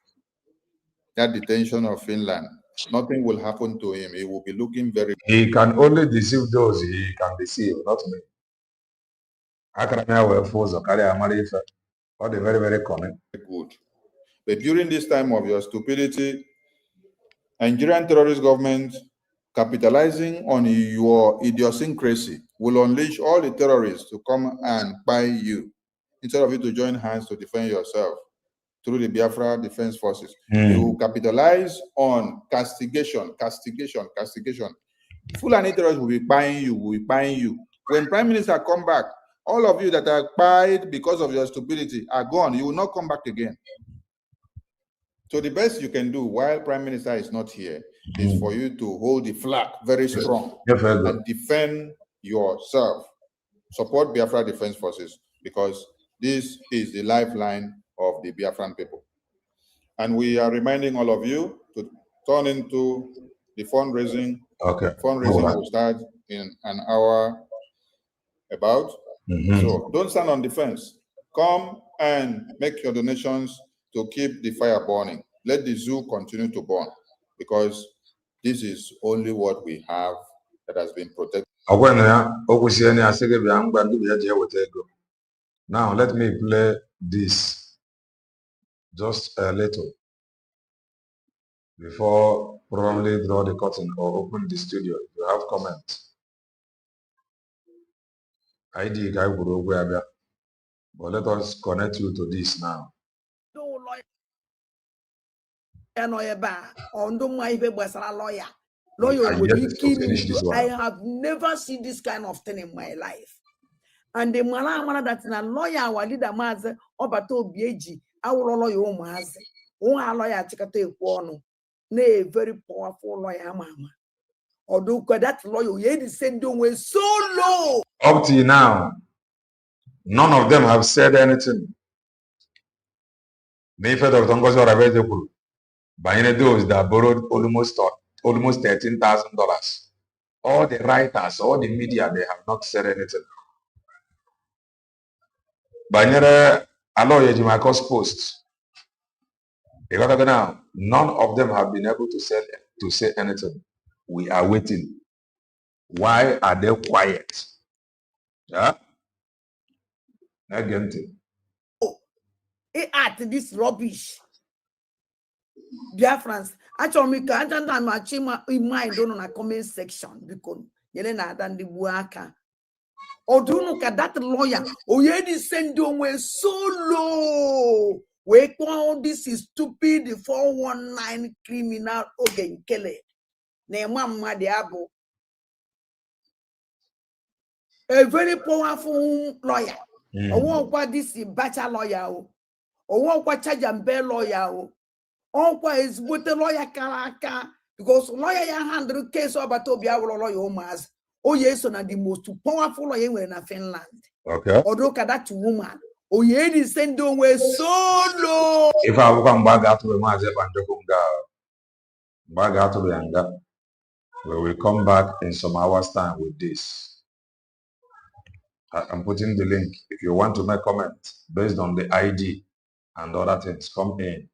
S5: that detention of Finland. Nothing will happen to him. He will be looking very...
S1: He can only deceive those he can deceive, not me. Very, very common.
S5: Good. But during this time of your stupidity, Nigerian terrorist government, capitalizing on your idiosyncrasy, will unleash all the terrorists to come and buy you, instead of you to join hands to defend yourself through the Biafra Defense Forces. You will capitalize on castigation. Fulani terrorists will be buying you, When Prime Minister come back, all of you that are buyed because of your stupidity are gone. You will not come back again. So the best you can do while Prime Minister is not here is for you to hold the flag very strong and defend yourself. Support Biafra Defense Forces, because this is the lifeline of the Biafran people. And we are reminding all of you to turn into the fundraising. Fundraising will start in an hour about. So don't stand on the fence. Come and make your donations to keep the fire burning. Let the zoo continue to burn, because this is only what we have that has been protected.
S1: Now let me play this just a little before probably draw the curtain or open the studio. If you have comments, ID guy will go Abia. But let us connect you to this now.
S7: I have never seen this kind of thing in my life. And the mana that's na lawyer wa leader maze obata obieji awuro lawyer o maze one lawyer chikata ekwu na a very powerful lawyer mama. Although that lawyer ye the same way so low.
S1: Up till now, none of them have said anything. Maybe Dr. Ngozi Orabeje by those that borrowed almost $13,000. All the writers, all the media, they have not said anything. Banyere Aloye Jimako's post. Now, none of them have been able to say anything. We are waiting. Why are they quiet? Yeah? Again.
S7: At this rubbish. Biafrans, actually, I don't change mind on a comment section because you know that the worker. Or do you look at that lawyer? Oh, yeah, this send away so low. We call this is stupid 419 criminal again Kelly. Name Mamma Diabo. A very powerful lawyer. Oh, what this is bachelor lawyer. Oh, what charge and bail lawyer. Always with the lawyer karaka because lawyer ya handle case about Abia lawyer mas. Oh yes, on the most powerful lawyer in Finland.
S1: Okay.
S7: Although that woman. Oh yeah, the send away so low.
S1: If I will come back out to the Mazep and back out to the Yanga, we will come back in some hours time with this. I'm putting the link. If you want to make comment based on the ID and other things, come in.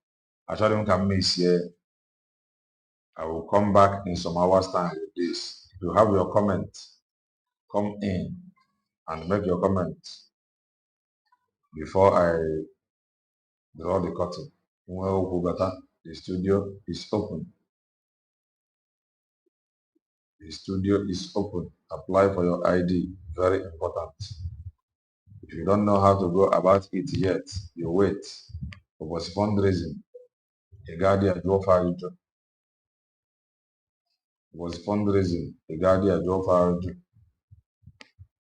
S1: Actually, you can miss here. I will come back in some hours time with this. If you have your comment, come in and make your comment before I draw the curtain. The studio is open. The studio is open. Apply for your ID. Very important. If you don't know how to go about it yet, you wait. For fundraising, a guardian drove far into. Was fundraising, a guardian drove far into.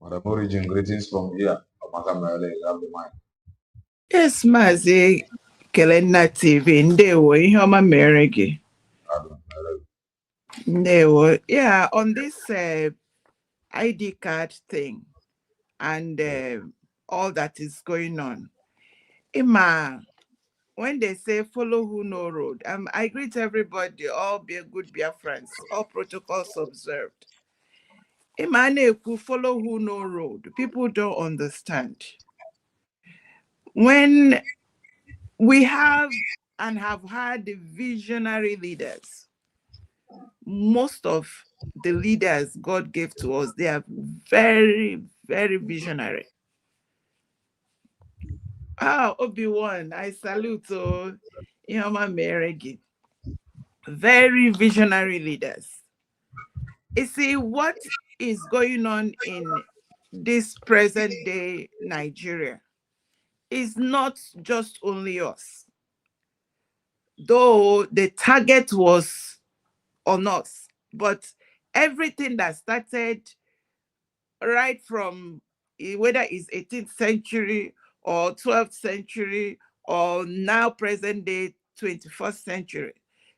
S1: Madam Origin, greetings from here. Amaka Mele, you have the mic.
S8: Yes, Mazi Kelena TV, ndewo, ihe ọma mere gị. Ndewo, yeah, on this ID card thing and all that is going on. Ima, when they say follow who no road, I greet everybody, all be a good Biafrans, all protocols observed. Ima neku follow who no road, people don't understand. When we have and have had the visionary leaders, most of the leaders God gave to us, they are very, very visionary. Obi-Wan, I salute Ihoma Meregi. Very visionary leaders. You see, what is going on in this present day Nigeria is not just only us. Though the target was on us, but everything that started right from whether it's 18th century or 12th century or now present day 21st century,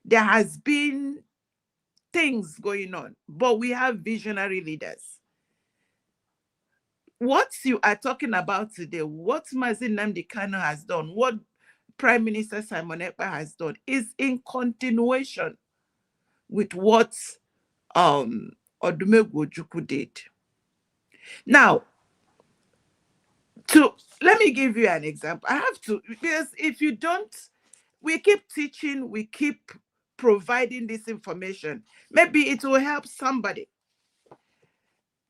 S8: there has been things going on, but we have visionary leaders. What you are talking about today, what Mazi Nnamdi Kanu has done, what Prime Minister Simon Ekpa has done is in continuation with what Odumegwu Ojukwu did. Now, let me give you an example. I have to, because if you don't, we keep teaching, we keep providing this information. Maybe it will help somebody.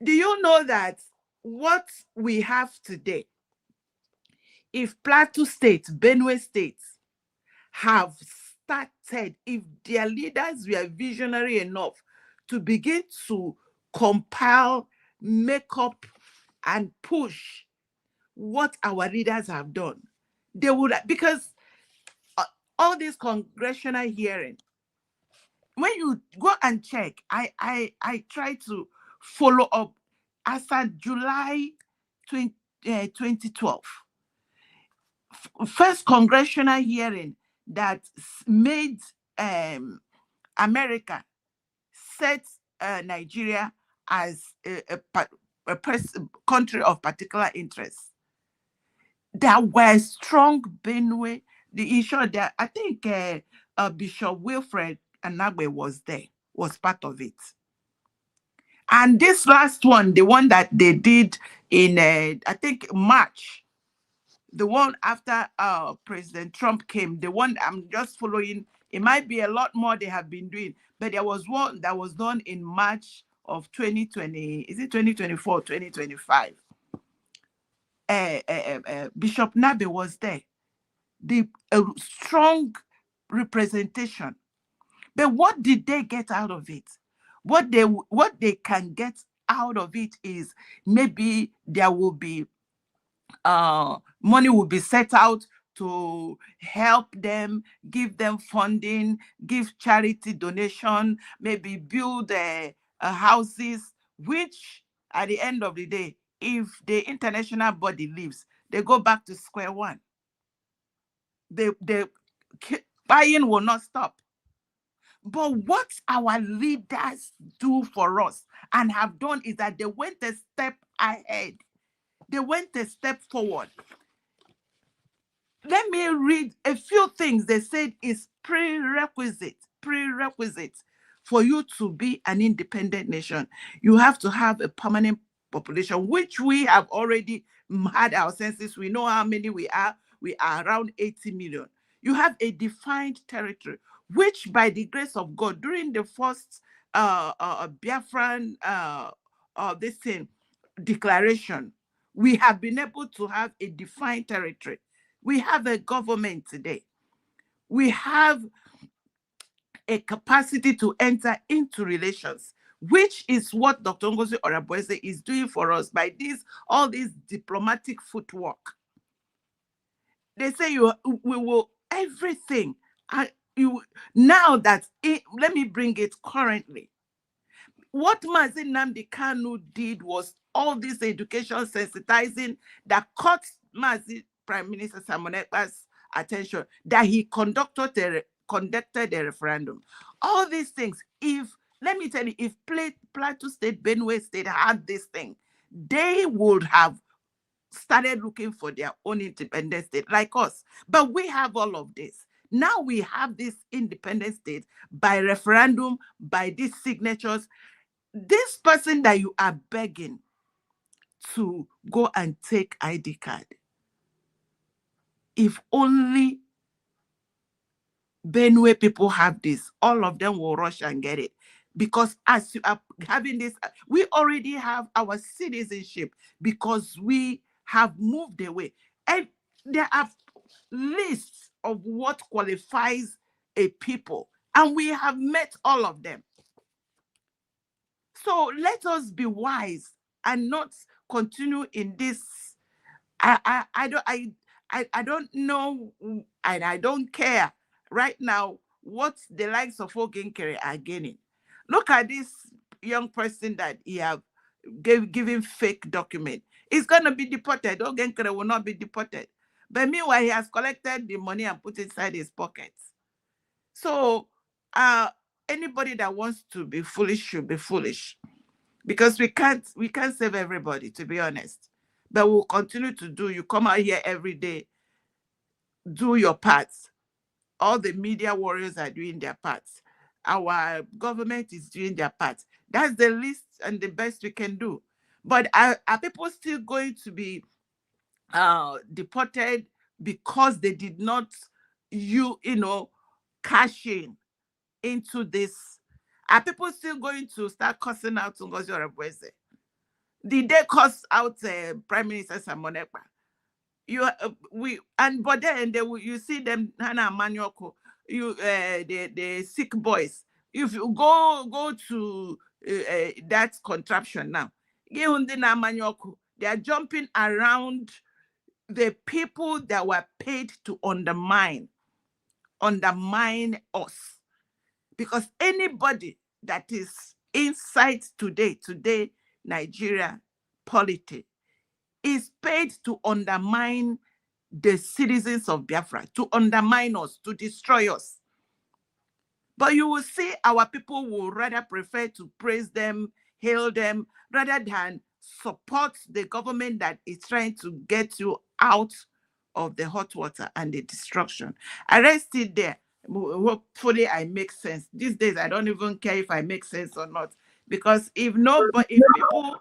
S8: Do you know that what we have today, if Plateau State, Benue State have started, if their leaders were visionary enough to begin to compile, make up, and push what our leaders have done, they would, because all this congressional hearing, when you go and check, I try to follow up as of July 2012. First congressional hearing that made America set Nigeria as a country of particular interest. There were strong Benue, the issue that I think Bishop Wilfred Anagbe was there, was part of it. And this last one, the one that they did in, I think, March, the one after President Trump came, the one I'm just following, it might be a lot more they have been doing, but there was one that was done in March of 2020, is it 2024, 2025? Bishop Nabe was there. The strong representation. But what did they get out of it? What they can get out of it is maybe there will be money will be set out to help them, give them funding, give charity donation, maybe build houses, which at the end of the day, if the international body leaves, they go back to square one. The buying will not stop. But what our leaders do for us and have done is that they went a step ahead. They went a step forward. Let me read a few things they said is prerequisite for you to be an independent nation. You have to have a permanent population, which we have already had our census. We know how many we are. We are around 80 million. You have a defined territory, which by the grace of God, during the first Biafran this thing, declaration, we have been able to have a defined territory. We have a government today. We have a capacity to enter into relations, which is what Dr. Ngozi Orabueze is doing for us by all this diplomatic footwork. They say we will everything. Now that let me bring it currently. What Mazi Nnamdi Kanu did was all this education sensitizing that caught Mazi Prime Minister Simon Ekpa's attention, that he conducted a referendum. All these things, let me tell you, if Plateau State, Benue State had this thing, they would have started looking for their own independent state like us. But we have all of this. Now we have this independent state by referendum, by these signatures. This person that you are begging to go and take ID card, if only Benue people have this, all of them will rush and get it. Because as you are having this, we already have our citizenship because we have moved away. And there are lists of what qualifies a people, and we have met all of them. So let us be wise and not continue in this. I don't know, and I don't care right now what the likes of Ogenkere are gaining. Look at this young person that he have given fake document. He's going to be deported. Ogenkere will not be deported. But meanwhile, he has collected the money and put it inside his pockets. So anybody that wants to be foolish should be foolish. Because we can't save everybody, to be honest. But we'll continue to do. You come out here every day, do your parts. All the media warriors are doing their parts. Our government is doing their parts. That's the least and the best we can do. But are people still going to be deported because they did not, cash in into this? Are people still going to start cussing out Ngozi Orabueze? Did they cost out Prime Minister Samonekpa? But then you see them Hana Manyoko, the sick boys. If you go to that contraption now, they are jumping around the people that were paid to undermine us. Because anybody that is inside today Nigeria polity is paid to undermine the citizens of Biafra, to undermine us, to destroy us. But you will see our people will rather prefer to praise them, hail them, rather than support the government that is trying to get you out of the hot water and the destruction. I rest it there. Hopefully I make sense. These days, I don't even care if I make sense or not. Because if people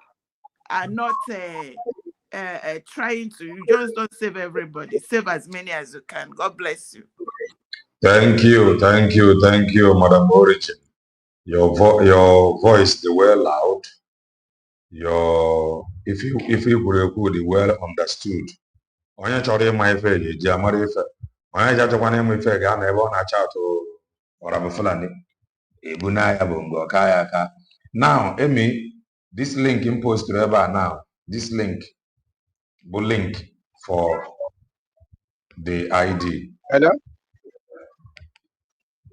S8: are not trying to, you just don't save everybody. Save as many as you can. God bless you.
S1: Thank you, Madam Origin. Your voice, the well loud. If you could the well understood. Onye chọrọ ịma ife eji amara ife. Onye chọrọkwana ịma ife ga na ebe ọ na-acha atụ ọra Fulani. Ebu na ya bụ mgbe ọka ya aka. Now, Amy, this link in post to now. This link will link for the ID.
S9: Hello?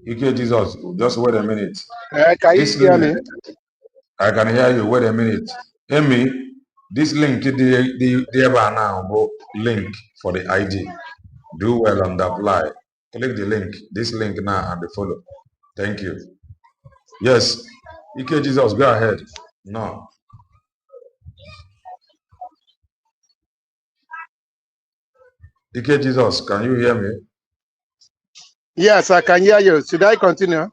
S1: Okay, Jesus, just wait a minute.
S9: Can you hear me?
S1: I can hear you. Wait a minute. Amy, this link the now will link for the ID. Do well and apply. Click the link. This link now and the follow. Thank you. Yes. Okay, Jesus, go ahead. No. Okay, Jesus, can you hear me?
S9: Yes, I can hear you. Should I continue?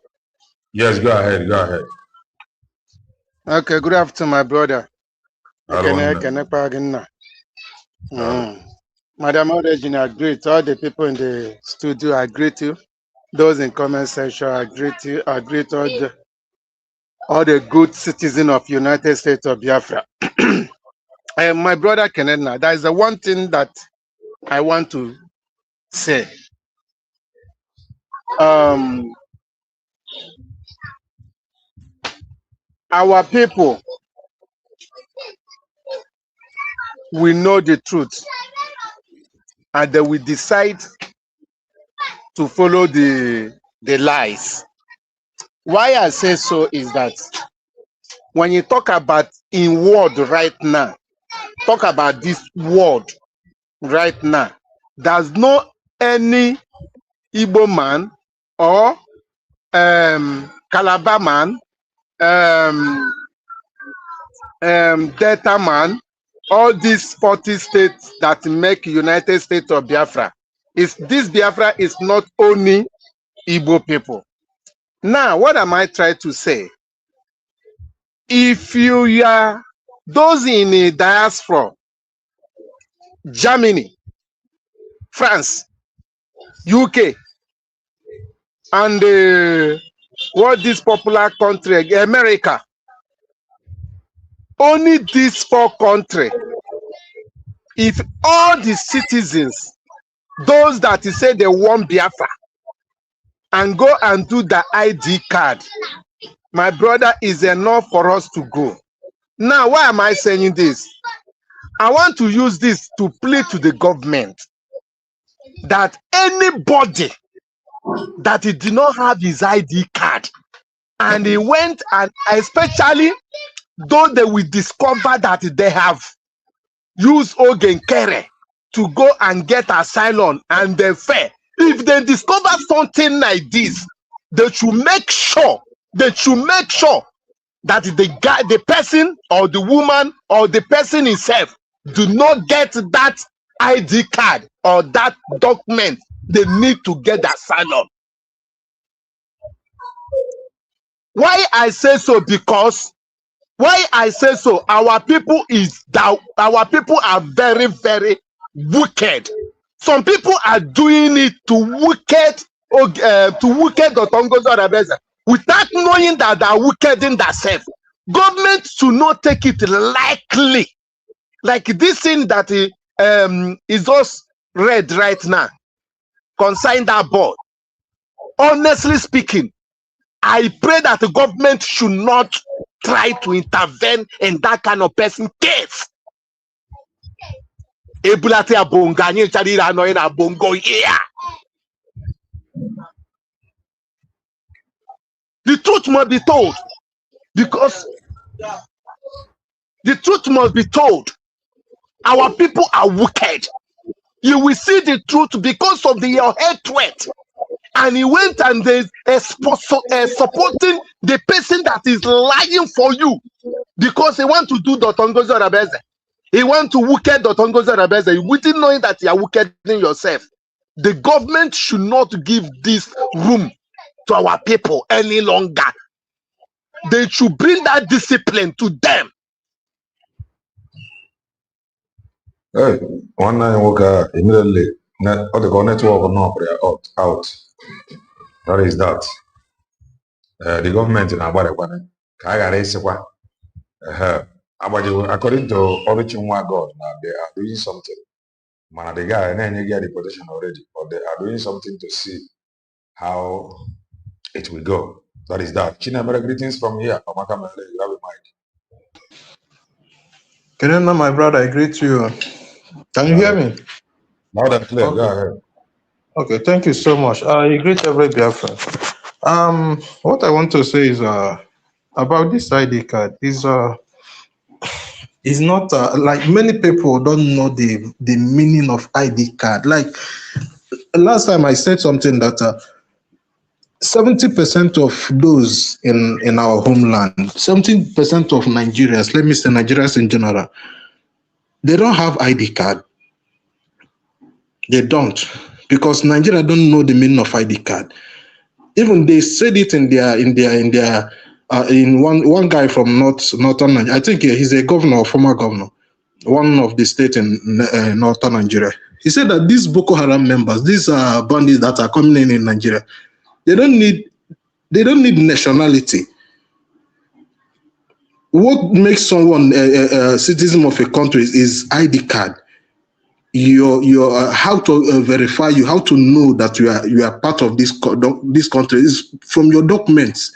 S1: Yes, go ahead. Go ahead.
S9: Okay, good afternoon, my brother. Madam Origin, I greet all the people in the studio. I greet you. Those in comment section, I greet you. I greet all the good citizens of United States of Biafra. My brother Kenneth, there is the one thing that I want to say. Our people, we know the truth, and they will decide to follow the lies. Why I say so is that when you talk about in world right now, talk about this world right now, there's no any Igbo man or Calabar man, Delta man, all these 40 states that make United States of Biafra. This Biafra is not only Igbo people. Now, what am I trying to say? If you are those in the diaspora, Germany, France, UK, and what this popular country, America, only these 4 countries, if all the citizens, those that say they want Biafra, and go and do the ID card, my brother, is enough for us to go. Now, why am I saying this? I want to use this to plead to the government that anybody that he did not have his ID card and he went, and especially though they will discover that they have used Ogenkere to go and get asylum and they fail. If they discover something like this, they should make sure that the person or the woman or the person himself do not get that ID card or that document they need to get asylum. Why I say so? Because why I say so, our people are very, very wicked. Some people are doing it to wicked without knowing that they are wicked in themselves. government should not take it lightly. Like this thing that is just read right now, concerning that board. Honestly speaking, I pray that the government should not try to intervene in that kind of person case. The truth must be told, because the truth must be told. Our people are wicked. You will see the truth because of your hatred. And he went and is supporting the person that is lying for you because he want to do Dotongozo Rabeze. He want to wicked Dotongozo Rabeze without knowing that you are wicked in yourself. The government should not give this room to our people any longer. They should bring that discipline to them.
S1: Hey, one night walk immediately. All the network not out. That is that. The government in Abia, according to Origin God, now they are doing something. Man, the guy and you get the position already, but they are doing something to see how it will go. That is that. Chinamere, greetings from here. Amaka Mele, you have a mic.
S10: Kenema, my brother, I greet you. Can you hear me?
S1: Loud and clear.
S10: Okay.
S1: Go ahead.
S10: Okay, thank you so much. I greet every Biafran. What I want to say is about this ID card is not like many people don't know the meaning of ID card. Like last time I said something that 70% of those in our homeland, 70% of Nigerians, let me say Nigerians in general, they don't have ID card. They don't, because Nigeria don't know the meaning of ID card. Even they said it in one guy from northern Nigeria. I think he's a governor or former governor, one of the state in northern Nigeria. He said that these Boko Haram members, these bandits that are coming in Nigeria, they don't need nationality. What makes someone a citizen of a country is ID card. Your how to verify you, how to know that you are part of this country is from your documents.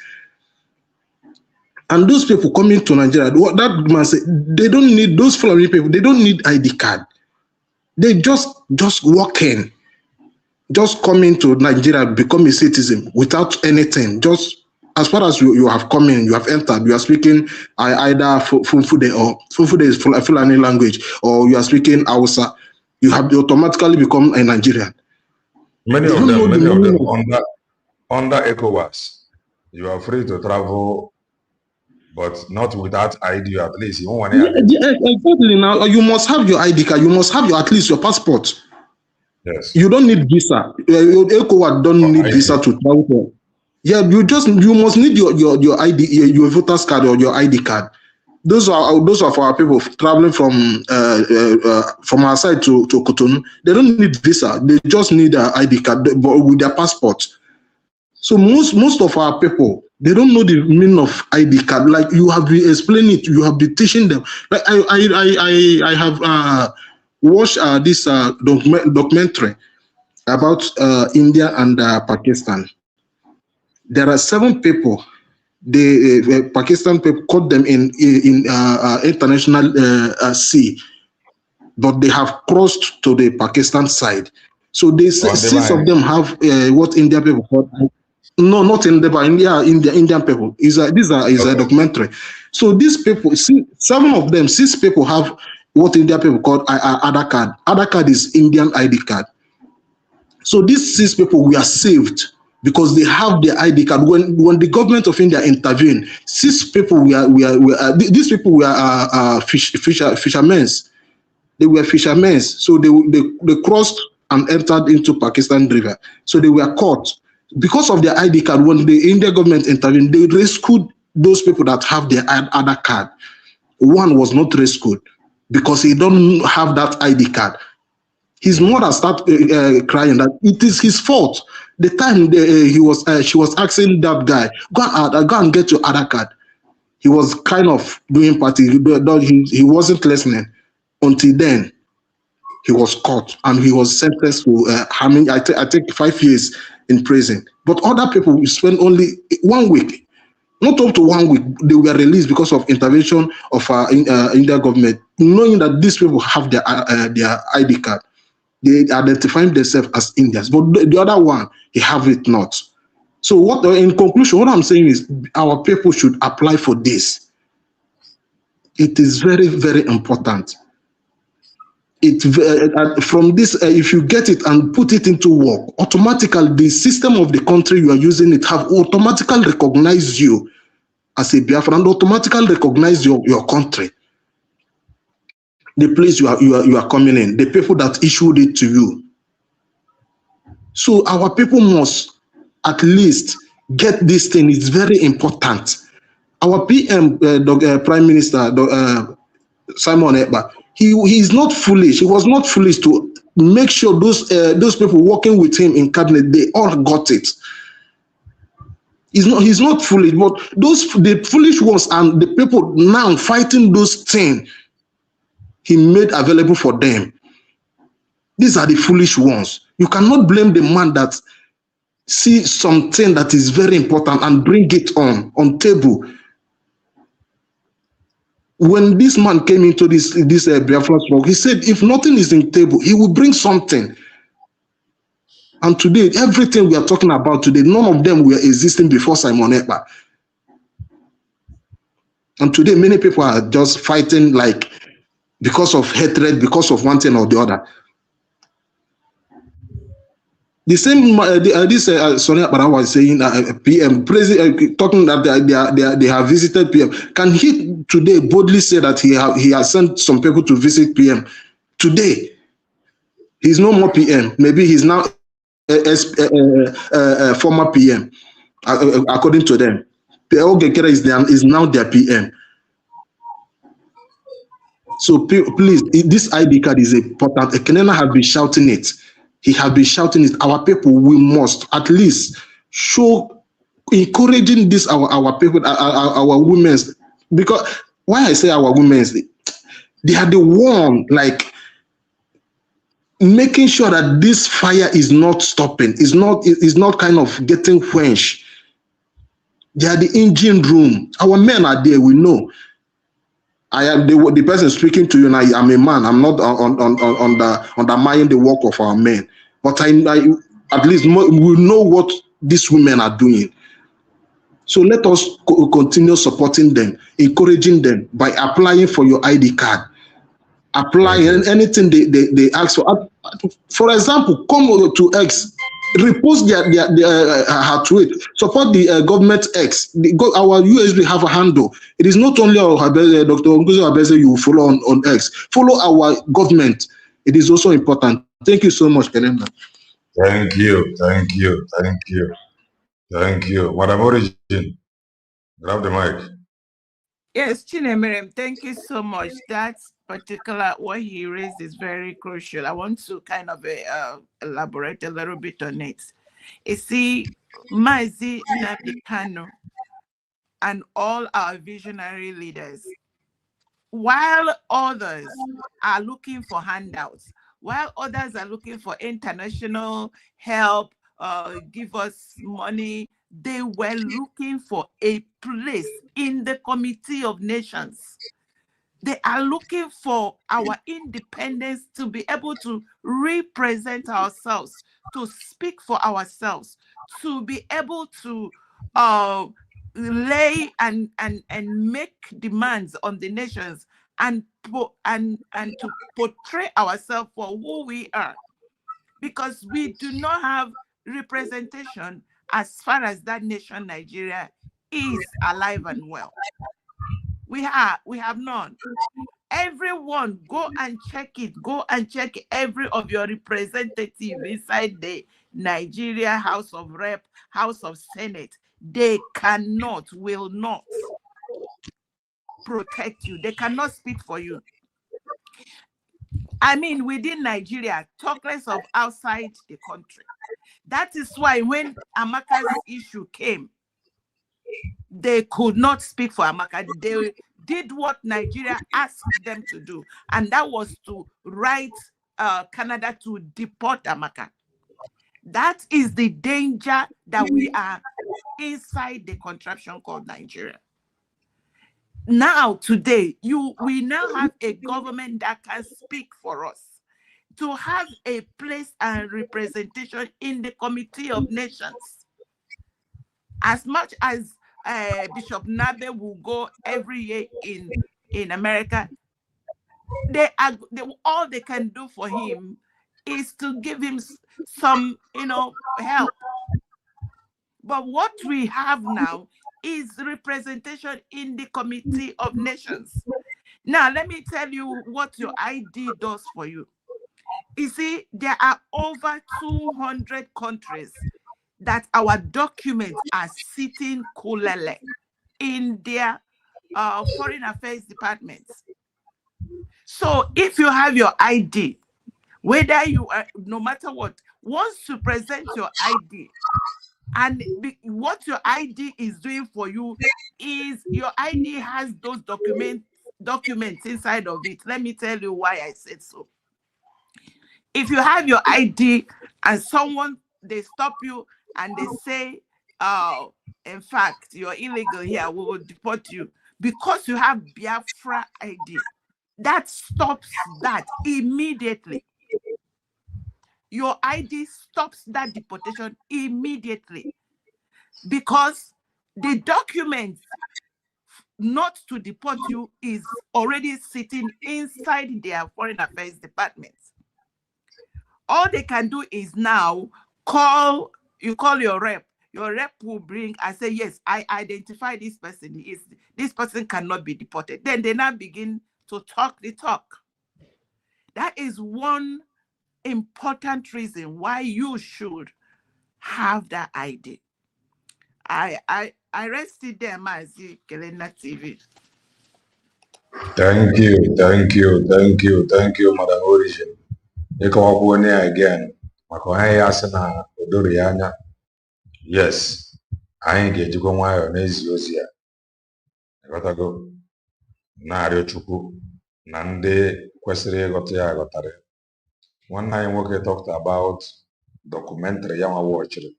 S10: And those people coming to Nigeria, what that man say, they don't need those following people. They don't need ID card. They just walk in, just come into Nigeria, become a citizen without anything. Just as far as you have come in, you have entered, you are speaking either Funfude or Funfude is Fulani language, or you are speaking Hausa. You have automatically become a Nigerian.
S1: Many of them under ECOWAS, you are free to travel, but not without ID. At least you want
S10: exactly. Now you must have your ID card. You must have at least your passport.
S1: Yes.
S10: You don't need visa. ECOWAS don't need visa to travel. Yeah, you must need your ID, your voter's card or your ID card. Those are for our people traveling from our side to Cotonou. They don't need visa. They just need an ID card with their passport. So most of our people, they don't know the meaning of ID card. Like you have been explaining it, you have been teaching them. Like I have watched this documentary about India and Pakistan. There are 7 people. The Pakistan people caught them in international sea, but they have crossed to the Pakistan side. So they say 6 of them have what Indian people call. No, not in the Indian people. Is a documentary. So these people, 7 of them, 6 people have what Indian people call Aadhaar card. Aadhaar card is Indian ID card. So these 6 people were saved because they have their ID card. When the government of India intervened, 6 people these people were fishermen. They were fishermen, so they crossed and entered into Pakistan River. So they were caught because of their ID card. When the Indian government intervened, they rescued those people that have their Aadhaar card. One was not rescued because he don't have that ID card. His mother started crying that it is his fault. The time she was asking that guy, go and get your Aadhaar card. He was kind of doing party. He wasn't listening. Until then, he was caught and he was sentenced to I think 5 years in prison. But other people spent only 1 week. Not up to 1 week, they were released because of intervention of Indian government, knowing that these people have their ID card. They identify themselves as Indians, but the other one, they have it not. So what, in conclusion, what I'm saying is our people should apply for this. It is very, very important. From this, if you get it and put it into work, automatically the system of the country you are using it have automatically recognized you as a Biafran and automatically recognize your country, the place you are coming in, the people that issued it to you. So our people must at least get this thing. It's very important. Our PM, Prime Minister Simon Ekpa, he is not foolish. He was not foolish to make sure those people working with him in cabinet, they all got it. He's not foolish, but the foolish ones and the people now fighting those things he made available for them. These are the foolish ones. You cannot blame the man that see something that is very important and bring it on table. When this man came into this Biafran smoke, he said if nothing is in table, he will bring something. And today, everything we are talking about today, none of them were existing before Simon Ekpa. And today, many people are just fighting like because of hatred, because of one thing or the other. The same, Sonia Bara was saying, PM, talking that they have visited PM. Can he today boldly say that he has sent some people to visit PM? Today, he's no more PM. Maybe he's now former PM, according to them. Ogekere is now their PM. So please, this ID card is important. Kenena has been shouting it. He has been shouting it. Our people, we must at least show encouraging this our people, our women. Because why I say our women, they are the one like making sure that this fire is not stopping, is not kind of getting quenched. They are the engine room. Our men are there, we know. I am the person speaking to you now. I'm a man. I'm not undermining the work of our men. But I at least we know what these women are doing. So let us continue supporting them, encouraging them by applying for your ID card. Applying anything they ask for. For example, come to X, repost her tweet, support the government X. Our USB have a handle. It is not only Dr. Ngozi Abeze you follow on X. Follow our government. It is also important. Thank you so much, Kenena.
S1: Thank you. Madam Origin, grab the mic.
S8: Yes, Chinemerem, thank you so much. That particular, what he raised is very crucial. I want to kind of elaborate a little bit on it. You see, Mazi Nnamdi Kanu and all our visionary leaders, while others are looking for handouts, while others are looking for international help, give us money, they were looking for a place in the Committee of Nations. They are looking for our independence to be able to represent ourselves, to speak for ourselves, to be able to lay and make demands on the nations and to portray ourselves for who we are. Because we do not have representation as far as that nation, Nigeria, is alive and well. We have none. Everyone, go and check it. Go and check every of your representatives inside the Nigeria House of Rep, House of Senate. They cannot, will not protect you. They cannot speak for you. I mean, within Nigeria, talk less of outside the country. That is why when Amaka's issue came, They could not speak for Amaka. They did what Nigeria asked them to do, and that was to write Canada to deport Amaka. That is the danger that we are inside the contraption called Nigeria. Now, today, we now have a government that can speak for us, to have a place and representation in the Committee of Nations. As much as Bishop Nabe will go every year in America, all they can do for him is to give him some, help. But what we have now is representation in the Committee of Nations. Now, let me tell you what your ID does for you. You see, there are over 200 countries that our documents are sitting kulele in their foreign affairs departments. So if you have your ID, whether you are, no matter what, once you present your ID, and what your ID is doing for you is your ID has those documents inside of it. Let me tell you why I said so. If you have your ID and they stop you and they say, in fact, you're illegal here, we will deport you, because you have Biafra ID, that stops that immediately. Your ID stops that deportation immediately, because the document not to deport you is already sitting inside their foreign affairs departments. All they can do is now call your rep. Your rep will bring and say, yes, I identify this person. This person cannot be deported. Then they now begin to talk the talk. That is one important reason why you should have that ID. I rested there, Mazi Kelena TV.
S1: Thank you, Madam Origin. Ịkọwakwa again maka onye ya sị na o doro ya anya. Yes, anyị ga-ejikwa nwayọọ n'ezi ozi ya. Ịghọtago, na-arịọ Chukwu na ndị kwesịrị ịghọta ya aghọtara. Nwanne anyị nwoke talked about documentary ya nwa watchiri.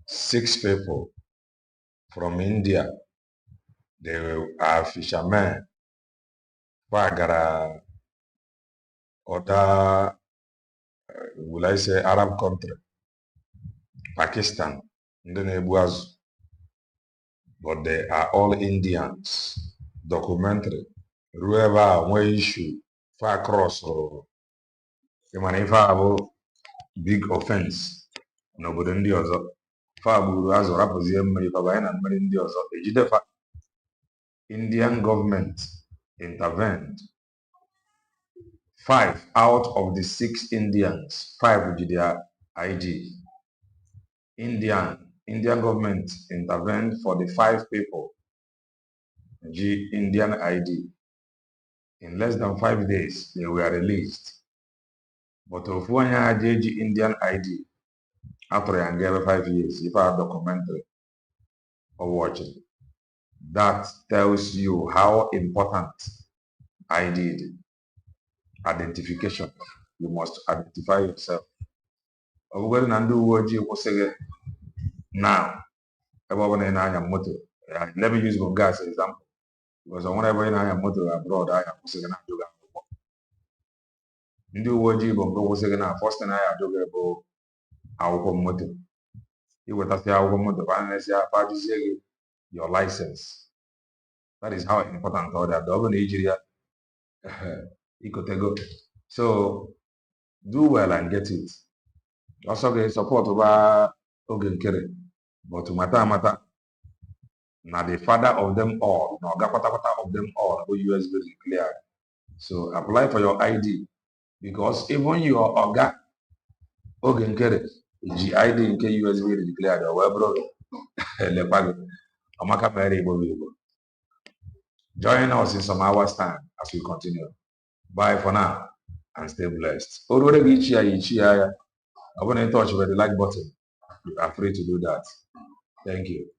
S1: 6 people from India. They are fishermen. Gara other, will I say, Arab country, Pakistan, but they are all Indians. Documentary. Whoever one issue far across or if I have big offense, nobody in the other. Far as or Indian government intervened. 5 out of the 6 Indians, 5 with their ID. Indian government intervened for the 5 people, Indian ID. In less than 5 days, they were released. But if one had Indian ID, after I gave 5 years, if I have documentary or watching, that tells you how important ID is. Identification. You must identify yourself. Now, let me use Gonga as an example. Because whenever I am motor abroad, I am saying first thing I do our motor. You will have your license. That is how important all that. Nigeria. So do well and get it. Also get support over Ogenkere. But mata now the father of them all, no of them all, who USB declared. So apply for your ID, because even your Oga Ogenkere, the ID in USB declared, well, brother, join us in some hours time as we continue. Bye for now and stay blessed. Already I want to touch with the like button. You are free to do that. Thank you.